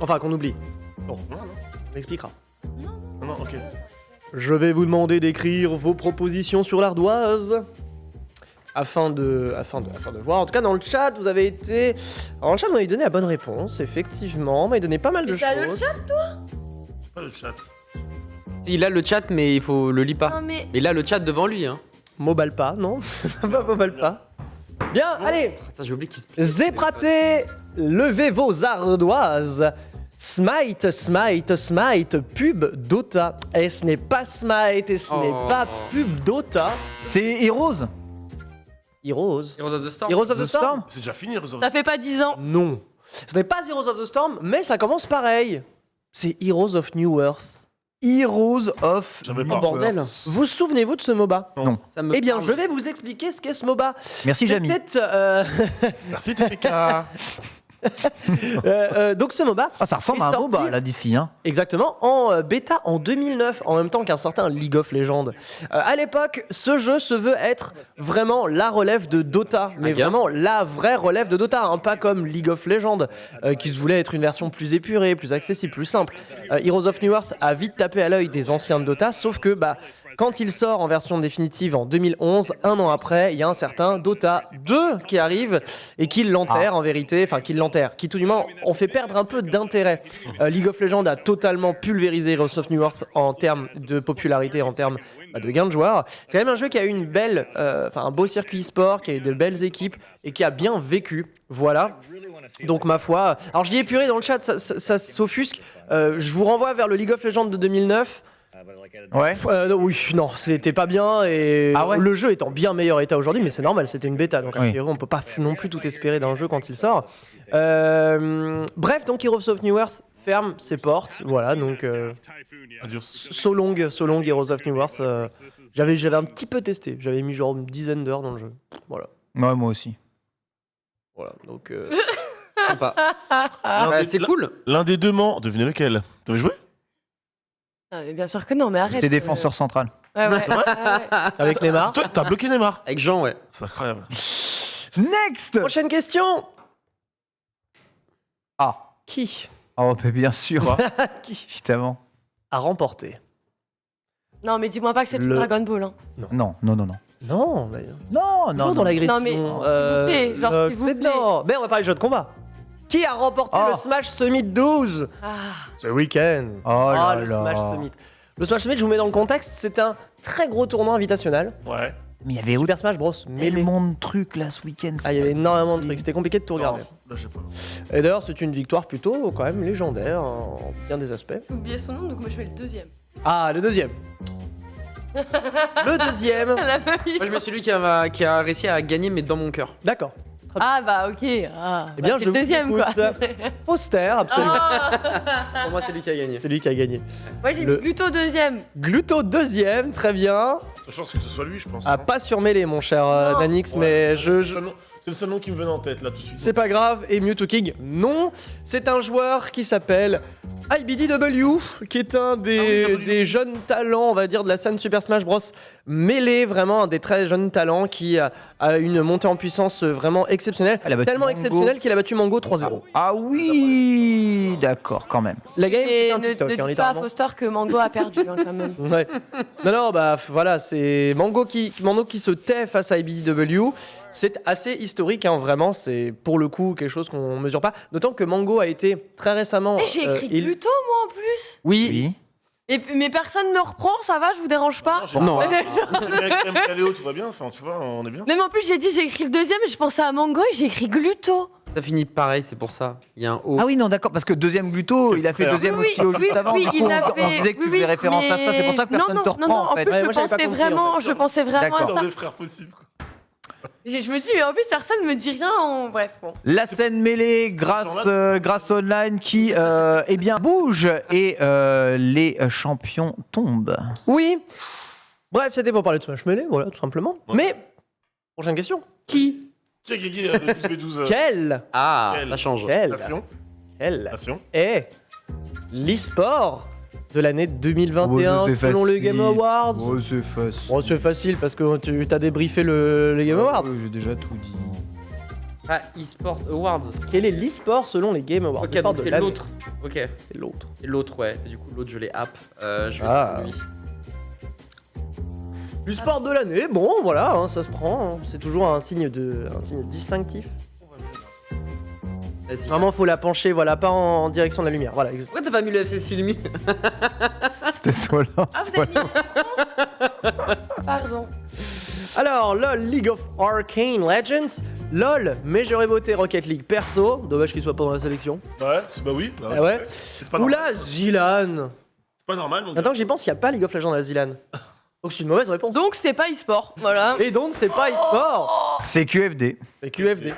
Enfin, qu'on oublie. Bon, Non, non. on expliquera. Non, ok. Je vais vous demander d'écrire vos propositions sur l'ardoise. Afin de voir. En tout cas, dans le chat, vous avez été. Alors, dans le chat, vous m'avez donné la bonne réponse, effectivement. Vous m'avez donné pas mal de Mais t'as le choses. J'ai pas le chat. Il a le chat, mais il faut le lit pas. Non mais. Mais il a le chat devant lui, hein. Mobile pas, non? Pas mobile pas. Bien, allez. Attends, j'ai oublié qu'il se. Zépraté, levez vos ardoises. Smite, pub Dota. Et ce n'est pas Smite, et ce n'est Oh. pas pub Dota. c'est Heroes? Heroes. Heroes of the Storm. Heroes of the The Storm? Storm? C'est déjà fini, Resolve. Ça fait pas 10 ans. Non. Ce n'est pas Heroes of the Storm, mais ça commence pareil. C'est Heroes of New Earth. Heroes of J'avais New pas. Bordel. Earth. Vous souvenez-vous de ce MOBA? Ça me Eh bien, parle. je vais vous expliquer ce qu'est ce MOBA. Merci, Jamy. Merci, TPK. Donc ce MOBA, Ah, ça ressemble est à un sorti- MOBA, là, d'ici, hein. exactement, en bêta en 2009, en même temps qu'un certain League of Legends. À l'époque, ce jeu se veut être vraiment la relève de Dota, mais bien. vraiment la vraie relève de Dota, hein, pas comme League of Legends, qui se voulait être une version plus épurée, plus accessible, plus simple. Heroes of New Earth a vite tapé à l'œil des anciens de Dota, sauf que Quand il sort en version définitive en 2011, un an après, il y a un certain Dota 2 qui arrive et qui l'enterre en vérité, enfin qui l'enterre, qui tout du moins on fait perdre un peu d'intérêt. League of Legends a totalement pulvérisé Heroes of New Earth en termes de popularité, en termes de gains de joueurs. C'est quand même un jeu qui a eu une belle, un beau circuit e-sport, qui a eu de belles équipes et qui a bien vécu. Voilà. Donc ma foi, alors je dis épuré dans le chat, ça s'offusque. Je vous renvoie vers le League of Legends de 2009. Ouais. Oui, non, c'était pas bien et Ah ouais le jeu est en bien meilleur état aujourd'hui, mais c'est normal, c'était une bêta, donc a Oui. priori on peut pas non plus tout espérer d'un jeu quand il sort. Bref, donc Heroes of New Earth ferme ses portes, voilà, donc Adios. so long Heroes of New Earth. J'avais un petit peu testé, j'avais mis genre une dizaine d'heures dans le jeu, voilà. Ouais, moi aussi. Voilà, donc Sympa. L'un des- C'est cool. L'un des deux mans, devinez lequel. T'avais joué? Ah, mais bien sûr que non, mais arrête. J'étais défenseur central. Ouais. avec Neymar. Toi, t'as bloqué Neymar. Avec Jean, ouais. C'est incroyable. Next. Prochaine question. Ah. Qui Oh, bah, bien sûr. Quoi Qui Évidemment. a remporté? Non, mais dis-moi pas que c'est tout Le- Dragon Ball. Hein. Non. Non, mais Non, toujours non. dans l'agression. Non, mais- s'il vous plaît, genre, s'il vous mais plaît. non, mais on va parler de jeux de combat. Qui a remporté Oh. le Smash Summit 12 Ah. ce week-end? Oh là le là. Smash Summit. Le Smash Summit, je vous mets dans le contexte, c'est un très gros tournoi invitationnel. Ouais. Mais il y avait Super Smash Bros. tellement de trucs là ce week-end. Ah, il y avait énormément de trucs, c'était compliqué de tout regarder. Là, j'ai pas. Et d'ailleurs, c'est une victoire plutôt quand même légendaire en bien des aspects. J'ai oublié son nom, donc moi je fais le deuxième. Ah, le deuxième. Le deuxième. La famille. Moi, je me suis lui qui a réussi à gagner, mais dans mon cœur. D'accord. Ah bah ok. Ah, Eh bien, c'est je le vous deuxième quoi. écoute. Poster, absolument. Ah. Pour moi, c'est lui qui a gagné. C'est lui qui a gagné. Moi j'ai Le- mis plutôt deuxième. Gluto deuxième, très bien. De chance que ce soit lui, je pense. Ah, non pas surmêlé, mon cher Non. Nanix, Ouais. mais C'est le seul nom qui me venait en tête là tout de suite. c'est pas grave. Et Mewtwo King, non. C'est un joueur qui s'appelle IBDW, qui est un des jeunes talents, on va dire, de la scène Super Smash Bros. Mêlé, vraiment un des très jeunes talents qui a une montée en puissance vraiment exceptionnelle. Elle a battu Tellement Mango. exceptionnelle qu'il a battu Mango 3-0. Ah oui, d'accord, quand même. La game, c'est Et un ne TikTok, dis pas à littéralement. Foster que Mango a perdu hein, quand même. Ouais. Non, bah voilà, c'est Mango qui se tait face à IBDW. C'est assez historique, hein, vraiment. C'est pour le coup quelque chose qu'on mesure pas. D'autant que Mango a été très récemment. Et j'ai écrit Gluto moi en plus. Oui. Mais personne me reprend, ça va, je vous dérange pas. Non. Le mec aime Caléo, tout va bien. Enfin, tu vois, on est bien. Non mais en plus j'ai dit j'ai écrit le deuxième et je pensais à Mango et j'ai écrit Gluto. Ça finit pareil, c'est pour ça. Il y a un O. Ah oui, non, d'accord, parce que deuxième Gluto, il a fait frère. deuxième Oui, aussi au juste avant. Du coup, il on, a on fait- se disait que tu oui, faisais référence à ça, c'est pour ça que mais- personne non, te non, reprend non, en fait. plus Ouais, moi, je j'avais pas pensais compris, vraiment, en fait. je pensais vraiment à D'accord. ça. Des frères possibles. Quoi. Je me dis mais en plus personne me dit rien. Bref bon. La scène mêlée grâce grâce online qui eh bien bouge et les champions tombent. Oui. Bref, c'était pour parler de Smash Melee, voilà, tout simplement. Ouais. Mais, prochaine question. Qui Qui a gagné le 12v12 Quel Ah, Quel ça change. Nation Quel Nation est l'e-sport de l'année 2021 Oh, c'est selon les facile. Game Awards? c'est facile. Bon, c'est facile parce que tu t'as débriefé les Game Awards. J'ai déjà tout dit. Ah, eSport Awards. Quel est l'e-sport selon les Game Awards? Ok, L'e-sport donc de c'est l'année. l'autre. Ok, C'est l'autre. c'est l'autre, ouais. Du coup, l'autre, je l'ai app. Je vais Ah. prendre lui. L'e-sport de l'année, bon, voilà, hein, ça se prend. hein. C'est toujours un signe distinctif. Vas-y. Vraiment, faut la pencher, voilà, pas en direction de la lumière. Voilà. Pourquoi t'as pas mis le FC Silmi? C'était soit là, Ah vous soit avez mis une réponse. Pardon. Alors, LOL League of Arcane Legends. LOL, mais j'aurais voté Rocket League perso. Dommage qu'il soit pas dans la sélection. Ouais, bah oui. Bah Ah ouais. C'est pas Ou normal. là, Zilan. C'est pas normal. mon gars. Maintenant que j'y pense, il n'y a pas League of Legends à Zilan. Donc c'est une mauvaise réponse. Donc c'est pas e-sport. Voilà. Et donc, c'est pas e-sport. c'est QFD. C'est QFD.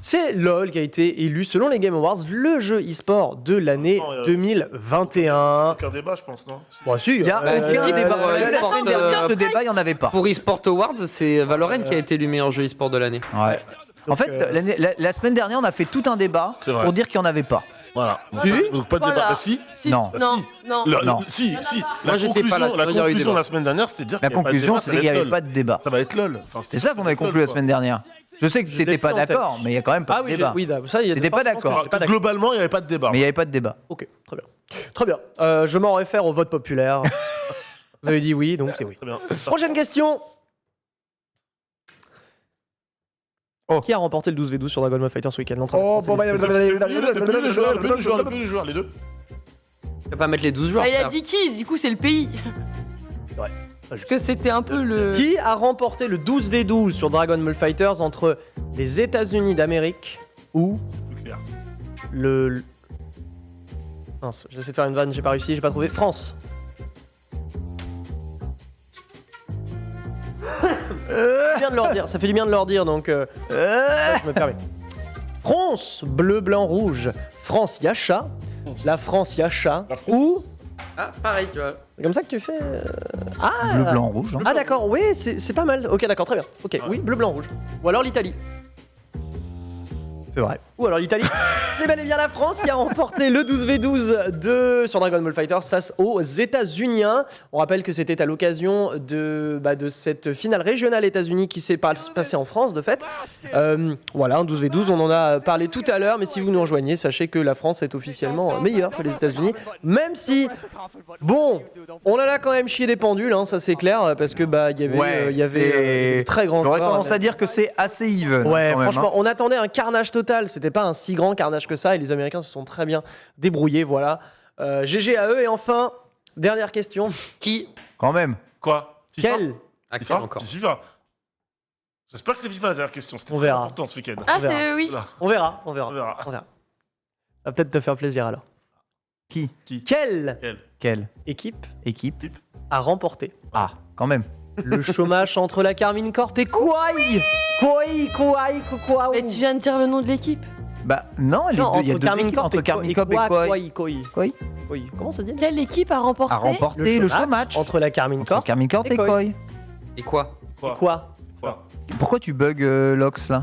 C'est LOL qui a été élu, selon les Game Awards, le jeu e-sport de l'année Non, 2021. Aucun débat, je pense, non Bon, si. Il y a aucun si, débat. pour, La e-sport, semaine dernière, ce euh, débat, il n'y en avait pas. Pour eSport Awards, c'est Valorant qui a été élu meilleur jeu eSport de l'année. Ouais. En Donc, fait, la semaine dernière, on a fait tout un débat C'est vrai. pour dire qu'il n'y en avait pas. Voilà. Si. Donc pas de Voilà. débat. Bah, si. Si. Non. Non. Si. Non. Non. Si. Moi, j'étais pas là, La il y aurait eu conclusion débat. la semaine dernière, c'était de dire La qu'il y avait pas de conclusion, débat, c'est ça qu'il n'y va être avait LOL. pas de débat. Ça va être LOL. Enfin, C'est ça qu'on avait conclu la semaine dernière. Je sais que tu Je l'ai n'étais pas plus en tête. d'accord, mais il y a quand même pas Ah de oui, débat. oui, ça, il y a T'étais pas je pense que d'accord. j'étais pas d'accord. Globalement, il n'y avait pas de débat. Mais il n'y avait pas de débat. Ok, très bien. Très bien. Je m'en réfère au vote populaire. Vous avez dit oui, donc c'est oui. Très bien. Prochaine question. Oh. Qui a remporté le 12v12 sur Dragon Ball Fighter ce week-end? Oh, bon, bah, Les deux joueurs. Tu vas pas mettre les 12 joueurs. Ah, il a frère. dit qui? Du coup, c'est le pays. Ouais. Parce que c'était un peu le. Qui a remporté le 12v12 sur Dragon Ball Fighters entre les États-Unis d'Amérique ou Plus clair. le. Mince, j'essaie de faire une vanne, j'ai pas réussi, j'ai pas trouvé. France. Ça fait du bien de leur dire, ça fait du bien de leur dire, donc ouais, je me permets. France, bleu, blanc, rouge. France Yacha. La France Yacha. La France. Ou. Ah, pareil, tu vois. C'est comme ça que tu fais. Ah Bleu, blanc, rouge. Hein. Ah d'accord, oui, c'est pas mal. Ok, d'accord, très bien. Ok, oui, bleu, blanc, rouge. Ou alors l'Italie. C'est vrai. Ou alors l'Italie. C'est bel et bien la France qui a remporté le 12v12 sur Dragon Ball Fighters face aux États-Unis. On rappelle que c'était à l'occasion de cette finale régionale États-Unis qui s'est passée en France, de fait. Voilà, un 12v12, on en a parlé tout à l'heure, mais si vous nous rejoignez, sachez que la France est officiellement meilleure que les États-Unis. Même si, bon, on en a quand même chié des pendules, ça c'est clair, parce que il y avait de très grands J'aurais joueurs. tendance à dire que c'est assez even. Ouais, quand même, franchement, hein. on attendait un carnage total. C'était pas un si grand carnage que ça, et les Américains se sont très bien débrouillés. Voilà. GG à eux. Et enfin, dernière question. Qui Quand même. Quoi? FIFA? Quel Ah, quel FIFA? encore C'est FIFA. J'espère que c'est FIFA la dernière question. C'était On très verra. important ce week-end. Ah, On verra. c'est oui. Oula. On verra, on verra. On verra. On verra. Ça va peut-être te faire plaisir alors. Qui Quelle Quelle équipe équipe a remporté Ah, quand même. le chômage entre la Carmine Corp et Kouai? Kouai. Mais tu viens de dire le nom de l'équipe. Bah, non, il y a deux Carmine équipes Corp entre Carmine Corp et Koi. Koi. Comment ça se dit? Quelle équipe a remporté? A remporté le show match entre la Carmine Corp Carmine Corp et et Koi. Koi. Et quoi Quoi? Pourquoi tu bugs Lox là?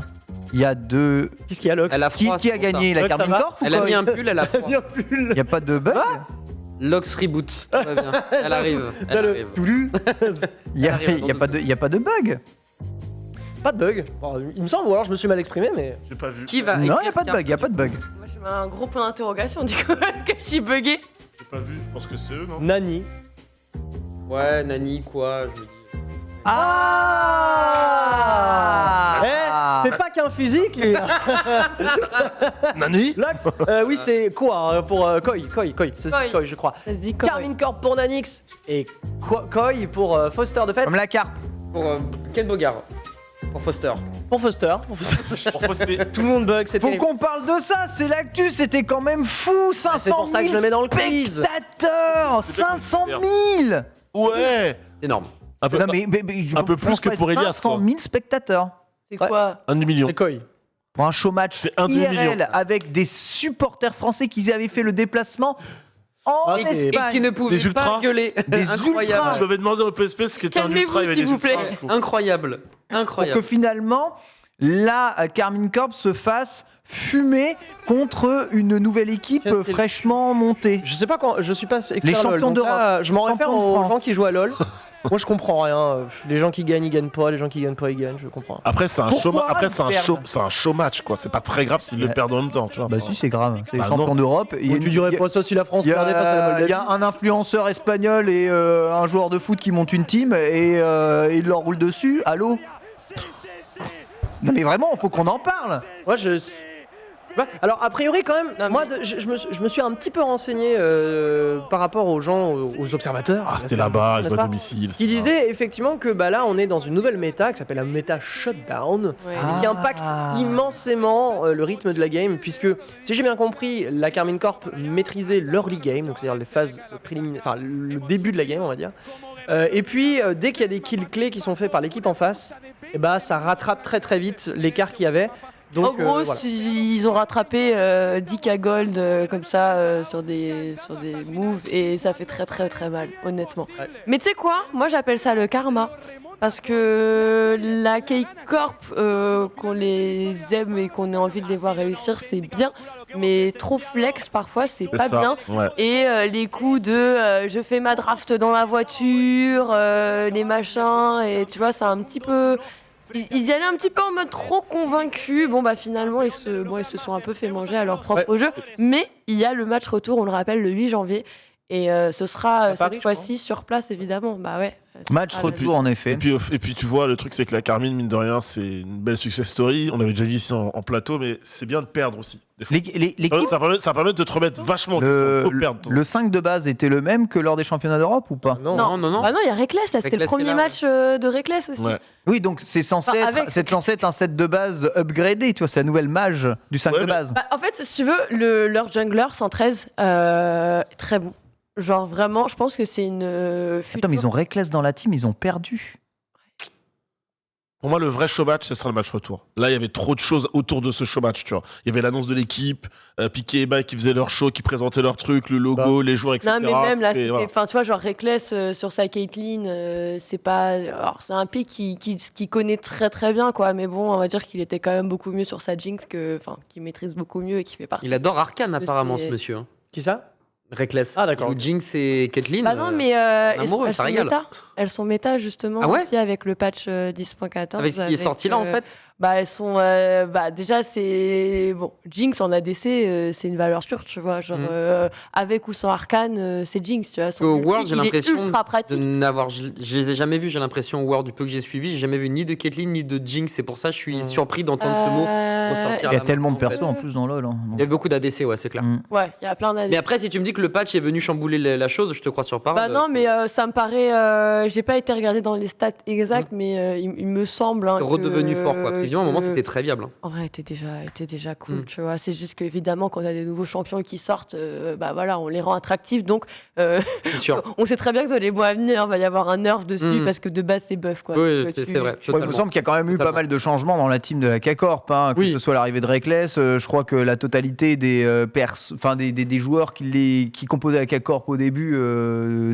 Il y a deux. Qu'est-ce qu'il y a, Lox? Elle a froid. Qui c'est a pour ça. gagné, la Lox, ça Carmine va Corp ou Elle a Koi? mis un pull, elle a froid. Il y a pas de bug. Lox reboot. Tout va bien. Elle arrive. Elle Là, le arrive. Toulu. Il y a, arrive il y a pas de, il y a pas de bug. Pas de bug. Bon, il me semble, ou alors je me suis mal exprimé, mais. J'ai pas vu. Qui va Non, il y a écrire pas de bug, il y a pas de bug. Moi, je mets un gros point d'interrogation du coup parce que je suis buggée. J'ai pas vu. Je pense que c'est eux, non? Nani. Ouais, Nani, quoi, je me dis. Ah C'est pas qu'un physique, les gars. Nani? Lox, oui, c'est quoi pour Koi. C'est Koi. Koi, je crois. Ça se dit quoi? Carmine Corp pour Nanix et Koi pour Foster de fait. Comme la carpe. Pour Ken Bogard. Pour Foster. Pour Foster. Pour poster. Tout le monde bug, c'est Faut terrible. qu'on parle de ça, c'est l'actu, c'était quand même fou, 500 000 c'est pour ça que je le mets dans le quiz. spectateurs, C'est bien 500 000. Ouais. C'est énorme. Un peu, Non, mais un peu je plus pense que pas, pour Elias, 500 quoi. 000 spectateurs C'est Ouais. quoi? un demi-million. C'est Koi. pour un show match C'est un IRL demi-million. avec des supporters français qui avaient fait le déplacement en Ah, c'est- Et Espagne. qui ne pouvait Des pas ultras. gueuler. Des Incroyable. ultras. Tu m'avais demandé au PSP ce qu'était un Calmez-vous, ultra, il y avait s'il des vous plaît. ultras. du coup. Incroyable. Pour Incroyable. que finalement la Carmine Corp se fasse fumer contre une nouvelle équipe Tiens, c'est le- fraîchement montée. Je sais pas quand, je suis pas expert Les LOL, champions donc là, je m'en réfère champions de aux France. gens qui jouent à LOL. Moi je comprends rien. Les gens qui gagnent, ils gagnent pas. Les gens qui gagnent pas, ils gagnent. Je comprends rien. Après, c'est un Pourquoi show, après, ils c'est un perdent show, c'est un show match, quoi. C'est pas très grave s'ils le Ouais. perdent en même temps, tu vois. Bah si, c'est grave, c'est les Bah champions non. d'Europe. Il y a Tu une- dirais il y a- pas ça si la France il y perdait face à la a, Moldavie. il y a un influenceur espagnol et un joueur de foot qui montent une team et ils leur roulent dessus. Allô? Non mais vraiment, faut qu'on en parle. Moi, Ouais, alors, a priori, quand même, Non, moi, mais- je me suis un petit peu renseigné par rapport aux gens, aux observateurs. Ah, c'était n'est-ce là-bas, ils pas jouent à domicile. Qui disait effectivement que là, on est dans une nouvelle méta qui s'appelle la méta shutdown. Ouais. Et qui impacte immensément le rythme de la game, puisque si j'ai bien compris, la Carmine Corp maîtrisait l'early game, donc c'est-à-dire les phases préliminaires, enfin le début de la game, on va dire. Et puis dès qu'il y a des kills clés qui sont faits par l'équipe en face, et ça rattrape très très vite l'écart qu'il y avait. Donc, en gros, voilà. ils ont rattrapé 10k gold comme ça sur des moves et ça fait très très très mal, honnêtement. Ouais. Mais tu sais quoi? Moi j'appelle ça le karma. Parce que la K-Corp, qu'on les aime et qu'on ait envie de les voir réussir, c'est bien. Mais trop flex parfois, c'est C'est pas ça, bien. ouais. Et les coups de je fais ma draft dans la voiture, les machins, et tu vois, c'est un petit peu. Ils y allaient un petit peu en mode trop convaincus. Bon, bah finalement, ils se sont un peu fait manger à leur propre jeu. Mais il y a le match retour, on le rappelle, le 8 janvier. Et ce sera À Paris, cette fois-ci sur place, évidemment. Bah ouais. Match Ah, retour, en effet. Et puis tu vois, le truc, c'est que la Carmine, mine de rien, c'est une belle success story. On avait déjà dit ici en plateau, mais c'est bien de perdre aussi. Des fois. L'équipe, Ça permet de te remettre vachement en question. Faut perdre. le 5 de base était le même que lors des championnats d'Europe ou pas? Non. Bah non, il y a Reckless, là. C'était le Reckless premier est là, match de Reckless aussi. Ouais. Oui, donc c'est censé, Enfin, c'est censé être un set de base upgradé, tu vois, c'est la nouvelle mage du 5 Ouais, de mais- base. Bah, en fait, si tu veux, leur jungler 113, très bon. Genre vraiment, je pense que c'est une Attends, mais ils ont Reckless dans la team, ils ont perdu. Pour moi, le vrai show match, ce sera le match retour. Là, il y avait trop de choses autour de ce show match, tu vois. Il y avait l'annonce de l'équipe, Piqué et Bay qui faisaient leur show, qui présentaient leur truc, le logo, les joueurs, etc. Non, mais même là, C'était- c'était. voilà. Enfin, tu vois, genre Reckless sur sa Caitlyn, c'est pas. Alors, c'est un pick qui connaît très très bien, quoi. Mais bon, on va dire qu'il était quand même beaucoup mieux sur sa Jinx que. Enfin, qu'il maîtrise beaucoup mieux et qui fait partie. Il adore Arcane, apparemment, c'est- ce monsieur. hein. Qui ça? Reckless. Ah, d'accord. Il joue Jinx et Caitlyn. Bah non, mais elles, amoureux, elles ça sont régale. méta. Elles sont méta, justement, Ah ouais aussi avec le patch 10.14. Avec ce qui est sorti là, en fait. Bah, elles sont. Bah, déjà, c'est. Bon, Jinx en ADC, c'est une valeur sûre, tu vois. Genre, avec ou sans Arcane, c'est Jinx, tu vois. Son Au ulti, World, j'ai il est l'impression ultra de pratique. n'avoir. Je les ai jamais vus, j'ai l'impression, au World, du peu que j'ai suivi. J'ai jamais vu ni de Caitlyn ni de Jinx. C'est pour ça que je suis surpris d'entendre ce mot ressortir. Il y a là, tellement de en fait. persos en plus dans LoL. hein. Il y a beaucoup d'ADC, ouais, c'est clair. Mm. Ouais, il y a plein d'ADC. Mais après, si tu me dis que le patch est venu chambouler la chose, je te crois sur parole. Bah non, mais ça me paraît. J'ai pas été regardé dans les stats exacts, mais il me semble. Hein, redevenu fort, quoi. Parce qu'évidemment, à un moment, que- c'était très viable. hein. En vrai, elle était déjà cool, Mm. tu vois. C'est juste qu'évidemment, quand on a des nouveaux champions qui sortent, bah voilà, on les rend attractifs. Donc, C'est sûr. on sait très bien que dans les mois à venir, il va y avoir un nerf dessus Mm. parce que de base, c'est buff, quoi. Oui, Donc, c'est vrai. Ouais, il me totalement. semble qu'il y a quand même eu Totalement. pas mal de changements dans la team de la K-Corp, hein, que Oui. ce soit l'arrivée de Reckless. Je crois que la totalité des des joueurs qui composaient la K-Corp au début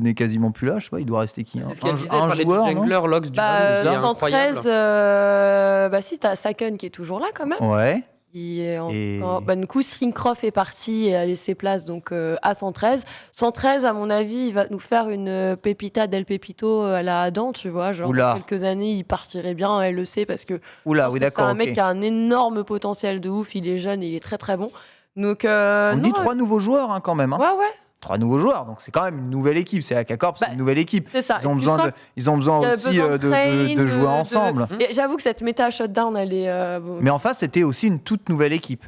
n'est quasiment plus là. Je sais pas, il doit rester qui, hein. C'est ce qu'elle disait, un parler joueur, du non jungler, Lox, du Bah, jeu, c'est incroyable. 113, bah si, t'as Saken qui est toujours là quand même. Ouais. Qui est Et- bah, du coup, Syncroft est parti et a laissé place donc, à 113. 113, à mon avis, il va nous faire une Pepita del Pepito à la Adam, tu vois. Genre, Oula. dans quelques années, il partirait bien en LEC parce que je Oula, pense oui, que c'est d'accord. un ok. mec qui a un énorme potentiel de ouf. Il est jeune et il est très très bon. Donc, On non, dit 3 nouveaux joueurs hein, quand même. Hein. ouais, ouais, 3 nouveaux joueurs, donc c'est quand même une nouvelle équipe. C'est la K-Corp, c'est Bah, une nouvelle équipe. c'est ça. Ils ont Et tu besoin, sens ils ont besoin qu'il y a aussi besoin de train, de jouer ensemble. Et j'avoue que cette méta shutdown, elle est. Bon. Mais en face, c'était aussi une toute nouvelle équipe.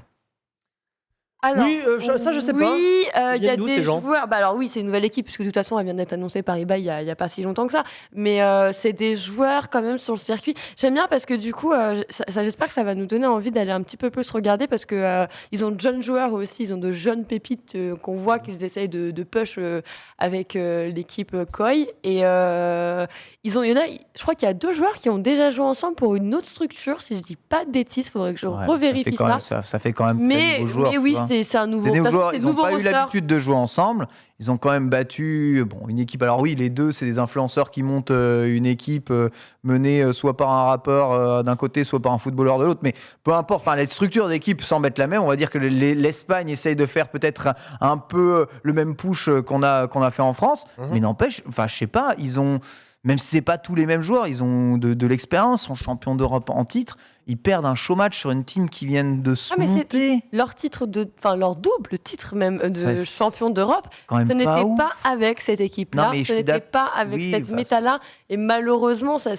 Alors, Oui, ça, je sais pas. Oui, il y viennent a d'où, des ces gens joueurs. Bah alors oui, c'est une nouvelle équipe puisque de toute façon, elle vient d'être annoncée par eBay il y a pas si longtemps que ça. Mais c'est des joueurs quand même sur le circuit. J'aime bien parce que du coup, j'espère que ça va nous donner envie d'aller un petit peu plus regarder parce que ils ont de jeunes joueurs aussi, ils ont de jeunes pépites qu'on voit qu'ils essayent de push avec l'équipe Koi. Et il y en a, je crois qu'il y a 2 joueurs qui ont déjà joué ensemble pour une autre structure. Si je dis pas de bêtises, faudrait que je Ouais, revérifie ça. Fait quand ça. même- ça fait quand même Mais, très nouveaux joueurs. mais tu oui, vois. c'est un nouveau. C'est des de toute façon, joueurs, c'est ils le n'ont nouveau pas eu roster. l'habitude de jouer ensemble. Ils ont quand même battu une équipe. Alors oui, les deux, c'est des influenceurs qui montent une équipe menée soit par un rappeur d'un côté, soit par un footballeur de l'autre. Mais peu importe, la structure d'équipe semble être la même. On va dire que l'Espagne essaye de faire peut-être un peu le même push qu'on a fait en France. Mais n'empêche, je sais pas, ils ont... Même si c'est pas tous les mêmes joueurs, ils ont de l'expérience, sont champions d'Europe en titre. Ils perdent un show match sur une team qui viennent de se mais c'est- monter. Leur leur double titre même de Ça, champion d'Europe, Quand même ce n'était pas ouf. pas avec cette équipe-là, Non, mais je ce suis n'était d'accord. pas avec Oui, cette bah, méta-là. Et malheureusement, ça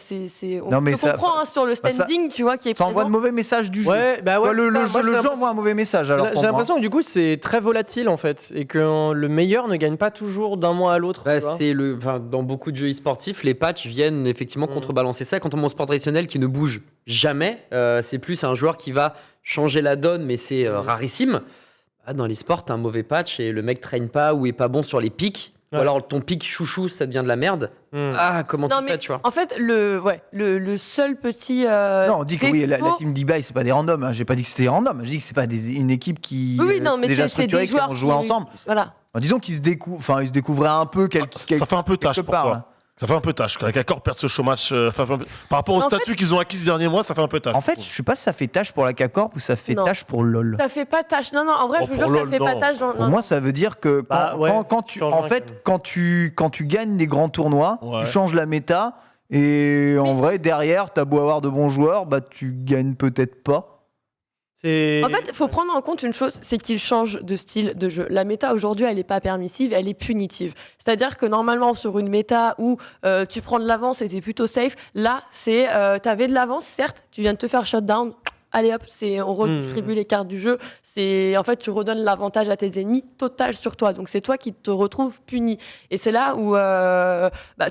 on Non, mais peut ça- comprendre hein, sur le bah, ça- standing, tu vois, qui est Ça envoie de présent. mauvais messages du jeu. Ouais, bah ouais. Ouais, le c'est ça. Moi, j'ai jeu l'impression- envoie un mauvais message. Alors, J'ai pour moi. l'impression que du coup c'est très volatile en fait et que le meilleur ne gagne pas toujours d'un mois à l'autre. Bah, tu vois. dans beaucoup de jeux e-sportifs, les patchs viennent effectivement contrebalancer ça. Quand on mon sport traditionnel qui ne bouge jamais, c'est plus un joueur qui va changer la donne, mais c'est rarissime. Ah, dans l'e-sport, t'as un mauvais patch et le mec traîne pas ou est pas bon sur les pics. Ou Ouais. alors ton pic chouchou, ça devient de la merde. Mm. Ah, comment Non, tu mais fais, tu vois? en fait, le seul petit. Non, on dit que oui, la défaut- team d'eBay, c'est pas des randoms. Hein. J'ai pas dit que c'était des randoms. J'ai dit que c'est pas une équipe qui Oui, non, c'est mais déjà c'est des structurée, qui joueurs ont joué qui- ensemble. Voilà. Disons qu'ils se découvraient un peu Ça fait un peu tâche quelque pour part, toi. là. Ça fait un peu tâche. Quand la K-Corp perd ce show match, par rapport au En statut qu'ils ont acquis ces derniers mois, ça fait un peu tâche. En fait, je sais pas si ça fait tâche pour la K-Corp ou ça fait Non. tâche pour LoL. Ça fait pas tâche. Non, en vrai, Oh, je vous pour jure, ça LOL, fait pas non. tâche. Pour moi, ça veut dire que Bah, ouais, quand tu tu, changes en rien, fait, quand même. quand tu gagnes des grands tournois, Ouais. tu changes la méta. Et en vrai, derrière, t'as beau avoir de bons joueurs, bah tu gagnes peut-être pas. C'est... En fait, il faut prendre en compte une chose, c'est qu'il change de style de jeu. La méta aujourd'hui, elle n'est pas permissive, elle est punitive. C'est-à-dire que normalement, sur une méta où tu prends de l'avance et tu es plutôt safe, là, c'est tu avais de l'avance, certes, tu viens de te faire shutdown. Allez hop, on redistribue les cartes du jeu. En fait, tu redonnes l'avantage à tes ennemis total sur toi. Donc c'est toi qui te retrouves puni. Et c'est là où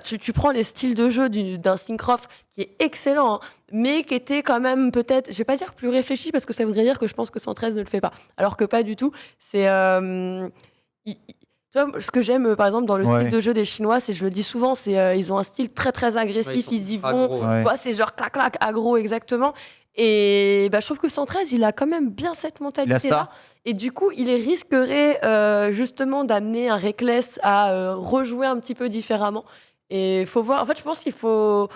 tu prends les styles de jeu d'un Syncroft qui est excellent, hein, mais qui était quand même peut-être, je vais pas dire plus réfléchi parce que ça voudrait dire que je pense que 113 ne le fait pas. Alors que pas du tout. Tu vois, ce que j'aime, par exemple, dans le style de jeu des Chinois, je le dis souvent, ils ont un style très très agressif, ils y vont. Tu vois, c'est genre clac clac, aggro, exactement. Et je trouve que 113, il a quand même bien cette mentalité-là. Et du coup, il risquerait justement d'amener un Reckless à rejouer un petit peu différemment. Et il faut voir. En fait, je pense qu'il faut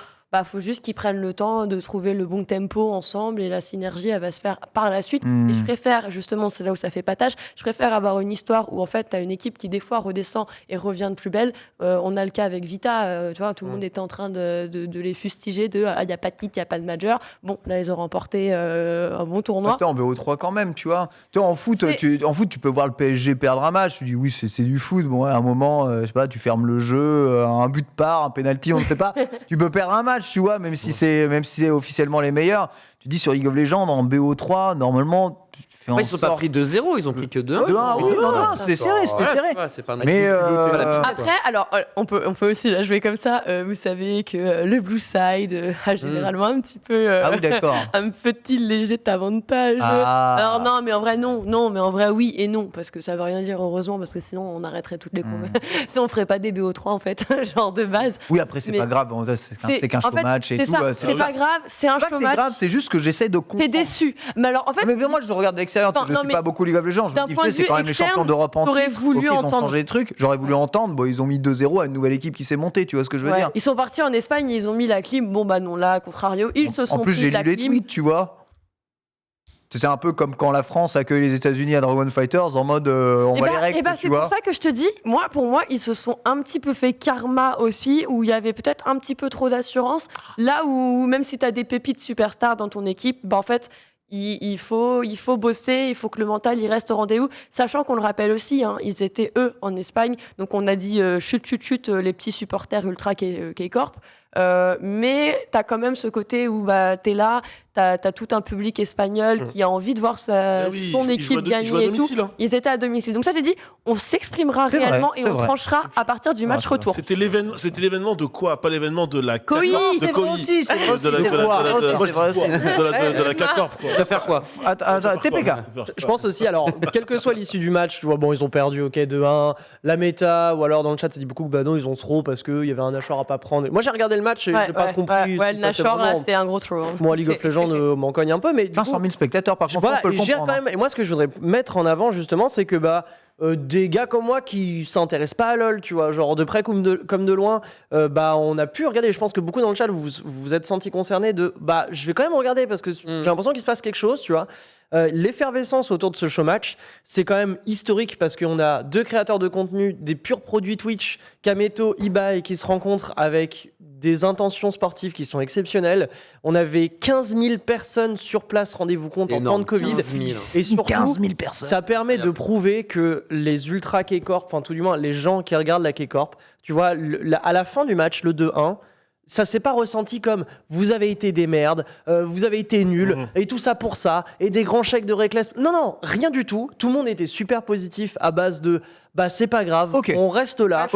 juste qu'ils prennent le temps de trouver le bon tempo ensemble et la synergie, elle va se faire par la suite. Et je préfère, justement, c'est là où ça fait patage, je préfère avoir une histoire où en fait, tu as une équipe qui des fois redescend et revient de plus belle. On a le cas avec Vita, tu vois, tout le monde était en train de les fustiger il n'y a pas de kit, il n'y a pas de major. Bon, là, ils ont remporté un bon tournoi. C'était en BO3 quand même, tu vois. Toi, en foot, tu peux voir le PSG perdre un match. Tu dis oui, c'est du foot. Bon, à un moment, je sais pas, tu fermes le jeu, un but de part, un penalty, on ne sait pas. Tu peux perdre un match, tu vois, même si c'est officiellement les meilleurs. Tu dis sur League of Legends, en BO3, normalement, tu fais en Ils sont pas pris 2-0, ils ont pris que 2-1. 2-1, oui, non, c'était serré, c'était serré. Ouais, c'est pas un Mais Après, alors, on peut aussi la jouer comme ça. Vous savez que le Blue Side a généralement un petit peu ah oui, d'accord. un petit léger avantage. Alors non, mais en vrai, non. Non, mais en vrai, oui et non. Parce que ça veut rien dire, heureusement, parce que sinon, on arrêterait toutes les combats. Sinon, on ferait pas des BO3, en fait, genre de base. Oui, après, c'est pas grave. C'est qu'un show match et tout. C'est pas grave, c'est un show match. C'est grave, c'est juste que j'essaie de comprendre. T'es déçu. Mais alors, en fait. Mais moi, je le regarde de l'extérieur, parce que je suis pas beaucoup League of Legends. Je me dis, c'est quand même les champions d'Europe en titre. Voulu ils ont entendre. changé les trucs. J'aurais voulu entendre. Bon, ils ont mis 2-0 à une nouvelle équipe qui s'est montée, tu vois ce que je veux dire. Ils sont partis en Espagne, ils ont mis la clim. Bon, bah non, là, contrario, ils se sont En plus, pris j'ai la lu les clim. tweets, tu vois. C'est un peu comme quand la France accueille les États-Unis à Dragon Fighters en mode on va les règles, tu c'est vois. pour ça que je te dis, pour moi, ils se sont un petit peu fait karma aussi, où il y avait peut-être un petit peu trop d'assurance. Là où, même si tu as des pépites superstars dans ton équipe, en fait, il faut bosser, il faut que le mental il reste au rendez-vous, sachant qu'on le rappelle aussi, hein, ils étaient eux en Espagne, donc on a dit chut, les petits supporters ultra K-Corp. Mais tu as quand même ce côté où tu es là, tu as tout un public espagnol qui a envie de voir son équipe gagner et tout. Hein. Ils étaient à domicile. Donc ça, j'ai dit, on s'exprimera réellement et on tranchera à partir du match retour. C'était l'événement de quoi? Pas l'événement de la Koi. de C'est vrai aussi, c'est vrai aussi, c'est de la K-Corp, quoi. Ça faire quoi? Attends, TPK. Je pense aussi, alors, quelle que soit l'issue du match, tu vois, bon, ils ont perdu, ok, 2-1, la méta, ou alors dans le chat, ça dit beaucoup que bah non, ils ont trop parce qu'il y avait un Nashor à pas prendre. Moi, j'ai regardé le match et j'ai pas compris. Ouais, le Nashor, là, c'est un gros troll. Moi, League of Legends m'en cogne un peu, mais. 500 000 spectateurs, par contre, voilà, on peut le comprendre. quand même, et moi, ce que je voudrais mettre en avant, justement, c'est que des gars comme moi qui s'intéressent pas à LoL, tu vois, genre de près comme de loin, on a pu regarder. Je pense que beaucoup dans le chat, vous vous êtes sentis concernés je vais quand même regarder parce que j'ai l'impression qu'il se passe quelque chose, tu vois. L'effervescence autour de ce show match, c'est quand même historique parce qu'on a deux créateurs de contenu, des purs produits Twitch, Kameto, Ibai, qui se rencontrent avec des intentions sportives qui sont exceptionnelles. On avait 15 000 personnes sur place, rendez-vous compte, en temps de Covid. 15 000. Et surtout, 15 000 personnes. ça permet de prouver que les ultra K-Corp, enfin tout du moins les gens qui regardent la K-Corp, tu vois, à la fin du match, le 2-1, ça s'est pas ressenti comme vous avez été des merdes, vous avez été nuls, et tout ça pour ça, et des grands chèques de réclasse. Non, rien du tout. Tout le monde était super positif à base de c'est pas grave, on reste là.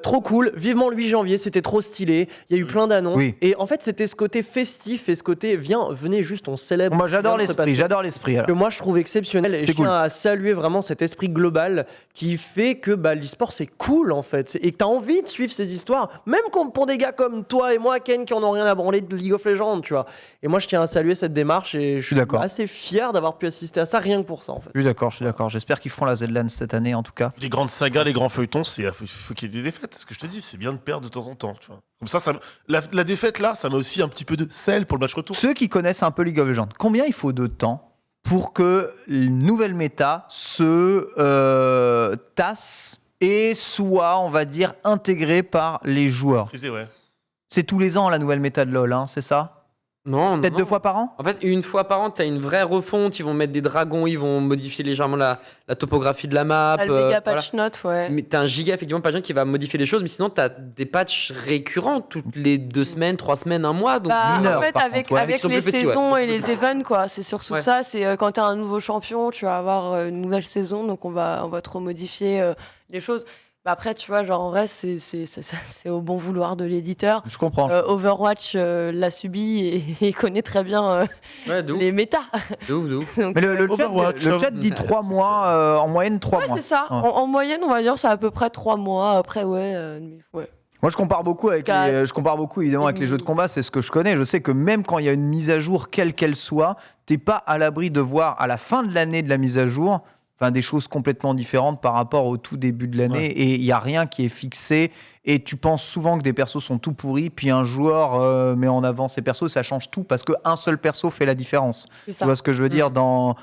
Trop cool, vivement le 8 janvier, c'était trop stylé, il y a eu plein d'annonces. Oui. Et en fait, c'était ce côté festif et ce côté venez juste, on célèbre. Moi, j'adore l'esprit. Que moi je trouve exceptionnel et je tiens à saluer vraiment cet esprit global qui fait que l'e-sport c'est cool en fait et que t'as envie de suivre ces histoires, même pour des gars comme toi et moi, Ken, qui en ont rien à branler de League of Legends, tu vois. Et moi je tiens à saluer cette démarche et je suis assez fier d'avoir pu assister à ça rien que pour ça en fait. Je suis d'accord. J'espère qu'ils feront la Z-Lane cette année en tout cas. Les grandes sagas, les grands feuilletons, il faut qu'il y ait des défaites. C'est ce que je te dis, c'est bien de perdre de temps en temps. Tu vois. Comme ça la défaite là, ça met aussi un petit peu de sel pour le match retour. Ceux qui connaissent un peu League of Legends, combien il faut de temps pour que une nouvelle méta se tasse et soit, on va dire, intégrée par les joueurs? Ouais. C'est tous les ans la nouvelle méta de LoL, hein, c'est ça? Non, Peut-être non. 2 fois par an? En fait, une fois par an, t'as une vraie refonte. Ils vont mettre des dragons, ils vont modifier légèrement la topographie de la map. Ah, le méga voilà. patch note, ouais. Mais t'as un giga, effectivement, patch qui va modifier les choses, mais sinon, t'as des patchs récurrents toutes les 2 semaines, 3 semaines, 1 mois. Donc, Bah, mineur, en fait, par avec, contre, ouais. avec Ils sont les plus petits, saisons ouais. et les events, quoi, c'est surtout Ouais. ça. C'est quand tu as un nouveau champion, tu vas avoir une nouvelle saison, donc on va te remodifier les choses. Bah, après, tu vois, genre en vrai, c'est au bon vouloir de l'éditeur. Je comprends. Overwatch l'a subi et il connaît très bien ouais, de ouf, les méta. de ouf, de ouf. Donc, Mais le Overwatch, chat dit 3 mois, en moyenne 3 ouais, mois. c'est ça. Ouais. En moyenne, on va dire, c'est à peu près 3 mois. Après, ouais. Moi, je compare beaucoup je compare beaucoup évidemment avec les jeux de combat, c'est ce que je connais. Je sais que même quand il y a une mise à jour, quelle qu'elle soit, t'es pas à l'abri de voir à la fin de l'année de la mise à jour, des choses complètement différentes par rapport au tout début de l'année. Ouais. Et il y a rien qui est fixé. Et tu penses souvent que des persos sont tout pourris, puis un joueur met en avant ses persos, ça change tout parce qu'un seul perso fait la différence. C'est Tu ça. vois ce que je veux dire dans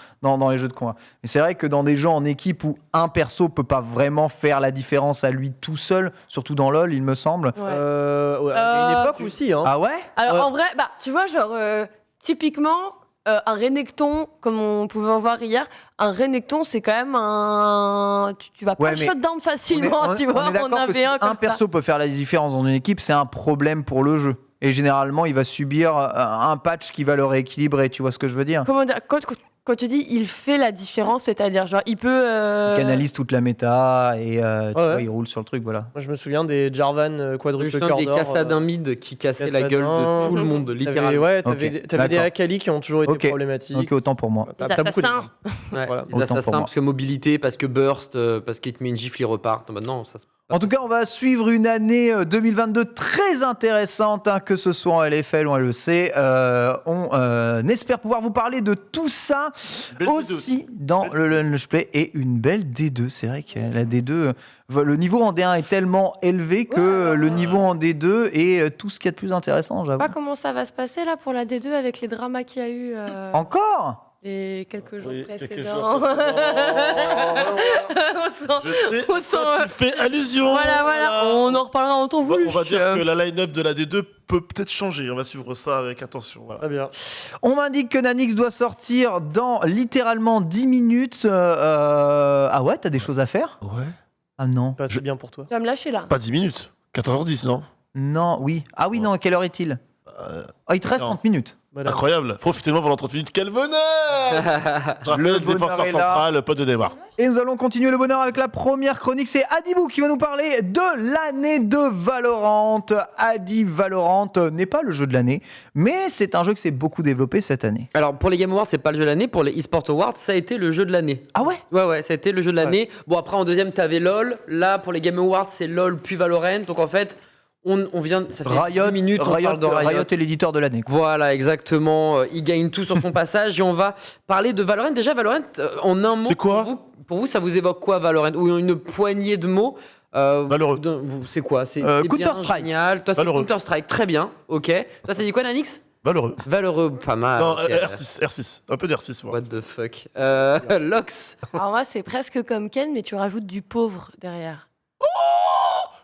les jeux de combat. Et c'est vrai que dans des jeux en équipe où un perso peut pas vraiment faire la différence à lui tout seul, surtout dans LoL, il me semble. Ouais. Ouais, à une époque aussi, hein. Ah ouais? Alors Ouais. en vrai, bah, tu vois, genre, typiquement, un Renekton, comme on pouvait en voir hier, un Renekton, c'est quand même un. Tu vas pas Ouais, le mais shutdown facilement, on est tu vois. d'accord On que avait si un comme un perso peut faire la différence dans une équipe, c'est un problème pour le jeu. Et généralement, il va subir un patch qui va le rééquilibrer. Tu vois ce que je veux dire? ça. Comment dire, quand tu dis il fait la différence, c'est-à-dire, genre, il peut. Il canalise toute la méta et tu ouais. vois, il roule sur le truc, voilà. Moi, je me souviens des Jarvan Je me quadruple souviens cœur des d'or. Cassadin mid qui cassaient la gueule Cassadin. de tout le monde, T'avais, littéralement. ouais, Ok, t'avais des d'accord. Akali qui ont toujours été Ok. problématiques. Ok, autant pour moi. T'as Les beaucoup de- assassins. Ouais, Voilà. les Autant assassins, pour moi. parce que mobilité, parce que burst, parce qu'il te met une gifle, il repart. Bah non, ça se En tout cas, on va suivre une année 2022 très intéressante, que ce soit en LFL ou en LEC. On espère pouvoir vous parler de tout ça Belle D2 aussi dans le Lunch Play et une belle D2. C'est vrai que la D2, le niveau en D1 est tellement élevé que le niveau en D2 est tout ce qu'il y a de plus intéressant, j'avoue. Pas comment ça va se passer là pour la D2 avec les dramas qu'il y a eu Encore? les quelques jours Oui, quelques précédents. jours précédents. On sent- Je sais, On à sent, quoi tu fais allusion. Voilà, on en reparlera en temps On va, voulu. on va dire que la line-up de la D2 peut peut-être changer. On va suivre ça avec attention. Voilà. Très bien. On m'indique que Nanix doit sortir dans littéralement 10 minutes. Ah ouais, t'as des choses à faire? Ouais. Ah non. Pas assez bien pour toi. Tu vas me lâcher là. Pas 10 minutes. 14h10, non? Non, oui. Ah oui, non, quelle heure est-il? Ah, il te reste non. 30 minutes. Madame. Incroyable. Profitez-moi pendant 30 minutes. Quel bonheur! Je Le rappelle, bonheur défenseur est là. central, pote de Neymar. Et nous allons continuer le bonheur avec la première chronique. C'est Adibou qui va nous parler de l'année de Valorant. Adi, Valorant n'est pas le jeu de l'année, mais c'est un jeu qui s'est beaucoup développé cette année. Alors pour les Game Awards, c'est pas le jeu de l'année. Pour les eSport Awards, ça a été le jeu de l'année. Ah ouais? Ouais, ça a été le jeu de l'année. Bon, après en deuxième, t'avais LoL. Là, pour les Game Awards, c'est LoL puis Valorant. Donc en fait, on vient. Ça fait 10 minutes, on parle de Riot est l'éditeur de l'année. quoi. Voilà, exactement. Il gagne tout sur son passage. Et on va parler de Valorant. Déjà, Valorant, en un mot. C'est quoi pour vous, ça vous évoque quoi, Valorant? Ou une poignée de mots Valoreux. C'est quoi? C'est Counter-Strike. Génial. Toi, c'est Valoreux. Counter-Strike. Très bien. Ok. Toi, t'as dit quoi, Nanix? Valeureux. Valeureux, pas mal. Non, ok. R6. Un peu d'R6, moi. What the fuck. Lox. Alors moi, c'est presque comme Ken, mais tu rajoutes du pauvre derrière.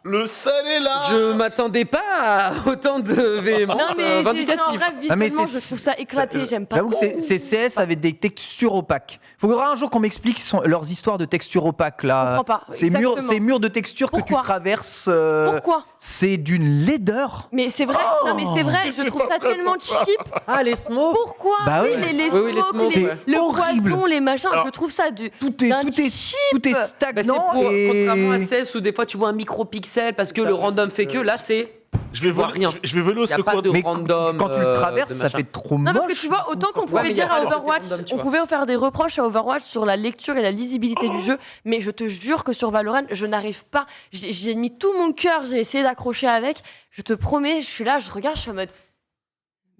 Le sel est là! Je m'attendais pas à autant de véhémence Non, mais en vindicatif. vrai, Ah, mais visuellement, c'est- je trouve ça éclaté, j'aime pas. J'avoue que c'est CS avec des textures opaques. Faudra un jour qu'on m'explique leurs histoires de textures opaques Je là. comprends pas. Ces murs, Exactement. ces murs de texture que tu Pourquoi traverses, Pourquoi c'est d'une laideur. Mais c'est vrai, non mais c'est vrai, je trouve ça tellement cheap. Ah, les smokes. Pourquoi Bah Oui, oui. les Oui, les smokes, smokes, les- ouais. le Horrible. poison, les machins, Alors, je trouve ça de Tout est, d'un tout est, cheap. tout est Bah, c'est stagnant pour, contrairement à et... CS où des fois tu vois un micro-pixel parce que le random fait que, là c'est. Je vais vois voler, rien. je vais voler au Y a pas secours de de... Mais random, quand tu le traverses, de ça machin. fait trop Non moche. parce que tu vois, autant qu'on Ouais, pouvait mais y a dire pas à le côté Overwatch, random, tu on vois. pouvait faire des reproches à Overwatch sur la lecture et la lisibilité du jeu, mais je te jure que sur Valorant, je n'arrive pas. J'ai mis tout mon cœur, j'ai essayé d'accrocher avec. Je te promets, je suis là, je regarde, je suis en mode.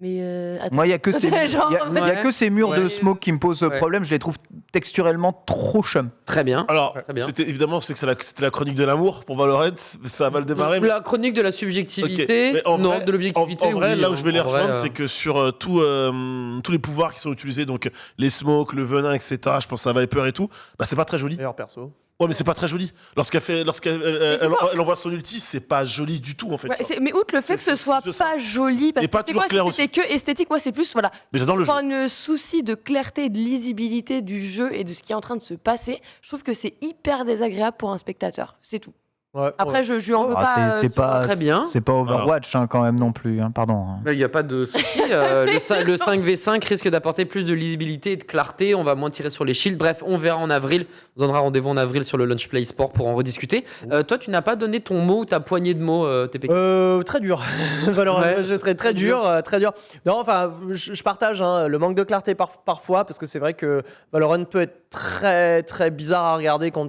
Mais attends. Moi, il n'y a, que ces- Genre, y a- y a ouais. que ces murs de Ouais. smoke qui me posent Ouais. problème. Je les trouve texturellement trop chum. Très bien. Alors, Très bien. c'était évidemment, c'était la chronique de l'amour pour Valorant. Ça va le démarrer. mais- La chronique de la subjectivité. Ok, mais en Non, vrai- de l'objectivité. En vrai, oui, là où je vais les en vrai, rejoindre, c'est que sur tous les pouvoirs qui sont utilisés, donc les smokes, le venin, etc., je pense à Viper et tout, bah c'est pas très joli. Meilleur perso. Ouais, mais c'est pas très joli. Elle envoie son ulti, c'est pas joli du tout en fait. Ouais, mais outre le fait que ce soit pas joli, parce Et pas que toujours clair c'est que esthétique, moi c'est plus voilà. Mais j'adore le jeu. Pour un souci de clarté et de lisibilité du jeu et de ce qui est en train de se passer, je trouve que c'est hyper désagréable pour un spectateur. C'est tout. Ouais, Après, je lui en veux Ah, pas. c'est pas très bien. C'est pas Overwatch quand même non plus. Pardon. Il n'y a pas de souci. Le 5v5 risque d'apporter plus de lisibilité et de clarté. On va moins tirer sur les shields. Bref, on verra en avril. On donnera rendez-vous en avril sur le Launch Play Sport pour en rediscuter. Toi, tu n'as pas donné ton mot ou ta poignée de mots, TPK. Très dur. Valorant, Ouais. très dur, très dur. Non, enfin, je partage le manque de clarté parfois parce que c'est vrai que Valorant peut être très très bizarre à regarder quand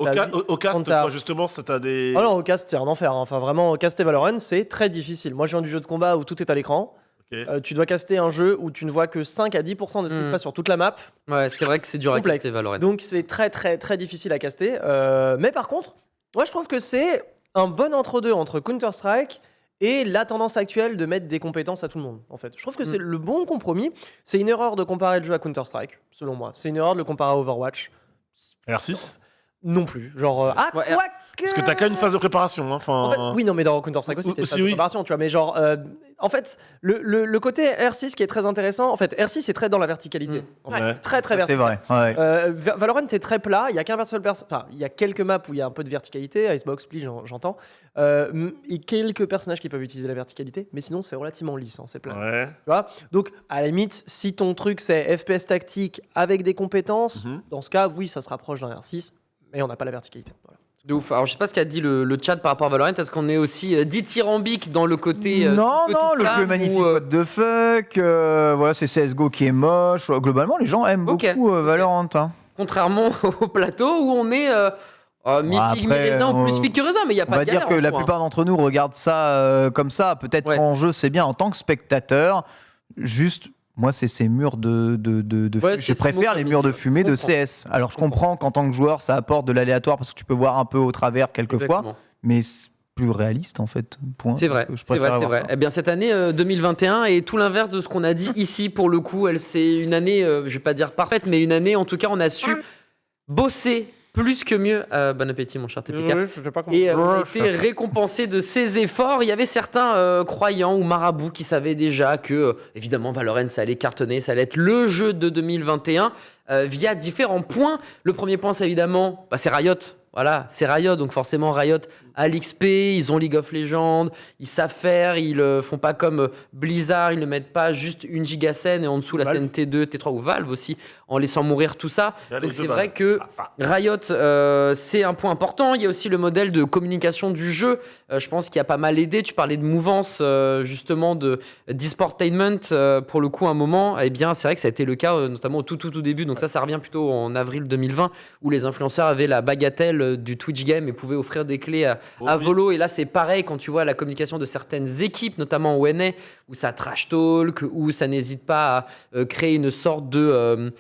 Au cast, toi, justement, ça t'a des. Oh non, au cast, c'est un enfer. Enfin, vraiment, caster Valorant, c'est très difficile. Moi, je viens du jeu de combat où tout est à l'écran. Ok. Tu dois caster un jeu où tu ne vois que 5 à 10% de ce qui se passe sur toute la map. Ouais, c'est vrai que c'est dur à Complexe. caster Valorant. Donc, c'est très très très difficile à caster. Mais par contre, moi, je trouve que c'est un bon entre-deux entre Counter-Strike et la tendance actuelle de mettre des compétences à tout le monde, en fait. Je trouve que c'est le bon compromis. C'est une erreur de comparer le jeu à Counter-Strike, selon moi. C'est une erreur de le comparer à Overwatch. R6 Non plus. Genre, Ouais, quoique... Parce que t'as qu'à une phase de préparation. Enfin... En fait, oui, non, mais dans Counter-Strike aussi, t'as Aussi, une oui. préparation, tu vois. Mais genre, en fait, le côté R6 qui est très intéressant, en fait, R6 est très dans la verticalité. En fait, Ouais. très, très C'est vertical. vrai. Ouais. Valorant est très plat, il y a qu'un seul enfin, il y a quelques maps où il y a un peu de verticalité, Icebox, Split, j'entends, et quelques personnages qui peuvent utiliser la verticalité, mais sinon c'est relativement lisse, c'est plat. Ouais. Tu vois. Donc, à la limite, si ton truc c'est FPS tactique avec des compétences, dans ce cas, oui, ça se rapproche d'un R6, mais on n'a pas la verticalité. Voilà. De ouf. Alors, je sais pas ce qu'a dit le chat par rapport à Valorant. Est-ce qu'on est aussi dithyrambique dans le côté. Non, tout le flamme jeu est magnifique, ou, what the fuck. Voilà, c'est CSGO qui est moche. Globalement, les gens aiment Ok. beaucoup Valorant. Contrairement au plateau où on est mi-figue, après, mi-raisin ou plus figue que raisin, mais il n'y a On pas va de dire galère que en la soi, hein. plupart d'entre nous regardent ça comme ça. Peut-être Ouais. qu'en jeu, c'est bien. En tant que spectateur, juste, moi, c'est ces murs de Ouais, je c'est ce préfère mot les qu'on murs dit, de fumée de je comprends. CS. Alors, je comprends qu'en tant que joueur, ça apporte de l'aléatoire parce que tu peux voir un peu au travers quelquefois, Exactement. mais c'est plus réaliste en fait. Point. C'est vrai, Je c'est préfère vrai, c'est avoir vrai. ça. Eh bien, cette année 2021 est tout l'inverse de ce qu'on a dit ici pour le coup. C'est une année, je vais pas dire parfaite, mais une année en tout cas, on a su bosser plus que mieux. Bon appétit, mon cher TPK. Désolé, je sais pas comment. Et on a été récompensé de ses efforts. Il y avait certains croyants ou marabouts qui savaient déjà que, évidemment, Valorant, ça allait cartonner, ça allait être le jeu de 2021 via différents points. Le premier point, c'est évidemment, c'est Riot. Voilà, c'est Riot, donc forcément Riot a l'XP, ils ont League of Legends, ils savent faire, ils font pas comme Blizzard, ils ne mettent pas juste une gigascène et en dessous la Valve. scène T2, T3 ou Valve aussi, en laissant mourir tout ça. Il y a les Donc c'est deux vrai Valve. que Riot, c'est un point important. Il y a aussi le modèle de communication du jeu. Je pense qu'il a pas mal aidé. Tu parlais de mouvance, justement, d'e-sportainment. Pour le coup, à un moment, eh bien, c'est vrai que ça a été le cas, notamment au tout début. Donc ça revient plutôt en avril 2020, où les influenceurs avaient la bagatelle du Twitch Game et pouvaient offrir des clés à oui. volo. Et là, c'est pareil quand tu vois la communication de certaines équipes, notamment au NA, où ça trash talk, où ça n'hésite pas à créer une sorte de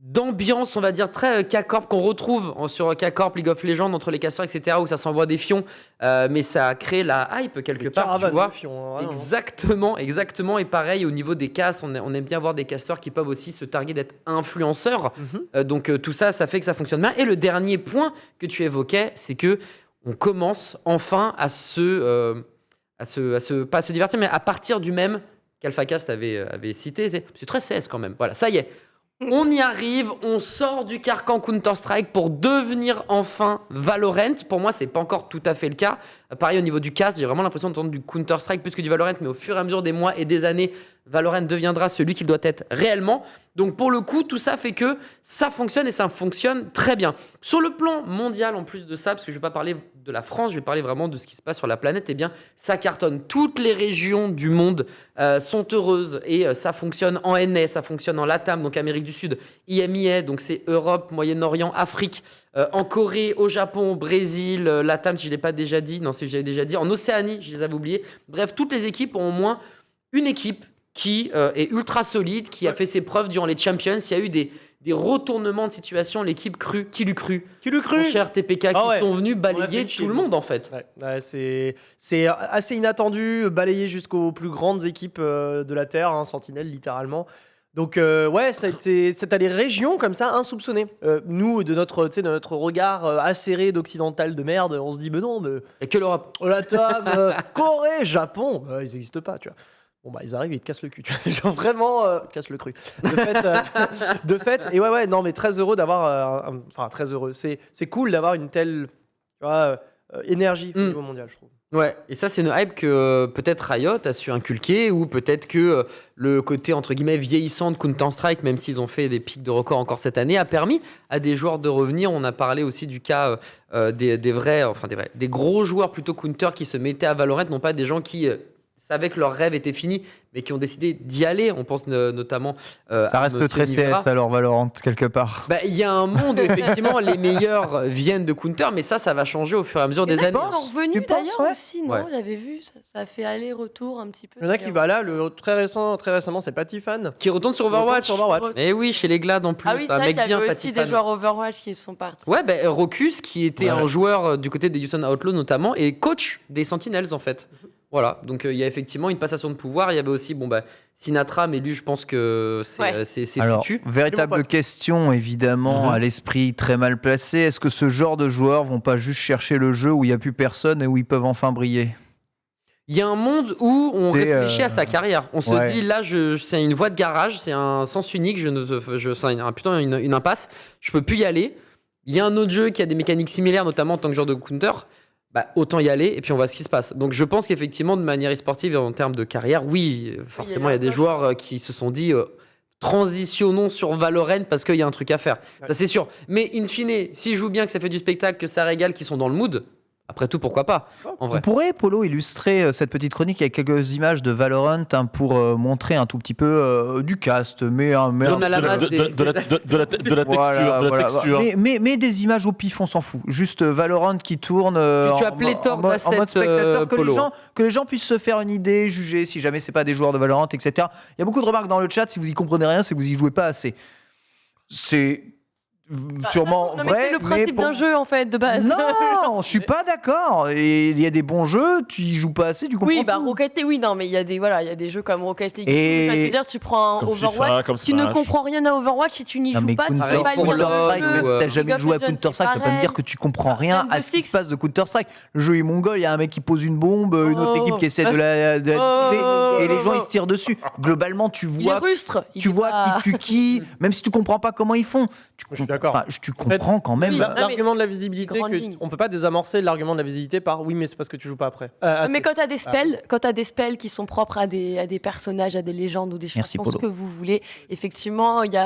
d'ambiance, on va dire, très K-Corp qu'on retrouve sur K-Corp, League of Legends, entre les casseurs, etc., où ça s'envoie des fions, mais ça crée la hype quelque part, tu vois. Exactement. Et pareil, au niveau des castes, on aime bien voir des casteurs qui peuvent aussi se targuer d'être influenceurs. Donc tout ça, ça fait que ça fonctionne bien. Et le dernier point que tu évoquais, c'est que on commence enfin à pas se divertir, mais à partir du même qu'AlphaCast avait cité. C'est très CS quand même. Voilà, ça y est. On y arrive, on sort du carcan Counter-Strike pour devenir enfin Valorant. Pour moi, c'est pas encore tout à fait le cas. Pareil au niveau du cast, j'ai vraiment l'impression d'entendre du Counter-Strike plus que du Valorant, mais au fur et à mesure des mois et des années, Valorant deviendra celui qu'il doit être réellement. Donc pour le coup, tout ça fait que ça fonctionne et ça fonctionne très bien. Sur le plan mondial, en plus de ça, parce que je vais pas parler de la France, je vais parler vraiment de ce qui se passe sur la planète, eh bien ça cartonne. Toutes les régions du monde sont heureuses et ça fonctionne en NA, ça fonctionne en LATAM, donc Amérique du Sud, IMIA, donc c'est Europe, Moyen-Orient, Afrique, en Corée, au Japon, au Brésil, LATAM si je ne l'ai pas déjà dit, non si je l'ai déjà dit, en Océanie, je les avais oubliés. Bref, toutes les équipes ont au moins une équipe qui est ultra solide, qui a fait ses preuves durant les Champions. Il y a eu des retournements de situation, l'équipe qui l'eût cru. Mon cher TPK, qui sont venus balayer tout le monde en fait. Ouais, c'est assez inattendu, balayé jusqu'aux plus grandes équipes de la Terre, Sentinelle littéralement. Donc ouais, t'as des régions comme ça insoupçonnées. Nous, de notre regard acéré d'occidental de merde, on se dit mais non, mais Et que l'Europe. Latam, Corée, Japon, ils n'existent pas, tu vois. Bon bah ils arrivent, ils te cassent le cul, tu vois. Genre vraiment casse le cru. De fait, et ouais non mais très heureux d'avoir, enfin très heureux. C'est cool d'avoir une telle, tu vois, énergie au niveau mondial, je trouve. Ouais, et ça c'est une hype que peut-être Riot a su inculquer, ou peut-être que le côté entre guillemets vieillissant de Counter-Strike, même s'ils ont fait des pics de record encore cette année, a permis à des joueurs de revenir. On a parlé aussi du cas des gros joueurs plutôt Counter qui se mettaient à Valorant, non pas des gens qui savaient que leur rêve était fini, mais qui ont décidé d'y aller. On pense notamment Ça à reste Monsieur très Nivera. CS alors Valorant quelque part. Bah, il y a un monde où effectivement les meilleurs viennent de Counter, mais ça va changer au fur et à mesure des Ils années. sont revenus Tu penses, d'ailleurs ouais aussi, non? Ouais. J'avais vu, ça a fait aller-retour un petit peu. Il y en a qui, bah là, très récemment, c'est Patifan. Qui retourne sur Overwatch. Sur Overwatch. Et oui, chez les Glad en plus, Ah oui, c'est un vrai mec qu'il y bien avait aussi Patifan. des joueurs Overwatch qui sont partis. Ouais, bah, Rocus, qui était Ouais. un joueur du côté des Houston Outlaws notamment, et coach des Sentinels en fait. Voilà, donc il y a effectivement une passation de pouvoir. Il y avait aussi Sinatra, mais lui, je pense que c'est Alors, foutu. véritable Absolument pas. question, évidemment, à l'esprit très mal placé. Est-ce que ce genre de joueurs vont pas juste chercher le jeu où il n'y a plus personne et où ils peuvent enfin briller? Il y a un monde où on C'est, réfléchit à sa carrière. On se ouais. dit, là, c'est une voie de garage, c'est un sens unique, c'est plutôt une impasse. Je peux plus y aller. Il y a un autre jeu qui a des mécaniques similaires, notamment en tant que joueur de Counter. Bah, autant y aller et puis on voit ce qui se passe. Donc je pense qu'effectivement, de manière e-sportive et en termes de carrière, oui, forcément, il y a des joueurs qui se sont dit transitionnons sur Valorant parce qu'il y a un truc à faire. Ça, c'est sûr. Mais in fine, s'ils jouent bien, que ça fait du spectacle, que ça régale, qu'ils sont dans le mood, après tout, pourquoi pas, en On vrai. pourrait, Polo, illustrer cette petite chronique avec quelques images de Valorant pour montrer un tout petit peu du cast, mais On a la masse De la texture, de la Voilà. texture. Mais des images au pif, on s'en fout. Juste Valorant qui tourne Tu as en pléthore mode d'assets, spectateur, Polo. que les gens puissent se faire une idée, juger si jamais c'est pas des joueurs de Valorant, etc. Il y a beaucoup de remarques dans le chat. Si vous y comprenez rien, c'est que vous y jouez pas assez. C'est sûrement Non, mais vrai. c'est le principe pour- d'un jeu en fait de base. Non, je suis pas d'accord. Et il y a des bons jeux, tu y joues pas assez, tu comprends Oui, bah tout. Rocket League, oui, non, mais il y a des jeux comme Rocket League. Et- Je veux dire, tu prends un Comme Overwatch, FIFA, comme tu ne Smash. comprends rien à Overwatch si tu n'y Non, joues mais pas, tu Counter, peux pas pour lire le Counter-Strike, jeu. même si t'as jamais League of joué à Legends, Counter-Strike, c'est tu vas pas me dire pareil. que tu comprends rien Rainbow à ce qui Six. se passe de Counter-Strike. Le jeu est mongol, il y a un mec qui pose une bombe, une autre Oh. équipe qui essaie de la diffuser, et les gens ils se tirent dessus. Globalement, tu Il est vois, rustre. il tu est vois pas- qui tue qui, même si tu comprends pas comment ils font. Je suis d'accord. Enfin, tu comprends quand même. Oui, L'argument de la visibilité, grande ligne. on peut pas désamorcer l'argument de la visibilité par oui, mais c'est parce que tu joues pas après. Assez. Mais quand tu as des spells qui sont propres à des personnages, à des légendes ou des Merci, chansons, ce Polo. que vous voulez, effectivement, il y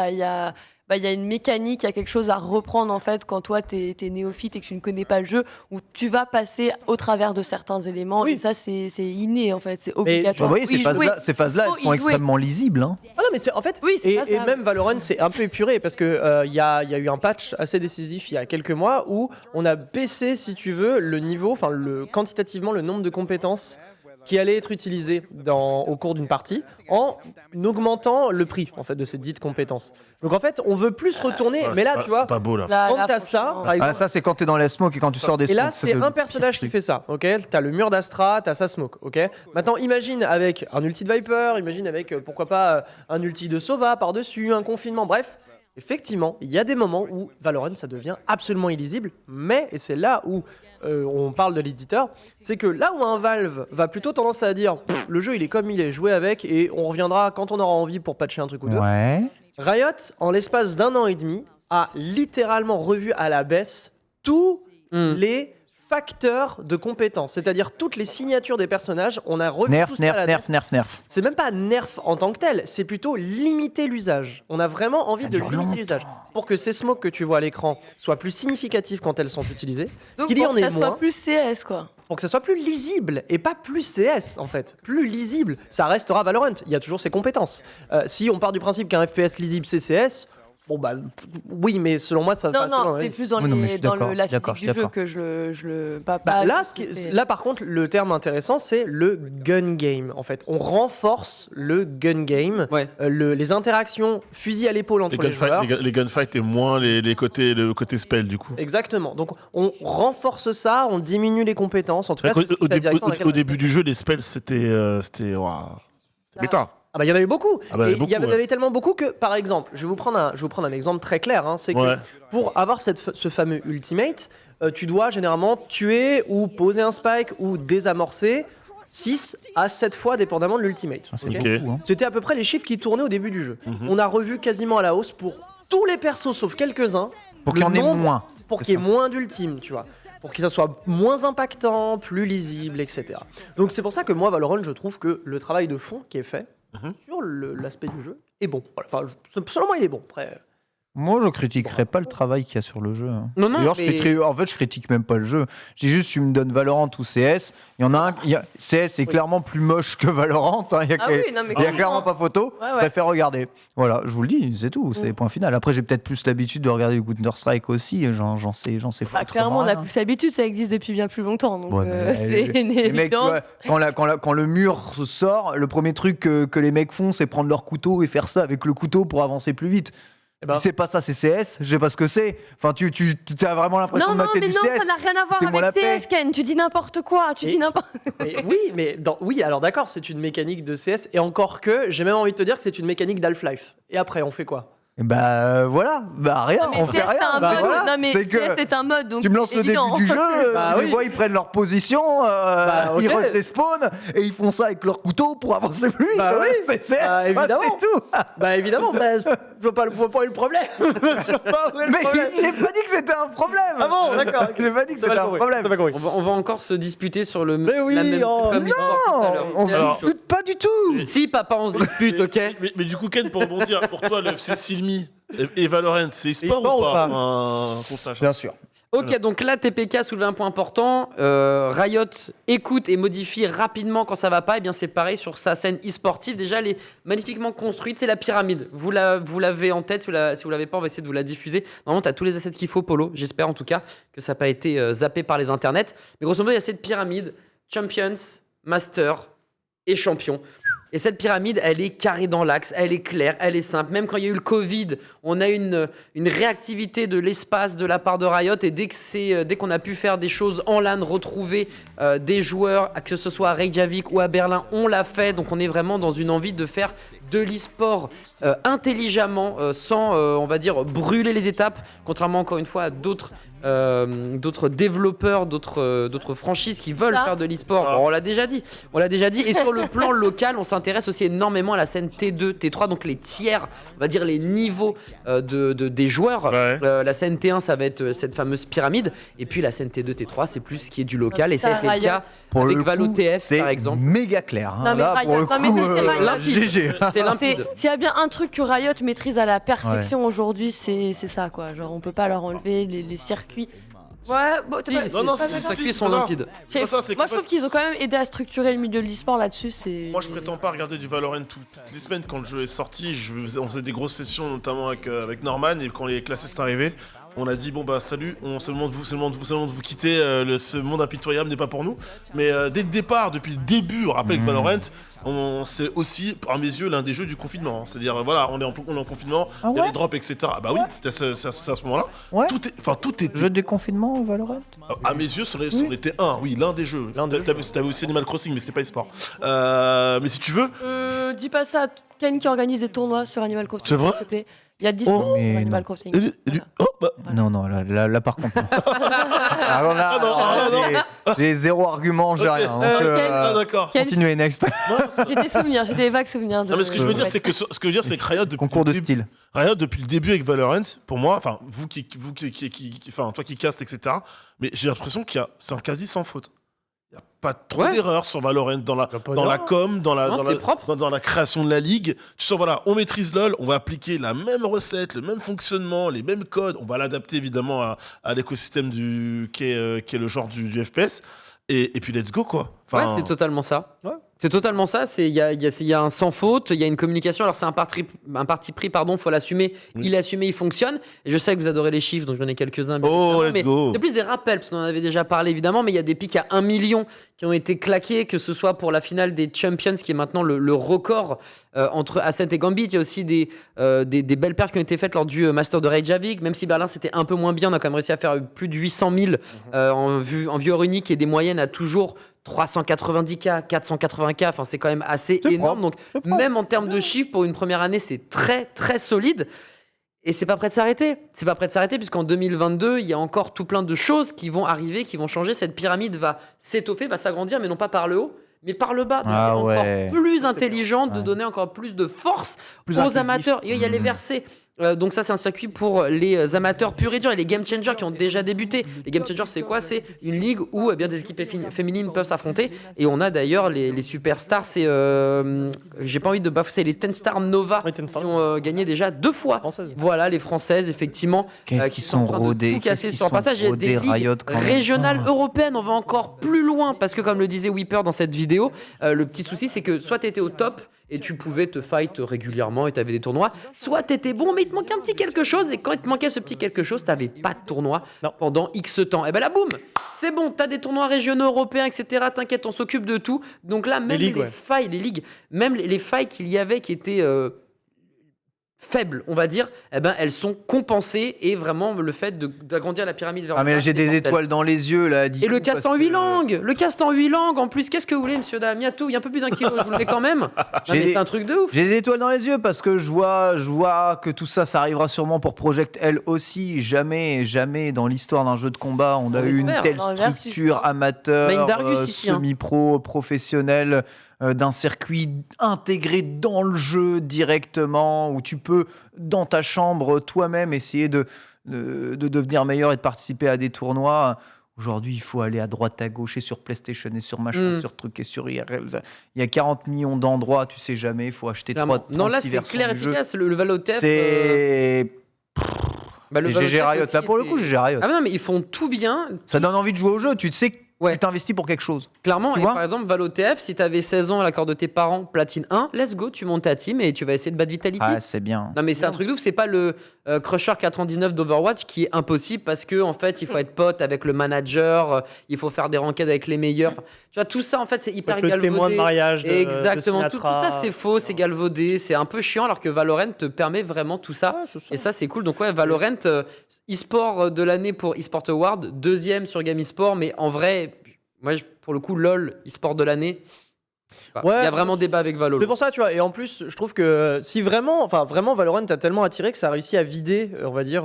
a une mécanique, il y a quelque chose à reprendre en fait quand toi t'es néophyte et que tu ne connais pas le jeu, où tu vas passer au travers de certains éléments. Oui. Et ça, c'est inné en fait, c'est Vous obligatoire. voyez, Faut y jouer. ces phases-là, Faut elles y sont jouer. extrêmement lisibles. Hein. Ah non, mais c'est en fait. Oui, c'est pas et ça. même Valorant, c'est un peu épuré parce que il y a eu un patch assez décisif il y a quelques mois où on a baissé, si tu veux, le niveau, enfin quantitativement le nombre de compétences qui allaient être utilisées au cours d'une partie en augmentant le prix en fait de ces dites compétences. Donc en fait, on veut plus retourner, Ouais, mais là, c'est pas- tu vois, c'est pas beau là. quand Là, t'as ça, franchement, par exemple, Ah, ça, c'est quand t'es dans les smokes et quand tu sors des et là, smokes. Ça, c'est le un pire personnage qui truc. fait ça, ok? T'as le mur d'Astra, t'as sa smoke, ok? Maintenant, imagine avec un ulti de Viper, imagine avec, pourquoi pas, un ulti de Sova par-dessus, un confinement, bref. Effectivement, il y a des moments où Valorant, ça devient absolument illisible, mais, et c'est là où on parle de l'éditeur, c'est que là où un Valve va plutôt tendance à dire « le jeu, il est comme il est, joué avec, et on reviendra quand on aura envie pour patcher un truc ou deux », Ouais. Riot, en l'espace d'un an et demi, a littéralement revu à la baisse tous les facteurs de compétences, c'est-à-dire toutes les signatures des personnages. On a revu Nerf, tout ça à la baisse. nerf. C'est même pas nerf en tant que tel, c'est plutôt limiter l'usage. On a vraiment envie Ça de dure limiter longtemps. l'usage pour que ces smokes que tu vois à l'écran soient plus significatives quand elles sont utilisées, Donc qu'il y pour en que ait ça soit moins. plus CS quoi. pour que ça soit plus lisible et pas plus CS en fait. Plus lisible, ça restera Valorant. Il y a toujours ses compétences. Si on part du principe qu'un FPS lisible c'est CS, bon bah oui, mais selon moi ça va Non, pas assez loin, non, c'est oui. plus dans, Oui, non, mais je suis dans d'accord, la d'accord, physique du jeu d'accord. que je le. Pas Là, c'est- là, par contre, le terme intéressant, c'est le gun game. En fait, on renforce le gun game, Ouais. les interactions fusil à l'épaule entre les joueurs. Les gunfights et moins le côté spell du coup. Exactement. Donc, on renforce ça, on diminue les compétences. En tout cas, C'est vrai c'est qu'au- la direction dans laquelle au on début du jeu, les spells c'était. Waouh. C'était méta. Ah bah il y en a eu beaucoup. Ah bah, Et il y en beaucoup, avait tellement beaucoup que, par exemple, je vais vous prendre un exemple très clair. Hein, c'est que Ouais. pour avoir ce fameux ultimate, tu dois généralement tuer ou poser un spike ou désamorcer 6 à 7 fois dépendamment de l'ultimate. Ah, c'est ok Ok. beaucoup, hein. C'était à peu près les chiffres qui tournaient au début du jeu. Mhm. On a revu quasiment à la hausse pour tous les persos sauf quelques-uns. Pour le qu'il y en ait nombre- moins. Pour C'est qu'il y ait ça. moins d'ultimes, tu vois. Pour que ça soit moins impactant, plus lisible, etc. Donc c'est pour ça que moi, Valorant, je trouve que le travail de fond qui est fait Mhm. sur l'aspect du jeu est bon. Voilà. Enfin, selon moi, il est bon. Après, Moi, je critiquerai pas le travail qu'il y a sur le jeu. hein. Non, non, D'ailleurs, mais- en fait, je critique même pas le jeu. Je dis juste, tu me donnes Valorant ou CS. Il y en a un. CS est clairement plus moche que Valorant. hein. Il y a, Ah oui, non, mais il y a clairement pas photo. Ouais, Je ouais. préfère regarder. Voilà, je vous le dis, c'est tout. C'est Mm. point final. Après, j'ai peut-être plus l'habitude de regarder du Counter-Strike aussi. J'en sais Bah, foutre, clairement, on a rien. plus l'habitude, ça existe depuis bien plus longtemps. Donc, Ouais, mais c'est une les mecs, tu évidence. vois, quand le mur sort, le premier truc que les mecs font, c'est prendre leur couteau et faire ça avec le couteau pour avancer plus vite. eh ben, Si c'est pas ça, c'est CS, je sais pas ce que c'est. Enfin, tu as vraiment l'impression Non, de non, mater mais du non, CS. ça n'a rien à voir Foutez-moi avec la CS, Ken. Tu dis n'importe quoi. Tu Et- dis n'importe oui, alors d'accord, c'est une mécanique de CS. Et encore que, j'ai même envie de te dire que c'est une mécanique d'Half-Life. Et après, on fait quoi? Et bah voilà, bah rien, Non, mais on fait CS, c'est rien. un Bah, mode. voilà. Non, mais C'est que CS, c'est un mode. Donc tu me lances c'est le début évident. du jeu, Bah tu les oui. vois, ils prennent leur position, Bah, ils ok. rushent des spawns et ils font ça avec leur couteau pour avancer plus vite. Bah Ouais, oui. c'est CS, Bah, évidemment. c'est tout. Bah évidemment, bah, je vois pas où est le problème. Je vois pas où est le Mais problème. il n'est pas dit que c'était un problème. Ah bon, d'accord. Il n'est pas dit que C'est c'était mal un compris, problème. c'est mal compris. On va encore se disputer sur le Mais oui, la même oh, comme l'e-sport tout à l'heure. On se Alors- dispute pas du tout. Si papa, on se dispute, ok. Mais du coup, Ken, pour rebondir, pour toi, le FC Silmi et Valorant, c'est e-sport E-sport ou ou pas, pas Qu'on sache. Bien sûr. Ok, donc là, TPK a soulevé un point important. Riot écoute et modifie rapidement quand ça va pas. Et bien, c'est pareil sur sa scène e-sportive. Déjà, elle est magnifiquement construite. C'est la pyramide. Vous l'avez en tête. Si vous l'avez pas, on va essayer de vous la diffuser. Normalement, tu as tous les assets qu'il faut, Polo. J'espère en tout cas que ça n'a pas été zappé par les internets. Mais grosso modo, il y a cette pyramide Champions, Master et Champion. Et cette pyramide, elle est carrée dans l'axe, elle est claire, elle est simple. Même quand il y a eu le Covid, on a une réactivité de l'espace de la part de Riot. Et dès qu'on a pu faire des choses en LAN, retrouver des joueurs, que ce soit à Reykjavik ou à Berlin, on l'a fait. Donc on est vraiment dans une envie de faire de l'e-sport intelligemment, sans, on va dire, brûler les étapes. Contrairement encore une fois à d'autres développeurs, d'autres franchises qui veulent Ça. faire de l'e-sport. Ah. On l'a déjà dit. Et sur le plan local, on s'intéresse aussi énormément à la scène T2, T3, donc les tiers, on va dire les niveaux des joueurs. Ouais. La scène T1, ça va être cette fameuse pyramide. Et puis la scène T2, T3, c'est plus ce qui est du local. Et ça a été le cas avec Valo TF, c'est par exemple. méga clair. hein. Non, mais Là, Riot, pour le non, mais coup, c'est Riot. GG. C'est limpide. S'il y a bien un truc que Riot maîtrise à la perfection aujourd'hui, c'est ça, quoi. Genre, on peut pas leur enlever les circuits. Ouais, bon, Si, t'as pas- Non, non, les si, circuits si, sont non. limpides. C'est pas ça, c'est Moi, qu'en je trouve qu'ils ont quand même aidé à structurer le milieu de l'e-sport là-dessus. C'est. Moi, je prétends pas regarder du Valorant toutes les semaines. Quand le jeu est sorti, on faisait des grosses sessions, notamment avec Norman. Et quand les classes sont arrivées, on a dit bon bah salut, c'est le moment de vous quitter. Ce monde impitoyable n'est pas pour nous. Mais dès le départ, depuis le début, on rappelle que Valorant, c'est aussi, à mes yeux, l'un des jeux du confinement. hein. C'est-à-dire, voilà, on est en confinement, Ah il y a ouais les drops, etc. Ah bah oui, c'était à ce moment-là. Ouais. Tout était Jeu de déconfinement, Valorant. à mes yeux, c'en était un, oui, l'un des jeux. L'un des T'avais aussi Animal Crossing, mais c'était pas e-sport. Mais si tu veux, Dis pas ça à Ken qui organise des tournois sur Animal Crossing. C'est vrai s'il te plaît. Il y a 10 Oh, tournois sur mais Animal non. Crossing. oh, bah, Non, non, là par contre. non. Alors là, Ah non, j'ai zéro argument, j'ai Ok. rien. Donc, Ken- ah d'accord. Ken- continuez, next. J'ai des souvenirs, j'ai des vagues souvenirs de. Non, mais ce que je veux dire, Ouais. c'est que Riot depuis Concours de le début- style. Riot depuis le début avec Valorant, pour moi, enfin enfin toi qui castes, etc. Mais j'ai l'impression c'est un quasi sans faute. Il y a pas trop Ouais. d'erreurs sur Valorant dans la Y a pas dans la d'erreur. com, Non, c'est propre. dans la création de la ligue. Tu sens voilà, on maîtrise LoL, on va appliquer la même recette, le même fonctionnement, les mêmes codes. On va l'adapter évidemment à l'écosystème qui est le genre du FPS. Et puis let's go quoi. Ouais, c'est totalement ça. Ouais. C'est totalement ça. Il y a un sans faute, il y a une communication. Alors c'est un parti pris, pardon, faut l'assumer. Oui. Il est assumé, il fonctionne. Et je sais que vous adorez les chiffres, donc j'en ai quelques-uns. bien Oh, évidemment, let's mais go. c'est plus des rappels, parce qu'on en avait déjà parlé évidemment, mais il y a des pics à 1 million qui ont été claqués, que ce soit pour la finale des Champions, qui est maintenant le record entre Ascent et Gambit. Il y a aussi des belles perfs qui ont été faites lors du Master de Reykjavik. Même si Berlin c'était un peu moins bien, on a quand même réussi à faire plus de 800 000 en viewer unique et des moyennes à toujours 390K, 480K, enfin c'est quand même assez C'est énorme. propre, Donc même en termes de chiffres, pour une première année, c'est très très solide. Et c'est pas prêt de s'arrêter. C'est pas prêt de s'arrêter puisqu'en 2022, il y a encore tout plein de choses qui vont arriver, qui vont changer. Cette pyramide va s'étoffer, va s'agrandir, mais non pas par le haut, mais par le bas. Donc Ah c'est ouais. encore plus intelligent de Ouais. donner encore plus de force Plus aux inclusif. amateurs. Il y a les versets. Donc ça, c'est un circuit pour les amateurs purs et durs et les game changers qui ont déjà débuté. Les game changers, c'est quoi? C'est une ligue où bien des équipes féminines peuvent s'affronter. Et on a d'ailleurs les superstars. C'est, j'ai pas envie de bafouer, c'est les Ten Star Nova Oui, Ten Star. qui ont gagné déjà 2 fois. Françaises. Voilà, les françaises, effectivement, Qu'est-ce qui qu'ils sont en sont train de rodés, tout qu'est-ce casser qu'ils sur leur sont passage. Il y a des rodés, ligues Riot, quand même. régionales Oh. européennes. On va encore plus loin parce que, comme le disait Weeper dans cette vidéo, le petit souci, c'est que soit tu étais au top et tu pouvais te fight régulièrement et tu avais des tournois, soit tu étais bon mais il te manquait un petit quelque chose et quand il te manquait ce petit quelque chose, tu n'avais pas de tournoi Non. pendant X temps. Et ben là, boum, c'est bon, tu as des tournois régionaux européens, etc. T'inquiète, on s'occupe de tout. Donc là, même ligues, les ouais. failles, les ligues, même les failles qu'il y avait qui étaient faibles, on va dire, eh ben, elles sont compensées et vraiment le fait d'agrandir la pyramide vers Ah le mais bas, là, j'ai c'est des mortel. étoiles dans les yeux là. Et le cast en 8 langues, le cast en 8 langues en plus, qu'est-ce que vous voulez, monsieur Damiatou? Il y a un peu plus d'1 kilo, je vous le mets quand même. Non, J'ai mais des- c'est un truc de ouf. J'ai des étoiles dans les yeux parce que je vois que tout ça, ça arrivera sûrement pour Project L aussi. Jamais dans l'histoire d'un jeu de combat, on a On eu une espère. telle Dans le versus, structure hein. amateur, Main Darius ici, hein. semi-pro, professionnel, d'un circuit intégré dans le jeu directement, où tu peux, dans ta chambre, toi-même, essayer de devenir meilleur et de participer à des tournois. Aujourd'hui, il faut aller à droite, à gauche, et sur PlayStation, et sur machin, Mm. sur truc, et sur IRL. Il y a 40 millions d'endroits, tu sais jamais, il faut acheter Clairement. 36 Non, là, c'est versions clair, du jeu. efficace. Le Valotef. C'est bah, le c'est GG Valotef Riot. aussi Ça, pour le coup, était- GG Riot. Ah, mais non, mais ils font tout bien. Ça donne envie de jouer au jeu. Tu sais que Ouais. tu t'investis pour quelque chose. Clairement, Tu et vois par exemple, ValoTF, si t'avais 16 ans à l'accord de tes parents, platine 1, let's go, tu montes ta team et tu vas essayer de battre Vitality. Ah, c'est bien. Non mais c'est un truc de ouf, c'est pas le Crusher 99 d'Overwatch qui est impossible parce que en fait il faut être pote avec le manager, il faut faire des ranked avec les meilleurs. Enfin, tu vois tout ça en fait c'est hyper Le galvaudé. témoin de mariage de Exactement, de tout Sinatra. ça c'est faux, c'est galvaudé, c'est un peu chiant alors que Valorant te permet vraiment tout ça. Ouais, c'est ça. Et ça c'est cool. Donc ouais, Valorant e-sport de l'année pour eSport Award, deuxième sur Game eSport, mais en vrai moi pour le coup LOL e-sport de l'année. Il Ouais, y a vraiment débat avec Valo. C'est pour ça, tu vois. Et en plus, je trouve que si vraiment, Valorant a tellement attiré que ça a réussi à vider, on va dire,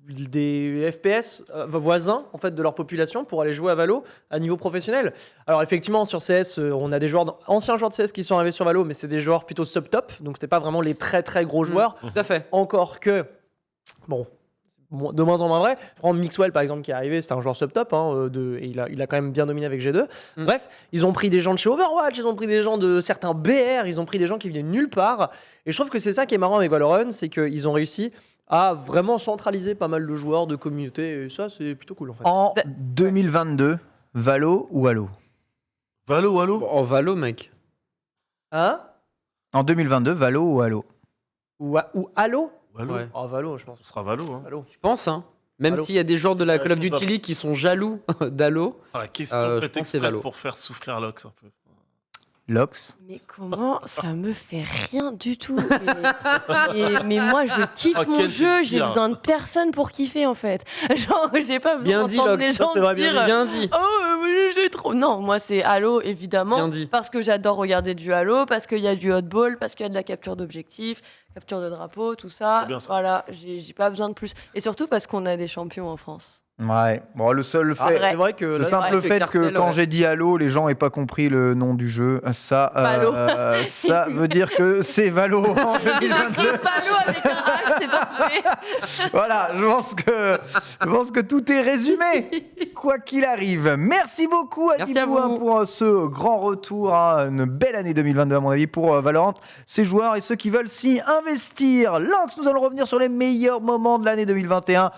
des FPS voisins en fait de leur population pour aller jouer à Valo à niveau professionnel. Alors effectivement, sur CS, on a des anciens joueurs de CS qui sont arrivés sur Valo, mais c'est des joueurs plutôt sub-top, donc c'était pas vraiment les très très gros joueurs. Tout à fait. Encore que, bon, de moins en moins vrai. Prendre Mixwell par exemple qui est arrivé, c'est un joueur sub-top, et il a quand même bien dominé avec G2. Bref, ils ont pris des gens de chez Overwatch, ils ont pris des gens de certains BR, ils ont pris des gens qui venaient de nulle part. Et je trouve que c'est ça qui est marrant avec Valorant, c'est qu'ils ont réussi à vraiment centraliser pas mal de joueurs, de communautés, et ça c'est plutôt cool en fait. En 2022, Valo ou Halo? Valo, Halo. En Valo mec. Hein? En 2022, Valo ou Halo? Ou Halo? Valo. Ouais. Oh, Valo, je pense. Ce sera Valo. Hein. Valo. Je pense, hein. Même Halo. s'il y a des joueurs de la Call of Ouais, Duty League qui sont jaloux d'Halo. Ah, la question je faite pense que c'est exprès Valo. pour faire souffrir Lox un peu. Lox? Mais comment ça me fait rien du tout. Mais moi je kiffe Ah, mon quel jeu, j'ai pire. besoin de personne pour kiffer en fait. Genre j'ai pas Bien besoin dit, d'entendre Lox, les ça, gens c'est vrai, me dire Bien dit. oh j'ai trop. Non, moi c'est Halo évidemment Bien dit. parce que j'adore regarder du Halo, parce qu'il y a du hotball, parce qu'il y a de la capture d'objectifs, capture de drapeaux, tout ça. C'est bien, ça. Voilà, j'ai pas besoin de plus. Et surtout parce qu'on a des champions en France. Ouais. Bon, le seul Ah, fait. vrai. c'est vrai que Le là, simple vrai que fait Cartel, que quand ouais. j'ai dit Halo, les gens n'aient pas compris le nom du jeu, ça, Valo. ça veut dire que c'est Valo en J'ai 2022. écrit Halo avec un H, c'est pas vrai. Voilà, je pense que tout est résumé, quoi qu'il arrive. Merci beaucoup à Merci à Dibou, hein, vous. pour ce grand retour, hein, une belle année 2022 à mon avis pour Valorant, ses joueurs et ceux qui veulent s'y investir. Lynx, nous allons revenir sur les meilleurs moments de l'année 2021.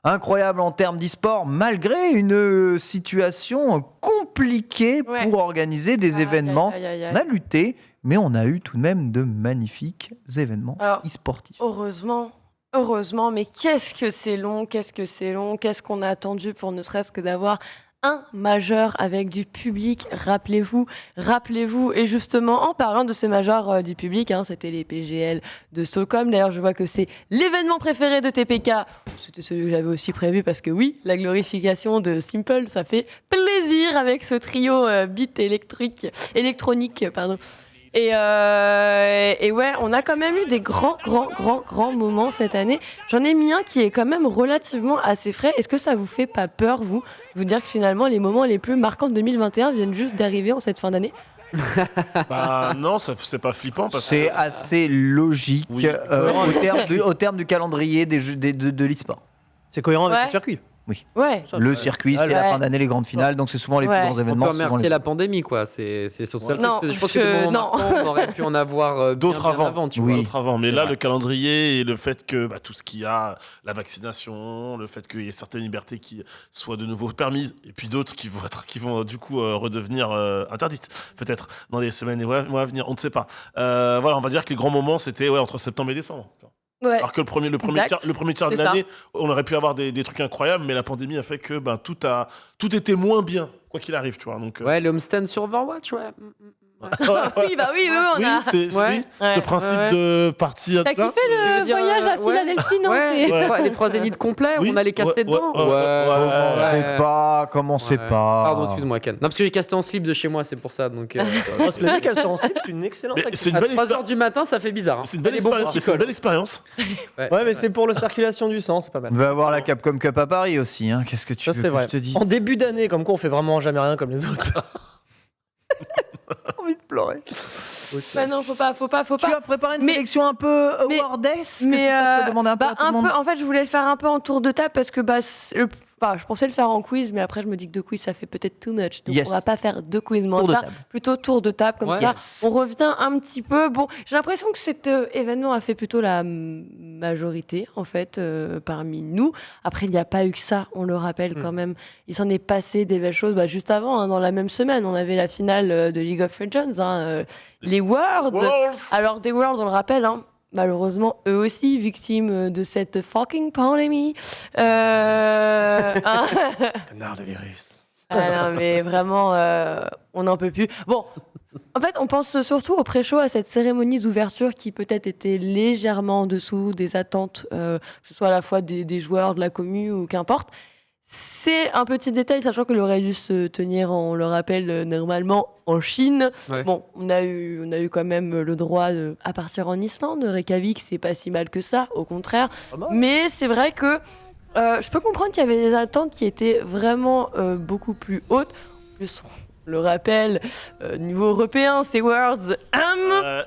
Incroyable en termes d'e-sport, malgré une situation compliquée Ouais. pour organiser des Aïe, événements. aïe, aïe, aïe. On a lutté, mais on a eu tout de même de magnifiques événements Alors, e-sportifs. Heureusement, mais qu'est-ce que c'est long, qu'est-ce qu'on a attendu pour ne serait-ce que d'avoir un majeur avec du public, rappelez-vous. Et justement, en parlant de ces majors du public, c'était les PGL de Stockholm. D'ailleurs, je vois que c'est l'événement préféré de TPK. C'était celui que j'avais aussi prévu parce que oui, la glorification de Simple, ça fait plaisir avec ce trio beat électronique. Et ouais, on a quand même eu des grands moments cette année. J'en ai mis un qui est quand même relativement assez frais. Est-ce que ça vous fait pas peur, vous dire que finalement les moments les plus marquants de 2021 viennent juste d'arriver en cette fin d'année? Bah non, c'est pas flippant. C'est assez logique Oui. au terme du calendrier de l'e-sport. C'est cohérent avec Ouais. le circuit. Ouais. Ça, Le ouais. circuit, c'est Ouais. la fin d'année, les grandes finales, donc c'est souvent les plus Ouais. grands On événements. peut souvent remercier les- la pandémie, quoi. C'est sur ça. Non, Je pense que des moments non. marquants, on aurait pu en avoir D'autres bien avant. tu vois. Oui. D'autres avant. Mais C'est là, vrai. le calendrier et le fait que tout ce qu'il y a, la vaccination, le fait qu'il y ait certaines libertés qui soient de nouveau permises, et puis d'autres qui vont du coup redevenir interdites, peut-être dans les semaines et mois à venir, on ne sait pas. Voilà, on va dire que les grands moments, c'était entre septembre et décembre. Ouais. Alors que le premier Exact. tiers de C'est ça. l'année, on aurait pu avoir des trucs incroyables, mais la pandémie a fait que tout était moins bien, quoi qu'il arrive, tu vois. Donc, Ouais, le homestand sur Overwatch, ouais. Oui, on oui, a. c'est Ouais. oui, Ouais, ce principe ouais. de partir. T'as de ça. kiffé Je le veux dire, voyage à ouais. Philadelphie, non Ouais, c'est- les 3 zéniths complets, Oui. on allait caster Ouais, dedans. ouais, ouais. Commencez Ouais. pas. Pardon, excuse-moi, Ken. Non, parce que j'ai casté en slip de chez moi, c'est pour ça. Donc, Oh, se lever castor en slip, c'est une excellente Mais c'est activité. une à belle 3h du matin, ça fait bizarre. Hein. C'est une belle Les bons expérience. qui C'est une collent. belle expérience. Ouais, mais c'est pour la circulation du sang, c'est pas mal. On va avoir la Capcom Cup à Paris aussi. Qu'est-ce que tu Ça, veux c'est que vrai. je te dise? En début d'année, comme quoi on fait vraiment jamais rien comme les autres. J'ai envie de pleurer. Bah non, faut pas. Tu as préparé une Mais- sélection un peu mais- awardesque, Mais c'est ça que tu demandais un peu à tout le monde. en fait, je voulais le faire un peu en tour de table parce que je pensais le faire en quiz, mais après je me dis que 2 quiz ça fait peut-être too much, donc Yes. on va pas faire 2 quiz, mais on Tour de va faire table. plutôt tour de table comme Ouais. ça. Yes. On revient un petit peu. Bon, j'ai l'impression que cet événement a fait plutôt la majorité en fait parmi nous. Après, il n'y a pas eu que ça, on le rappelle quand même. Il s'en est passé des belles choses. Juste avant, dans la même semaine, on avait la finale de League of Legends, les Worlds. Alors, des Worlds, on le rappelle, malheureusement, eux aussi, victimes de cette fucking pandémie. Connard de virus. Ah non, mais vraiment, on n'en peut plus. Bon, en fait, on pense surtout au pré-show, à cette cérémonie d'ouverture qui peut-être était légèrement en dessous des attentes, que ce soit à la fois des joueurs, de la commu ou qu'importe. C'est un petit détail, sachant qu'il aurait dû se tenir, on le rappelle, normalement en Chine. Ouais. Bon, on a eu quand même le droit à partir en Islande. Reykjavik, c'est pas si mal que ça, au contraire. Pas mal. Mais c'est vrai que je peux comprendre qu'il y avait des attentes qui étaient vraiment beaucoup plus hautes. En plus, on le rappelle, niveau européen, c'est Worlds. Ça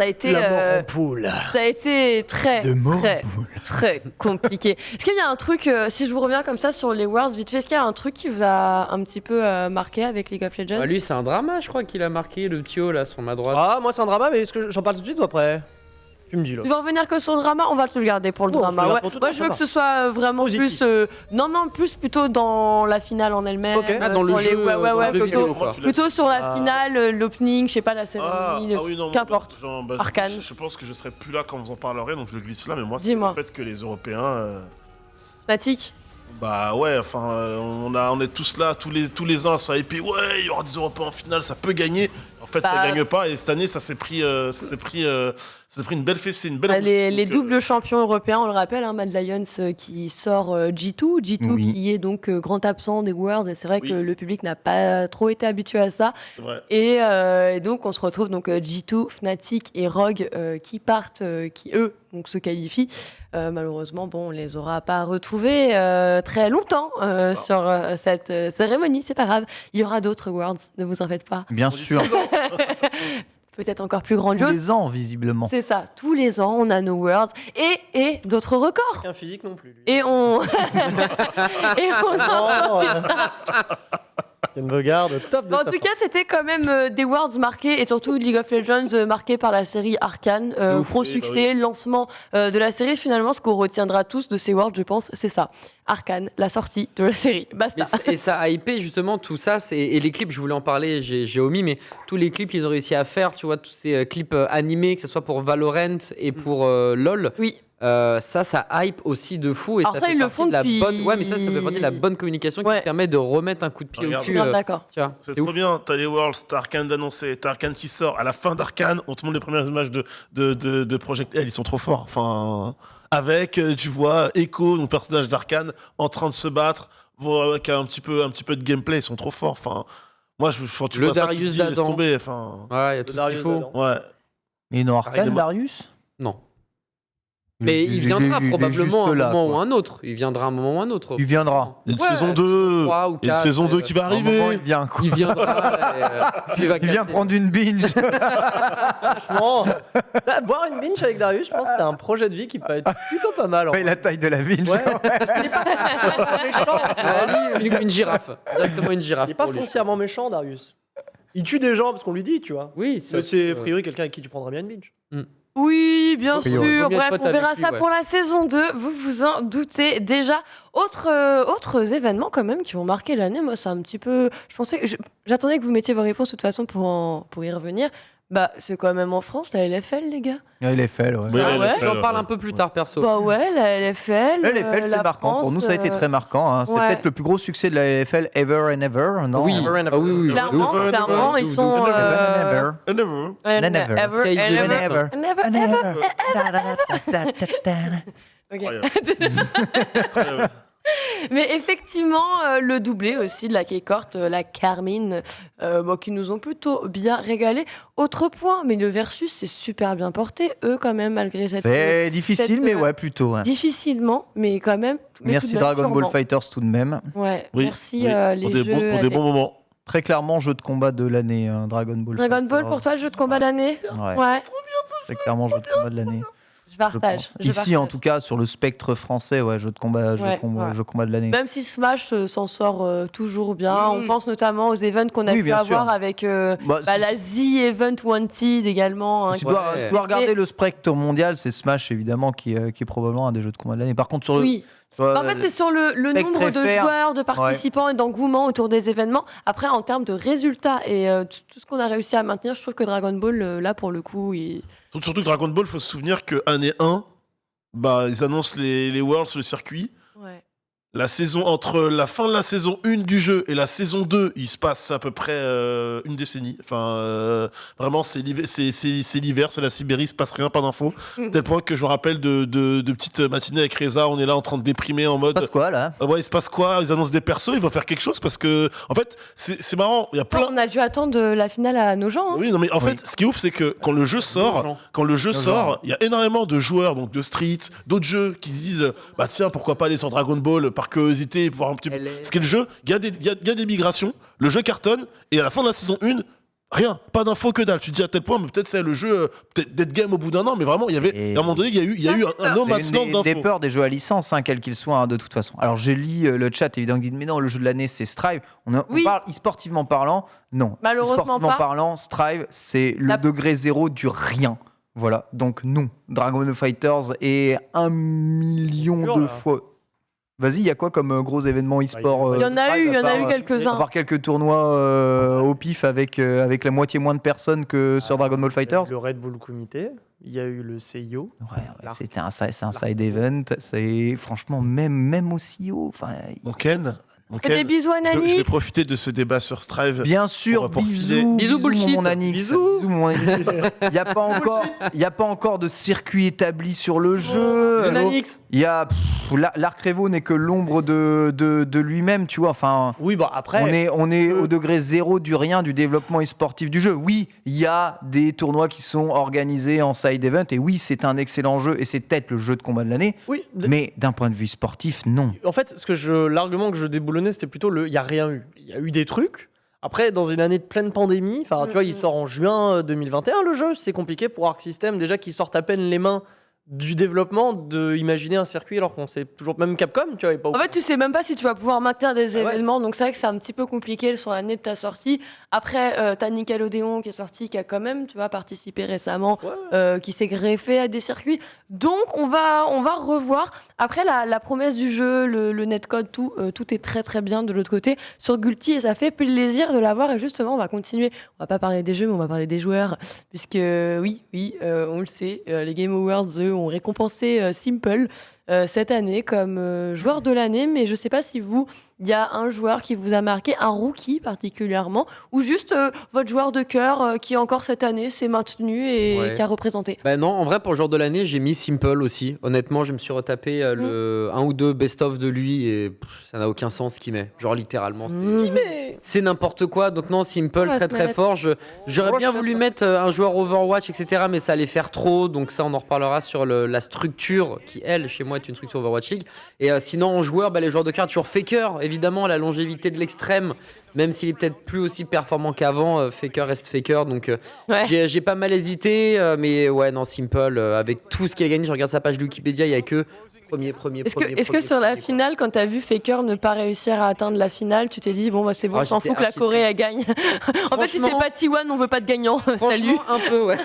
a été, La mort en poule. ça a été très, De mort très compliqué. Est-ce qu'il y a un truc, si je vous reviens comme ça sur les Worlds, vite fait, est-ce qu'il y a un truc qui vous a un petit peu marqué avec League of Legends? Bah, lui, c'est un drama, je crois qu'il a marqué le petit haut là sur ma droite. Ah, moi c'est un drama, mais est-ce que j'en parle tout de suite ou après? Tu me dis là. Tu veux revenir que sur le drama? On va te le garder pour le Non, on se le drama. garde Ouais. pour tout le Moi, temps, je veux ça que ce soit vraiment Positif. plus. Non, plus plutôt dans la finale en elle-même. Ok. Ah, dans le sur les- jeu, ouais, dans le jeu plutôt, vidéo, quoi. plutôt sur la Ah. finale, l'opening, je sais pas, la cérémonie, oui, non, qu'importe. Arcane. Je pense que je serai plus là quand vous en parlerez, donc je le glisse là, mais moi, c'est Dis-moi. le fait que les Européens. Natik. Bah ouais, enfin, on est tous là, tous les ans, ça épée, ouais, il y aura des Européens en finale, ça peut gagner. En fait, Bah, ça gagne pas, et cette année, ça s'est pris une belle fessée, une belle. Les Donc, doubles champions européens, on le rappelle, Mad Lions qui sort G2, Oui. qui est donc grand absent des Worlds, et c'est vrai Oui. que le public n'a pas trop été habitué à ça. c'est vrai. Et donc on se retrouve donc G2, Fnatic et Rogue qui partent, qui eux donc se qualifient. Malheureusement, bon, on les aura pas retrouvés très longtemps sur cette cérémonie. C'est pas grave, il y aura d'autres Worlds, ne vous en faites pas. Bien sûr, Peut-être encore plus tous grandiose. les ans, visiblement. C'est ça, tous les ans on a nos Worlds et d'autres records. Aucun physique non plus. Lui. Et on et on Oh, il y a une regarde top de En sa tout cas, c'était quand même des Worlds marqués et surtout League of Legends marqué par la série Arcane. Gros oui, bah succès, lancement de la série. Finalement, ce qu'on retiendra tous de ces Worlds, je pense, c'est ça. Arcane, la sortie de la série. Basta. Et ça a hypé justement tout ça. Et les clips, je voulais en parler, j'ai omis, mais tous les clips qu'ils ont réussi à faire, tu vois, tous ces clips animés, que ce soit pour Valorant et pour LoL. Oui. Ça hype aussi de fou. Et Alors ça, fait ils le partie font de la depuis- bonne... Ouais, mais ça fait partie de la bonne communication qui Ouais. permet de remettre un coup de pied Regarde. au cul. Bien d'accord. Tu vois, C'est ouf. trop bien, t'as les Worlds, t'as Arkane d'annoncer, t'as Arkane qui sort. À la fin d'Arkane, on te montre les premières images de Project L, ils sont trop forts. Enfin, avec, tu vois, Echo, mon personnage d'Arkane, en train de se battre, bon, avec un petit peu de gameplay, ils sont trop forts. Enfin, moi, tu Le vois ça, tu te Darius dis, laisse d'Adam. tomber. Enfin, Ouais, il y a tout ce qu'il Darius faut. Adam. ouais. Mais non, Arsène, Arrête. Darius Non. Mais il viendra probablement à un moment ou un autre. Il viendra un moment ou un autre. Il viendra. Il y a une Ouais, saison 2, 3 ou il y a une 4, saison 2 qui va À un moment, arriver. il vient, quoi. Il viendra. Puis Il vient prendre une binge. Franchement, boire une binge avec Darius, je pense que c'est un projet de vie qui peut être plutôt pas mal. en Ouais, vrai. la taille de la binge. Ouais, parce qu'il est pas foncièrement méchant. une girafe. Directement une girafe. Il est pas pour lui. foncièrement méchant, Darius. Il tue des gens parce qu'on lui dit, tu vois. Oui, Mais c'est a priori quelqu'un avec qui tu prendras bien une binge. Oui, bien Ok, sûr. ouais. Vaut mieux être Bref, pote on verra avec lui, ça ouais. pour la saison 2. Vous vous en doutez déjà. Autres événements quand même qui ont marqué l'année. Moi, c'est un petit peu... J'attendais que vous mettiez vos réponses de toute façon pour y revenir. Bah, c'est quand même en France, la LFL, les gars. Ouais, LFL, ouais. Oui, Ah la ouais LFL, J'en parle ouais. un peu plus tard, perso. Bah ouais, la LFL. LFL, c'est la marquant. France, Pour nous, ça a été très marquant. Hein. C'est ouais. peut-être le plus gros succès de la LFL ever and ever, non Oui. Ever and ever. Ah oui, oui. Clairement, Never, clairement, never, ils sont... Ever and ever. And never. and Never. ever, Sky is and the ever, Never. and ever, And ever. ever. Ok. Incroyable. Incroyable. Mais effectivement, le doublé aussi de la K-Corp, la Carmine, qui nous ont plutôt bien régalé. Autre point, mais le versus, c'est super bien porté, eux, quand même, malgré cette... C'est difficile, cette, mais ouais, plutôt. Ouais. Difficilement, mais quand même. mais tout Merci de même Dragon Ball sûrement. Fighters tout de même. Ouais, Oui, merci oui, les pour des jeux. bons, pour des avec- bons moments. Très clairement, jeu de combat de l'année, Dragon Ball. Dragon Ball, Fighters. pour toi, jeu de combat d'année Ouais, Ouais, très clairement, jeu de combat de l'année. je je partage. pense. je Ici, en partage. tout cas, sur le spectre français, ouais, jeu de combat, Ouais, ouais. jeu de combat de l'année. Même si Smash s'en sort toujours bien, Oui. on pense notamment aux events qu'on a Oui, pu bien sûr. avoir avec Bah, la Z Event Wanted également. hein, Si tu qui- dois, Ouais. si tu dois regarder le spectre mondial, c'est Smash évidemment qui est probablement un des jeux de combat de l'année. Par contre, sur le, Oui. tu vois, Bah, en fait, c'est sur le spectre nombre de FR. joueurs, de participants et d'engouement autour des événements. Après, en termes de résultats et tout ce qu'on a réussi à maintenir, je trouve que Dragon Ball, là, pour le coup, Surtout que Dragon Ball, faut se souvenir que année 1, bah, ils annoncent les Worlds sur le circuit. Ouais. La saison, entre la fin de la saison 1 du jeu et la saison 2, il se passe à peu près une décennie. Enfin, vraiment, c'est l'hiver, c'est la Sibérie, il se passe rien, pas d'infos. Tel point que je me rappelle de petites matinées avec Reza, on est là en train de déprimer en mode. passe quoi là Ouais, il se passe quoi? Ils annoncent des persos, ils vont faire quelque chose parce que, en fait, c'est marrant. Il y a plein. On a dû attendre la finale à nos gens. hein. Oui, non, mais en Oui. fait, ce qui est ouf, c'est que quand le jeu sort, il y a énormément de joueurs, donc de Street, d'autres jeux qui se disent, bah tiens, pourquoi pas aller sur Dragon Ball par curiosité, pour voir un petit peu ce qu'est le jeu. Il y a des migrations, le jeu cartonne, et à la fin de la saison 1, rien, pas d'infos que dalle. Tu te dis à tel point, mais peut-être c'est le jeu, peut-être dead game au bout d'un an, mais vraiment, il y avait, Et- à un moment donné, il y a eu un no C'est man's une land des d'infos. peurs des jeux à licence, hein, quels qu'ils soient, hein, de toute façon. Alors, j'ai lu le chat, évidemment, qui dit mais non, le jeu de l'année, c'est Strive. On Oui. parle e-sportivement parlant, non. Malheureusement E-sportivement pas. parlant, Strive, c'est le La- degré zéro du rien. Voilà, donc non. Dragon Ball Fighters est 1 million Sûr, de là. fois. Vas-y, il y a quoi comme gros événement e-sport Il y en a eu, il y en a eu quelques-uns. À part quelques tournois au pif avec la moitié moins de personnes que sur Dragon Ball Fighters. Le Red Bull Comité, il y a eu le CIO. Ouais, c'est un side event. C'est franchement même aussi haut. Enfin, Mon Ken, Fais des bisous à je vais Nani. profiter de ce débat sur Strive. bien sûr, pour filer. bisous, Bisous bullshit. mon Anix. Bisous. mon Anix. Il n'y a pas encore de circuit établi sur le jeu. Nanix. Il y a l'Arc Revo n'est que l'ombre de lui-même, tu vois. Enfin, Oui, bah après. on est au degré zéro du rien du développement e-sportif du jeu. Oui, il y a des tournois qui sont organisés en side event et oui, c'est un excellent jeu et c'est peut-être le jeu de combat de l'année. Oui, Mais d'un point de vue sportif, non. en fait, l'argument que je déboulonnais, c'était plutôt il n'y a rien eu. Il y a eu des trucs. Après, dans une année de pleine pandémie, enfin, tu vois, il sort en juin 2021, le jeu. C'est compliqué pour Arc System, déjà qu'ils sortent à peine les mains du développement, d'imaginer un circuit alors qu'on sait toujours, même Capcom, tu vois, est pas au En fait, tu sais même pas si tu vas pouvoir maintenir des Ah ouais. événements, donc c'est vrai que c'est un petit peu compliqué sur l'année de ta sortie. Après, t'as Nickelodeon qui est sorti, qui a quand même, tu vois, participé récemment, Ouais. qui s'est greffé à des circuits. Donc, on va revoir. Après, la promesse du jeu, le netcode, tout est très très bien de l'autre côté sur Gulti et ça fait plaisir de l'avoir. Et justement, on va continuer. On va pas parler des jeux, mais on va parler des joueurs. Puisque, oui, on le sait, les Game Awards, eux, ont récompensé Simple cette année comme joueur de l'année. Mais je sais pas si vous, il y a un joueur qui vous a marqué, un rookie particulièrement, ou juste votre joueur de cœur qui encore cette année s'est maintenu et Ouais. qui a représenté. Bah non, en vrai, pour le joueur de l'année, j'ai mis Simple aussi. Honnêtement, je me suis retapé le 1 ou 2 best-of de lui et ça n'a aucun sens ce qu'il met. Genre littéralement. C'est n'importe quoi. Donc non, Simple, Ouais, très se très manette. fort. J'aurais bien Roche, voulu mettre un joueur Overwatch, etc. Mais ça allait faire trop. Donc ça, on en reparlera sur la structure qui, elle, chez moi, est une structure Overwatch League. Et sinon, en joueur, les joueurs de cartes, toujours Faker. Évidemment, la longévité de l'extrême. Même s'il est peut-être plus aussi performant qu'avant, Faker reste Faker. Donc Ouais. j'ai pas mal hésité. Mais ouais, non, Simple, avec tout ce qu'il a gagné, je regarde sa page de Wikipédia, il y a que premier. Est-ce que sur la finale, quand t'as vu Faker ne pas réussir à atteindre la finale, tu t'es dit bon bah c'est bon, Ah, on s'en j'étais fout que la archi Corée elle gagne. En fait, si c'est Franchement- pas T1, on veut pas de gagnant. Salut. Franchement, un peu, ouais.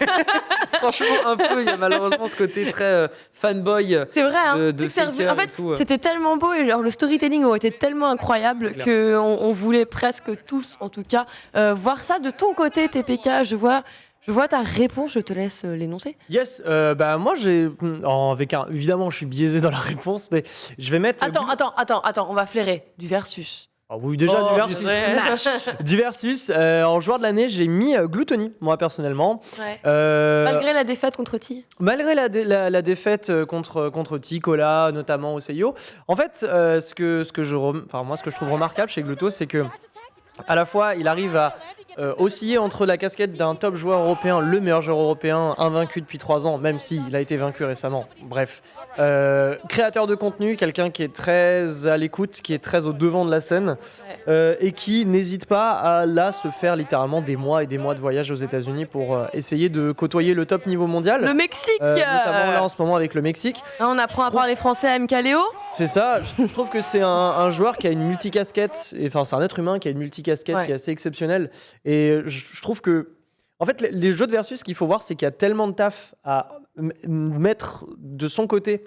Franchement, un peu. Il y a malheureusement ce côté très fanboy. C'est vrai, hein. de C'est que Faker en fait, et tout, c'était tellement beau et genre le storytelling aurait été tellement incroyable clair. que on voulait presque tous, en tout cas, voir ça de ton côté, TPK. Je vois ta réponse. Je te laisse l'énoncer. Yes, moi évidemment je suis biaisé dans la réponse, mais je vais mettre. Attends, on va flairer du versus. Ah oui, déjà Oh, du versus. ouais. Du versus. En joueur de l'année, j'ai mis Gluttony, moi personnellement. Ouais. Malgré, Malgré la défaite contre T. la défaite contre Ticola, notamment au CIO. En fait, ce que je trouve remarquable chez Glutto, c'est que à la fois il arrive à osciller entre la casquette d'un top joueur européen, le meilleur joueur européen, invaincu depuis 3 ans, même s'il a été vaincu récemment. Bref, créateur de contenu, quelqu'un qui est très à l'écoute, qui est très au devant de la scène, et qui n'hésite pas à là se faire littéralement des mois et des mois de voyage aux États-Unis pour essayer de côtoyer le top niveau mondial. Le Mexique. Notamment là en ce moment avec le Mexique. On apprend à parler français à MK Léo. C'est ça, je trouve que c'est un joueur qui a une multicasquette, enfin c'est un être humain qui a une multicasquette Ouais. qui est assez exceptionnelle. Et je trouve que, en fait, les jeux de versus, ce qu'il faut voir, c'est qu'il y a tellement de taf à mettre de son côté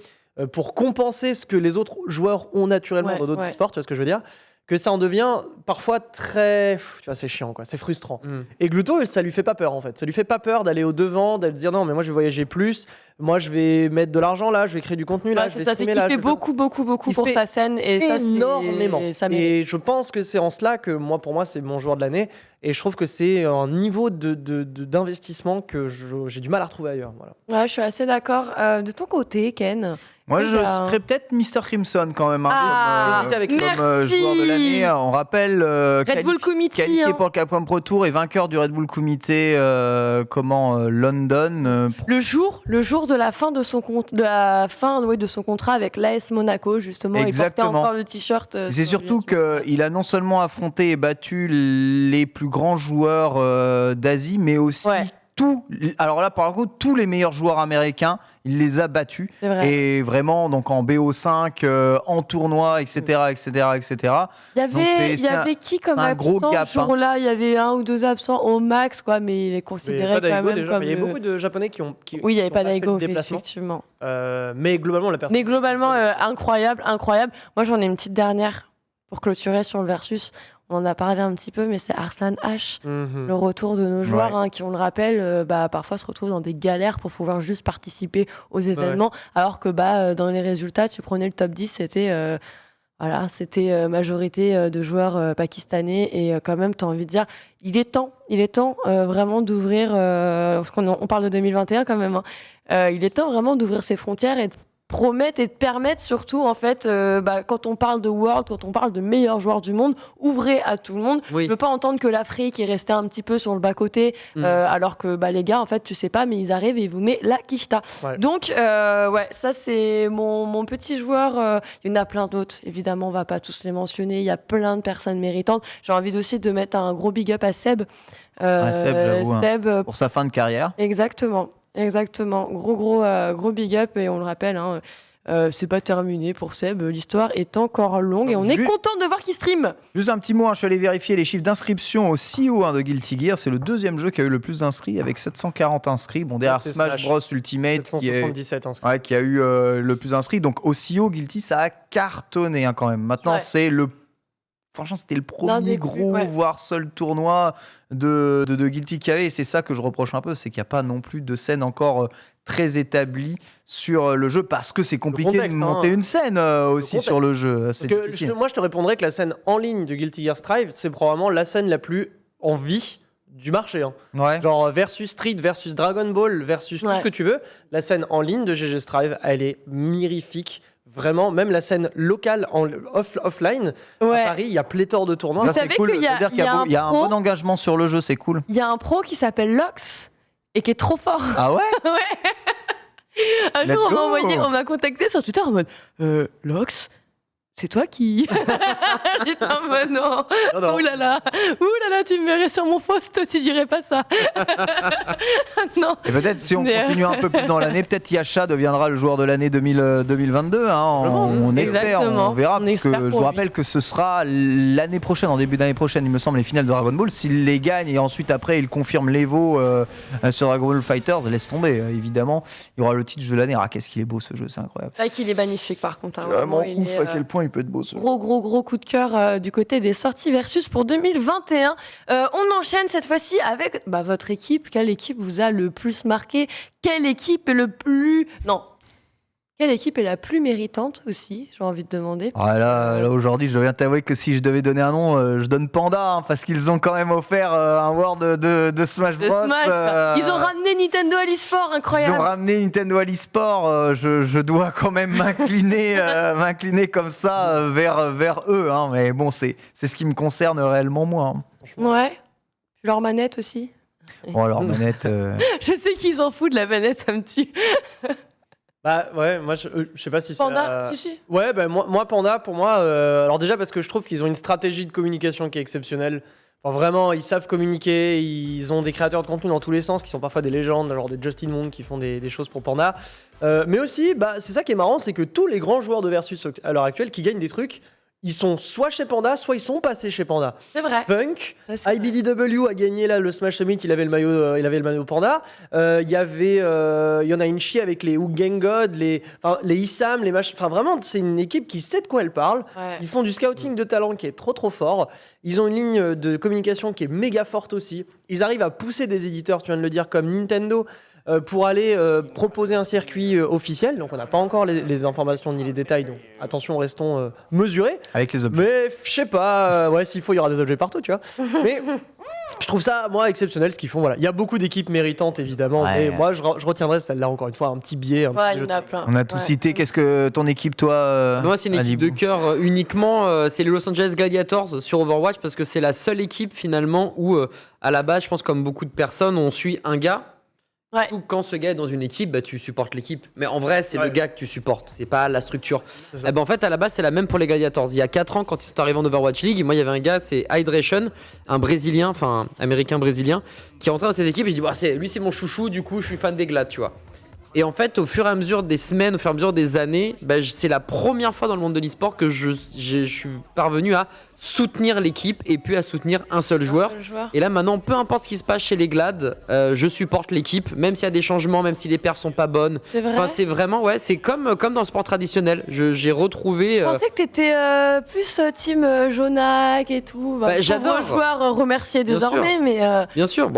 pour compenser ce que les autres joueurs ont naturellement Ouais, dans d'autres ouais. sports, tu vois ce que je veux dire, que ça en devient parfois très, tu vois, c'est chiant quoi, c'est frustrant. Mm. Et Gluto, ça lui fait pas peur en fait. Ça lui fait pas peur d'aller au devant, d'aller dire non, mais moi je vais voyager plus, moi je vais mettre de l'argent là, je vais créer du contenu là, Ouais, je c'est vais ça, c'est streamer qu'il là. fait je vais faire- beaucoup Il pour fait sa scène et ça, énormément. ça mérite. Et je pense que c'est en cela que pour moi, c'est mon joueur de l'année. Et je trouve que c'est un niveau d'investissement que j'ai du mal à retrouver ailleurs. Voilà. Ouais, je suis assez d'accord. De ton côté, Ken. Moi, je Déjà. citerais peut-être Mr. Crimson quand même. Ah, Hésitez avec comme merci. joueur de l'année. On rappelle Red Bull Committee. qualifié hein. pour le Capcom Pro Tour et vainqueur du Red Bull Comité London. Le jour de la fin de son de son contrat avec l'AS Monaco, justement, il portait Exactement. encore le t-shirt. C'est sur surtout lui. qu'il a non seulement affronté et battu les plus grands joueurs d'Asie, mais aussi Ouais. alors là, par contre, tous les meilleurs joueurs américains, il les a battus. C'est vrai. Et vraiment, donc en BO5, en tournoi, etc. Il donc y c'est avait qui comme un absent gros gap, ce jour-là? Il y avait 1 ou 2 absents au max, quoi, mais il est Mais considéré pas quand d'Aigo même déjà, comme. mais il y a le- beaucoup de Japonais qui Oui, il n'y avait n'ont pas fait d'Aigo, le déplacement. effectivement. Mais globalement, la personne. Mais globalement, incroyable. Moi, j'en ai une petite dernière pour clôturer sur le versus. On en a parlé un petit peu, mais c'est Arslan H. Mhm. Le retour de nos joueurs, Ouais. hein, qui, on le rappelle, parfois se retrouvent dans des galères pour pouvoir juste participer aux événements, alors que dans les résultats, tu prenais le top 10, c'était majorité de joueurs pakistanais, et quand même, tu as envie de dire, il est temps vraiment d'ouvrir, parce on parle de 2021 quand même, hein, il est temps vraiment d'ouvrir ses frontières et de promettre et de permettre surtout, en fait, quand on parle de World, quand on parle de meilleurs joueurs du monde, ouvrez à tout le monde. Oui. Je veux pas entendre que l'Afrique est restée un petit peu sur le bas-côté, alors que les gars, en fait, tu sais pas, mais ils arrivent et ils vous mettent la quicheta. Ouais. Donc, ça, c'est mon petit joueur. Il y en a plein d'autres, évidemment, on va pas tous les mentionner. Il y a plein de personnes méritantes. J'ai envie aussi de mettre un gros big up à Seb. Seb, j'avoue, hein. Seb, Pour sa fin de carrière. Exactement. Gros big up, et on le rappelle, hein, c'est pas terminé pour Seb. L'histoire est encore longue et on est content de voir qu'il stream. Juste un petit mot, je suis allé vérifier les chiffres d'inscription au CEO de Guilty Gear. C'est le deuxième jeu qui a eu le plus d'inscrits avec 740 inscrits. Bon, derrière Smash Bros Ultimate qui a eu le plus d'inscrits. Donc au CEO, Guilty, ça a cartonné quand même. Maintenant, franchement, c'était le premier gros, voire seul tournoi de Guilty qu'il y avait. Et c'est ça que je reproche un peu, c'est qu'il n'y a pas non plus de scène encore très établie sur le jeu, parce que c'est compliqué de monter une scène aussi sur le jeu. Moi, je te répondrais que la scène en ligne de Guilty Gear Strive, c'est probablement la scène la plus en vie du marché. Genre versus Street, versus Dragon Ball, versus tout ce que tu veux. La scène en ligne de GG Strive, elle est mirifique. Vraiment, même la scène locale offline, à Paris, il y a pléthore de tournois. Ça, c'est cool. C'est-à-dire qu'il y a un bon engagement sur le jeu, c'est cool. Il y a un pro qui s'appelle Lox et qui est trop fort. Ah ouais? Un jour, on m'a contacté sur Twitter en mode Lox, c'est toi qui. J'étais en mode non. Ouh là là, tu me verrais sur mon poste, tu dirais pas ça. Non. Et peut-être si on continue un peu plus dans l'année, peut-être Yasha deviendra le joueur de l'année 2022. On espère, on verra. Parce que je vous rappelle que ce sera l'année prochaine, en début d'année prochaine, il me semble, les finales de Dragon Ball. S'il les gagne et ensuite après il confirme l'Evo sur Dragon Ball Fighters, laisse tomber, évidemment. Il y aura le titre de l'année. Ah, qu'est-ce qu'il est beau ce jeu, c'est incroyable. C'est vrai qu'il est magnifique par contre. C'est vraiment ouf à quel point il peut être beau ce jeu. Gros coup de cœur du côté des sorties versus pour 2021. On enchaîne cette fois-ci avec votre équipe. Quelle équipe vous a le plus marqué? Quelle équipe est Quelle équipe est la plus méritante aussi, j'ai envie de demander. Ah là aujourd'hui, je dois t'avouer que si je devais donner un nom, je donne Panda, parce qu'ils ont quand même offert un World de Smash Bros. Ils ont ramené Nintendo à l'e-sport, incroyable. Ils ont ramené Nintendo à l'e-sport, je dois quand même m'incliner comme ça vers eux. Mais bon, c'est ce qui me concerne réellement moi. Ouais, leur manette aussi. Oh, leur manette... Je sais qu'ils en foutent de la manette, ça me tue. Moi je sais pas si c'est Panda, si. Ouais, moi Panda, pour moi, alors déjà parce que je trouve qu'ils ont une stratégie de communication qui est exceptionnelle. Enfin, vraiment, ils savent communiquer, ils ont des créateurs de contenu dans tous les sens qui sont parfois des légendes, genre des Justin Moon qui font des choses pour Panda. Mais aussi, c'est ça qui est marrant, c'est que tous les grands joueurs de Versus à l'heure actuelle qui gagnent des trucs, ils sont soit chez Panda, soit ils sont passés chez Panda. C'est vrai. Punk, IBDW a gagné là le Smash Summit, il avait le maillot Panda. Il y avait Yonainchi avec les Gang God, les Issam, les machins. Enfin vraiment, c'est une équipe qui sait de quoi elle parle. Ouais. Ils font du scouting de talent qui est trop fort. Ils ont une ligne de communication qui est méga forte aussi. Ils arrivent à pousser des éditeurs, tu viens de le dire, comme Nintendo. Pour aller proposer un circuit officiel. Donc on n'a pas encore les informations ni les détails, donc attention, restons mesurés. Avec les objets. Mais je sais pas, s'il faut, il y aura des objets partout, tu vois. Mais je trouve ça, moi, exceptionnel ce qu'ils font. Voilà. Il y a beaucoup d'équipes méritantes, évidemment, mais moi, je retiendrai celle-là, encore une fois, un petit billet. Il y en a plein. On a tout cité. Qu'est-ce que ton équipe, toi Moi, c'est une équipe de cœur uniquement. C'est les Los Angeles Gladiators sur Overwatch, parce que c'est la seule équipe, finalement, où, à la base, je pense, comme beaucoup de personnes, on suit un gars. Ouais. Quand ce gars est dans une équipe, tu supportes l'équipe. Mais en vrai, c'est le gars que tu supportes, c'est pas la structure. En fait, à la base, c'est la même pour les Gladiators. Il y a 4 ans, quand ils sont arrivés en Overwatch League, moi, il y avait un gars, c'est Hydration, un Brésilien, enfin, américain-brésilien, qui est rentré dans cette équipe et je dis, lui, c'est mon chouchou, du coup, je suis fan des Glad, tu vois. Et en fait, au fur et à mesure des semaines, au fur et à mesure des années, c'est la première fois dans le monde de l'e-sport que je suis parvenu à soutenir l'équipe et puis à soutenir un seul joueur. Et là maintenant, peu importe ce qui se passe chez les Glad, je supporte l'équipe, même s'il y a des changements, même si les perfs sont pas bonnes. C'est vrai. Enfin, c'est vraiment, c'est comme dans le sport traditionnel. J'ai retrouvé. Je pensais que t'étais plus team Jonak et tout. J'adore. Vos joueurs remerciés désormais, mais. Bien sûr,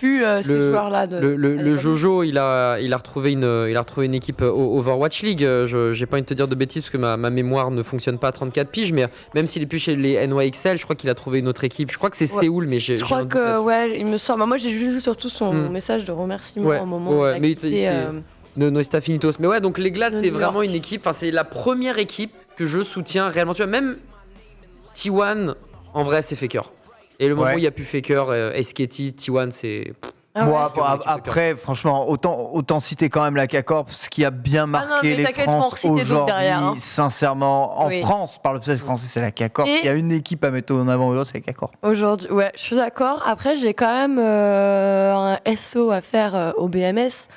ces joueurs-là. Le Jojo, il a retrouvé une équipe au Overwatch League. J'ai pas envie de te dire de bêtises parce que ma mémoire ne fonctionne pas à 34 piges, mais même s'il est plus chez les NYXL, je crois qu'il a trouvé une autre équipe. Je crois que c'est Séoul, mais je crois que il me semble. Moi, j'ai vu surtout son message de remerciement au moment où il a quitté, Noista Finitos. Mais donc les Glad, c'est vraiment une équipe. Enfin, c'est la première équipe que je soutiens réellement. Tu vois, même T1, en vrai, c'est Faker. Et le moment où il n'y a plus Faker, SKT, T1, c'est. Après, franchement, autant citer quand même la K-Corp, ce qui a bien marqué les France aujourd'hui, sincèrement. En France, par le fait français, c'est la K-Corp. Il y a une équipe à mettre en avant aujourd'hui, c'est la K-Corp. Aujourd'hui, je suis d'accord. Après, j'ai quand même un SO à faire au BMS.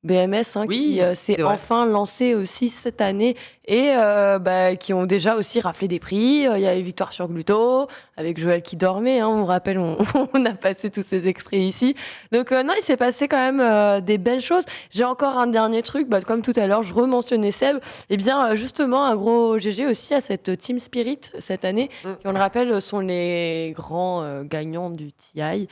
BMS, hein, Oui, qui s'est c'est vrai. enfin lancé aussi cette année et qui ont déjà aussi raflé des prix. Il y a eu Victoire sur Gluto, avec Joël qui dormait, hein, on rappelle, on a passé tous ces extraits ici. Donc non, il s'est passé quand même des belles choses. J'ai encore un dernier truc, comme tout à l'heure, je rementionnais Seb. Eh bien, justement, un gros GG aussi à cette Team Spirit cette année, qui, on le rappelle, sont les grands gagnants du TI.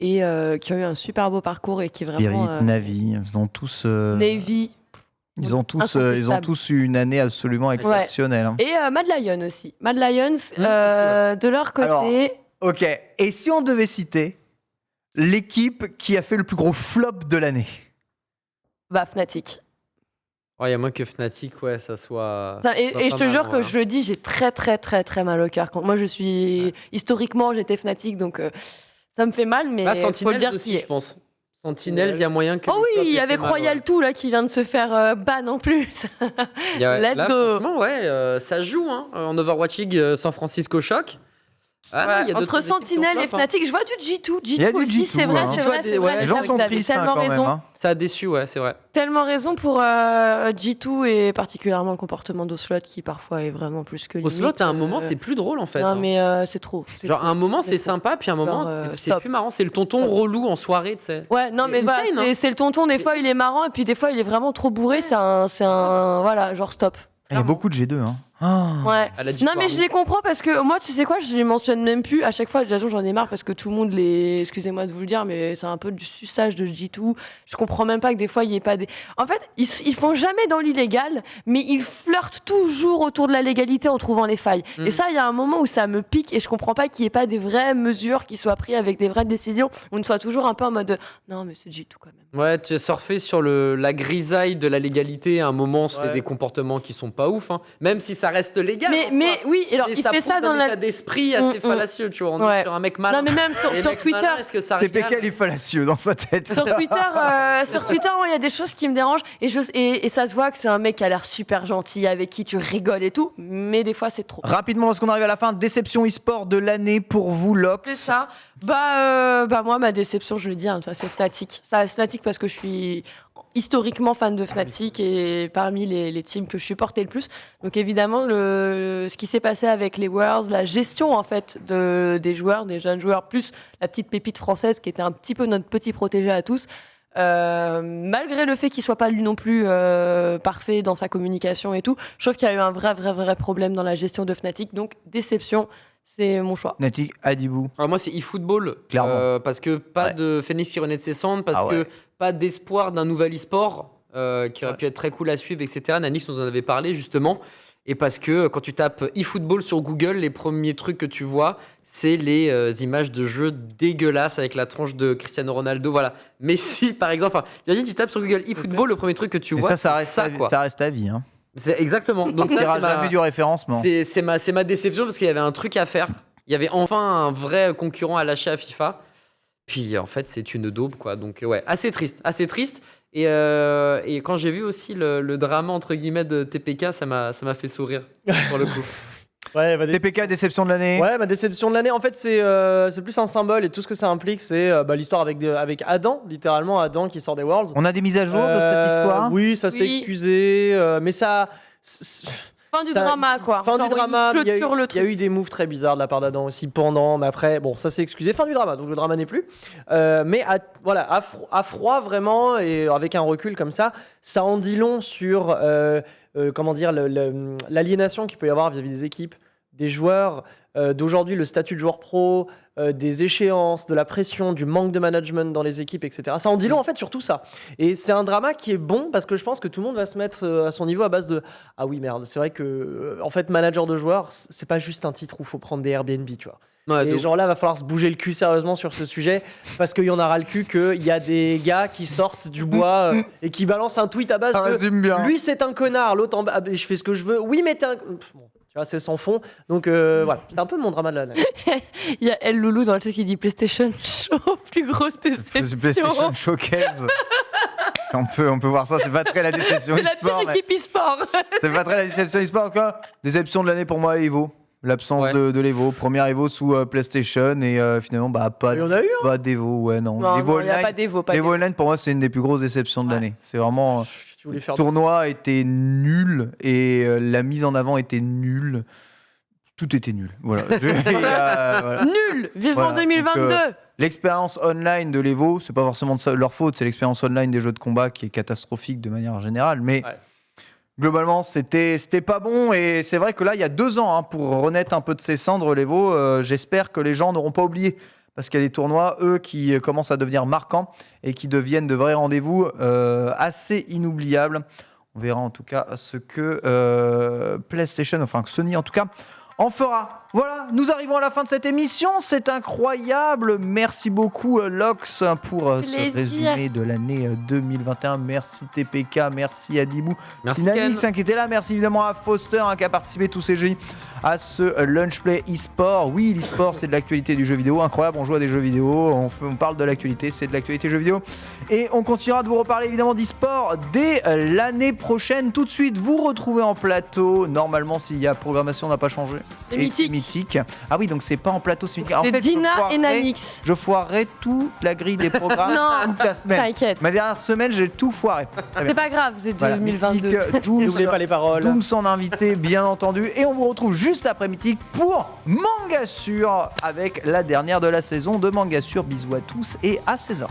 Et qui ont eu un super beau parcours et qui vraiment... Spirit, Navi, ils ont tous... Navy. Ils ont tous Incontestable. eu une année absolument exceptionnelle. hein. Et Mad Lion aussi. Mad Lions, de leur côté... Alors, Ok, et si on devait citer l'équipe qui a fait le plus gros flop de l'année? Fnatic. Il y a moins que Fnatic, ouais, ça soit. Et je te jure que je le dis, j'ai très très très très mal au cœur. Moi, je suis... Historiquement, j'étais Fnatic, donc ça me fait mal, mais faut le Sentinels dire aussi, qui je pense. Sentinels, il y a moyen que. Oh oui, avec Royal tout là qui vient de se faire ban en plus. Let's go. Franchement, ouais, ça joue hein, en Overwatch League San Francisco Shock. Ah, non, il y a Entre d'autres équipes qui ont Sentinel et flop, hein. Fnatic, je vois du G2. Il y a G2 du aussi, G2, c'est vrai, hein. c'est vrai, c'est vrai. Les gens Xav, sont t'avais tristes hein, tellement quand même. raison. hein. Ça a déçu, ouais, c'est vrai. Tellement raison pour G2 et particulièrement le comportement d'Oslot qui parfois est vraiment plus que limite. Oslot, à un moment, c'est plus drôle en fait. Non, hein. mais c'est trop. Genre, à un moment, c'est trop. sympa, puis à un moment, Genre, c'est stop. plus marrant. C'est le tonton relou en soirée, tu sais. Ouais, non, C'est mais voilà, insane, hein. c'est le tonton, des fois il est marrant, et puis des fois il est vraiment trop bourré, c'est un. Voilà, genre stop. Il y a beaucoup de G2. Hein. Oh. Ouais. À la Non, G2 mais je les comprends parce que moi, tu sais quoi, je les mentionne même plus. À chaque fois, j'en ai marre parce que tout le monde les. Excusez-moi de vous le dire, mais c'est un peu du suçage de G2. Je comprends même pas que des fois, il n'y ait pas des. En fait, ils font jamais dans l'illégal, mais ils flirtent toujours autour de la légalité en trouvant les failles. Et ça, il y a un moment où ça me pique et je comprends pas qu'il n'y ait pas des vraies mesures qui soient prises avec des vraies décisions. On soit toujours un peu en mode non, mais c'est G2 quand même. Ouais, tu as surfé sur la grisaille de la légalité. À un moment, c'est Ouais. des comportements qui sont pas ouf, hein. Même si ça reste légal. en Mais soi. oui, alors Mais il fait ça prouve dans un la. état d'esprit assez fallacieux, tu vois. On Ouais. est sur un mec malin. Non, mais même Et sur mec Twitter. malin, est-ce que ça régale TPK, il est fallacieux dans sa tête. Sur Twitter, il y a des choses qui me dérangent et ça se voit que c'est un mec qui a l'air super gentil, avec qui tu rigoles et tout, mais des fois c'est trop. Rapidement, parce qu'on arrive à la fin, déception e-sport de l'année pour vous, Lox. C'est ça. Moi, ma déception, je le dis, hein, c'est Fnatic. Ça reste Fnatic parce que je suis historiquement fan de Fnatic et parmi les teams que je supportais le plus. Donc évidemment, ce qui s'est passé avec les Worlds, la gestion en fait des joueurs, des jeunes joueurs, plus la petite pépite française qui était un petit peu notre petit protégé à tous. Malgré le fait qu'il soit pas lui non plus parfait dans sa communication et tout, je trouve qu'il y a eu un vrai problème dans la gestion de Fnatic. Donc déception, c'est mon choix. Natik, Adibou. Alors moi, c'est eFootball. Clairement. Parce que pas Ouais. de Phoenix qui renaît de ses cendres, parce Ah ouais. que pas d'espoir d'un nouvel e-sport qui aurait pu être très cool à suivre, etc. Nanix nous en avait parlé justement. Et parce que quand tu tapes eFootball sur Google, les premiers trucs que tu vois, c'est les images de jeux dégueulasses avec la tronche de Cristiano Ronaldo. Voilà. Messi, par exemple. Enfin, t'imagines, tu tapes sur Google eFootball, le premier truc que tu Mais vois, ça c'est reste, ça, quoi. ça reste à vie. Hein. C'est exactement. Donc On ça, verra c'est ma- jamais du référencement. c'est ma déception parce qu'il y avait un truc à faire. Il y avait enfin un vrai concurrent à lâcher à FIFA. Puis en fait, c'est une daube, quoi. Donc ouais, assez triste, assez triste. Et quand j'ai vu aussi le drama entre guillemets de TPK, ça m'a fait sourire pour le coup. Ouais, TPK, déception de l'année. Ouais, ma déception de l'année, en fait, c'est plus un symbole et tout ce que ça implique, c'est l'histoire avec Adam, littéralement Adam qui sort des Worlds. On a des mises à jour de cette histoire. Oui, ça s'est Oui. excusé, mais ça. Fin du Ça- drama, quoi. Fin Genre, du drama, il il y a eu- clôture le il y a truc. eu des moves très bizarres de la part d'Adam aussi pendant, mais après, bon, ça s'est excusé. Fin du drama, donc le drama n'est plus. Mais à froid, vraiment, et avec un recul comme ça en dit long sur, comment dire, l'aliénation qu'il peut y avoir vis-à-vis des équipes, des joueurs, d'aujourd'hui, le statut de joueur pro, des échéances, de la pression, du manque de management dans les équipes, etc. Ça en dit long, en fait, sur tout ça. Et c'est un drama qui est bon parce que je pense que tout le monde va se mettre à son niveau à base de « Ah oui, merde, c'est vrai que, en fait, manager de joueurs, c'est pas juste un titre où il faut prendre des Airbnb, tu vois. » Ouais, Et de genre là, va falloir se bouger le cul sérieusement sur ce sujet parce qu'il y en aura le cul qu'il y a des gars qui sortent du bois et qui balancent un tweet à base Ça de résume bien. lui c'est un connard, l'autre en bas, ah, je fais ce que je veux. Oui, mais t'es un. Pff, bon, tu vois, c'est sans fond. Donc voilà, c'est un peu mon drama de l'année. Il y a El Loulou dans le chat qui dit PlayStation Show, plus grosse déception. PlayStation Showcase. on peut voir ça, c'est pas très la déception C'est la e-sport. pire mais équipe e-sport. C'est pas très la déception e-sport encore. Déception de l'année pour moi, Evo. L'absence Ouais. de l'Evo. Première Evo sous PlayStation et finalement, pas Il y en a eu, hein. pas d'Evo. Ouais, non. Non, L'Evo il n'y a pas Online, d'Evo. l'Evo Online, pour moi, c'est une des plus grosses déceptions de Ouais. l'année. C'est vraiment. Tu voulais faire Le tournoi était nul et la mise en avant était nulle. Tout était nul. Voilà. Voilà. Nul. Vivement Voilà, 2022. donc, L'expérience online de l'Evo, c'est pas forcément de leur faute, c'est l'expérience online des jeux de combat qui est catastrophique de manière générale, mais Ouais. globalement, c'était pas bon. Et c'est vrai que là, il y a 2 ans, pour renaître un peu de ses cendres, l'Evo, j'espère que les gens n'auront pas oublié. Parce qu'il y a des tournois, eux, qui commencent à devenir marquants et qui deviennent de vrais rendez-vous assez inoubliables. On verra en tout cas ce que PlayStation, enfin que Sony en tout cas, en fera. Voilà, nous arrivons à la fin de cette émission. C'est incroyable. Merci beaucoup, Lox, pour ce Plaisir. résumé de l'année 2021. Merci TPK, merci Adibou. Merci Dynamix Ken. qui était là. Merci évidemment à Foster qui a participé tous ces jeudis à ce Lunch Play e-sport. Oui, l'e-sport, c'est de l'actualité du jeu vidéo. Incroyable, on joue à des jeux vidéo, on parle de l'actualité, c'est de l'actualité jeux vidéo. Et on continuera de vous reparler évidemment d'e-sport dès l'année prochaine. Tout de suite, vous retrouvez en plateau. Normalement, s'il y a programmation, n'a pas changé. C'est Et c'est mythique. Ah oui, donc c'est pas en plateau, c'est mythique. En C'est fait, Dina je et foirerai- Nanix. Je foirerai toute la grille des programmes Non, toute la semaine. t'inquiète. Ma dernière semaine, j'ai tout foiré. Très bien. C'est pas grave, c'est Voilà, 2022. Mythique, Dooms, N'oubliez pas les paroles. Dooms en invité, bien entendu. Et on vous retrouve juste après Mythique pour Mangassure avec la dernière de la saison de Mangassure. Bisous à tous et à 16h30.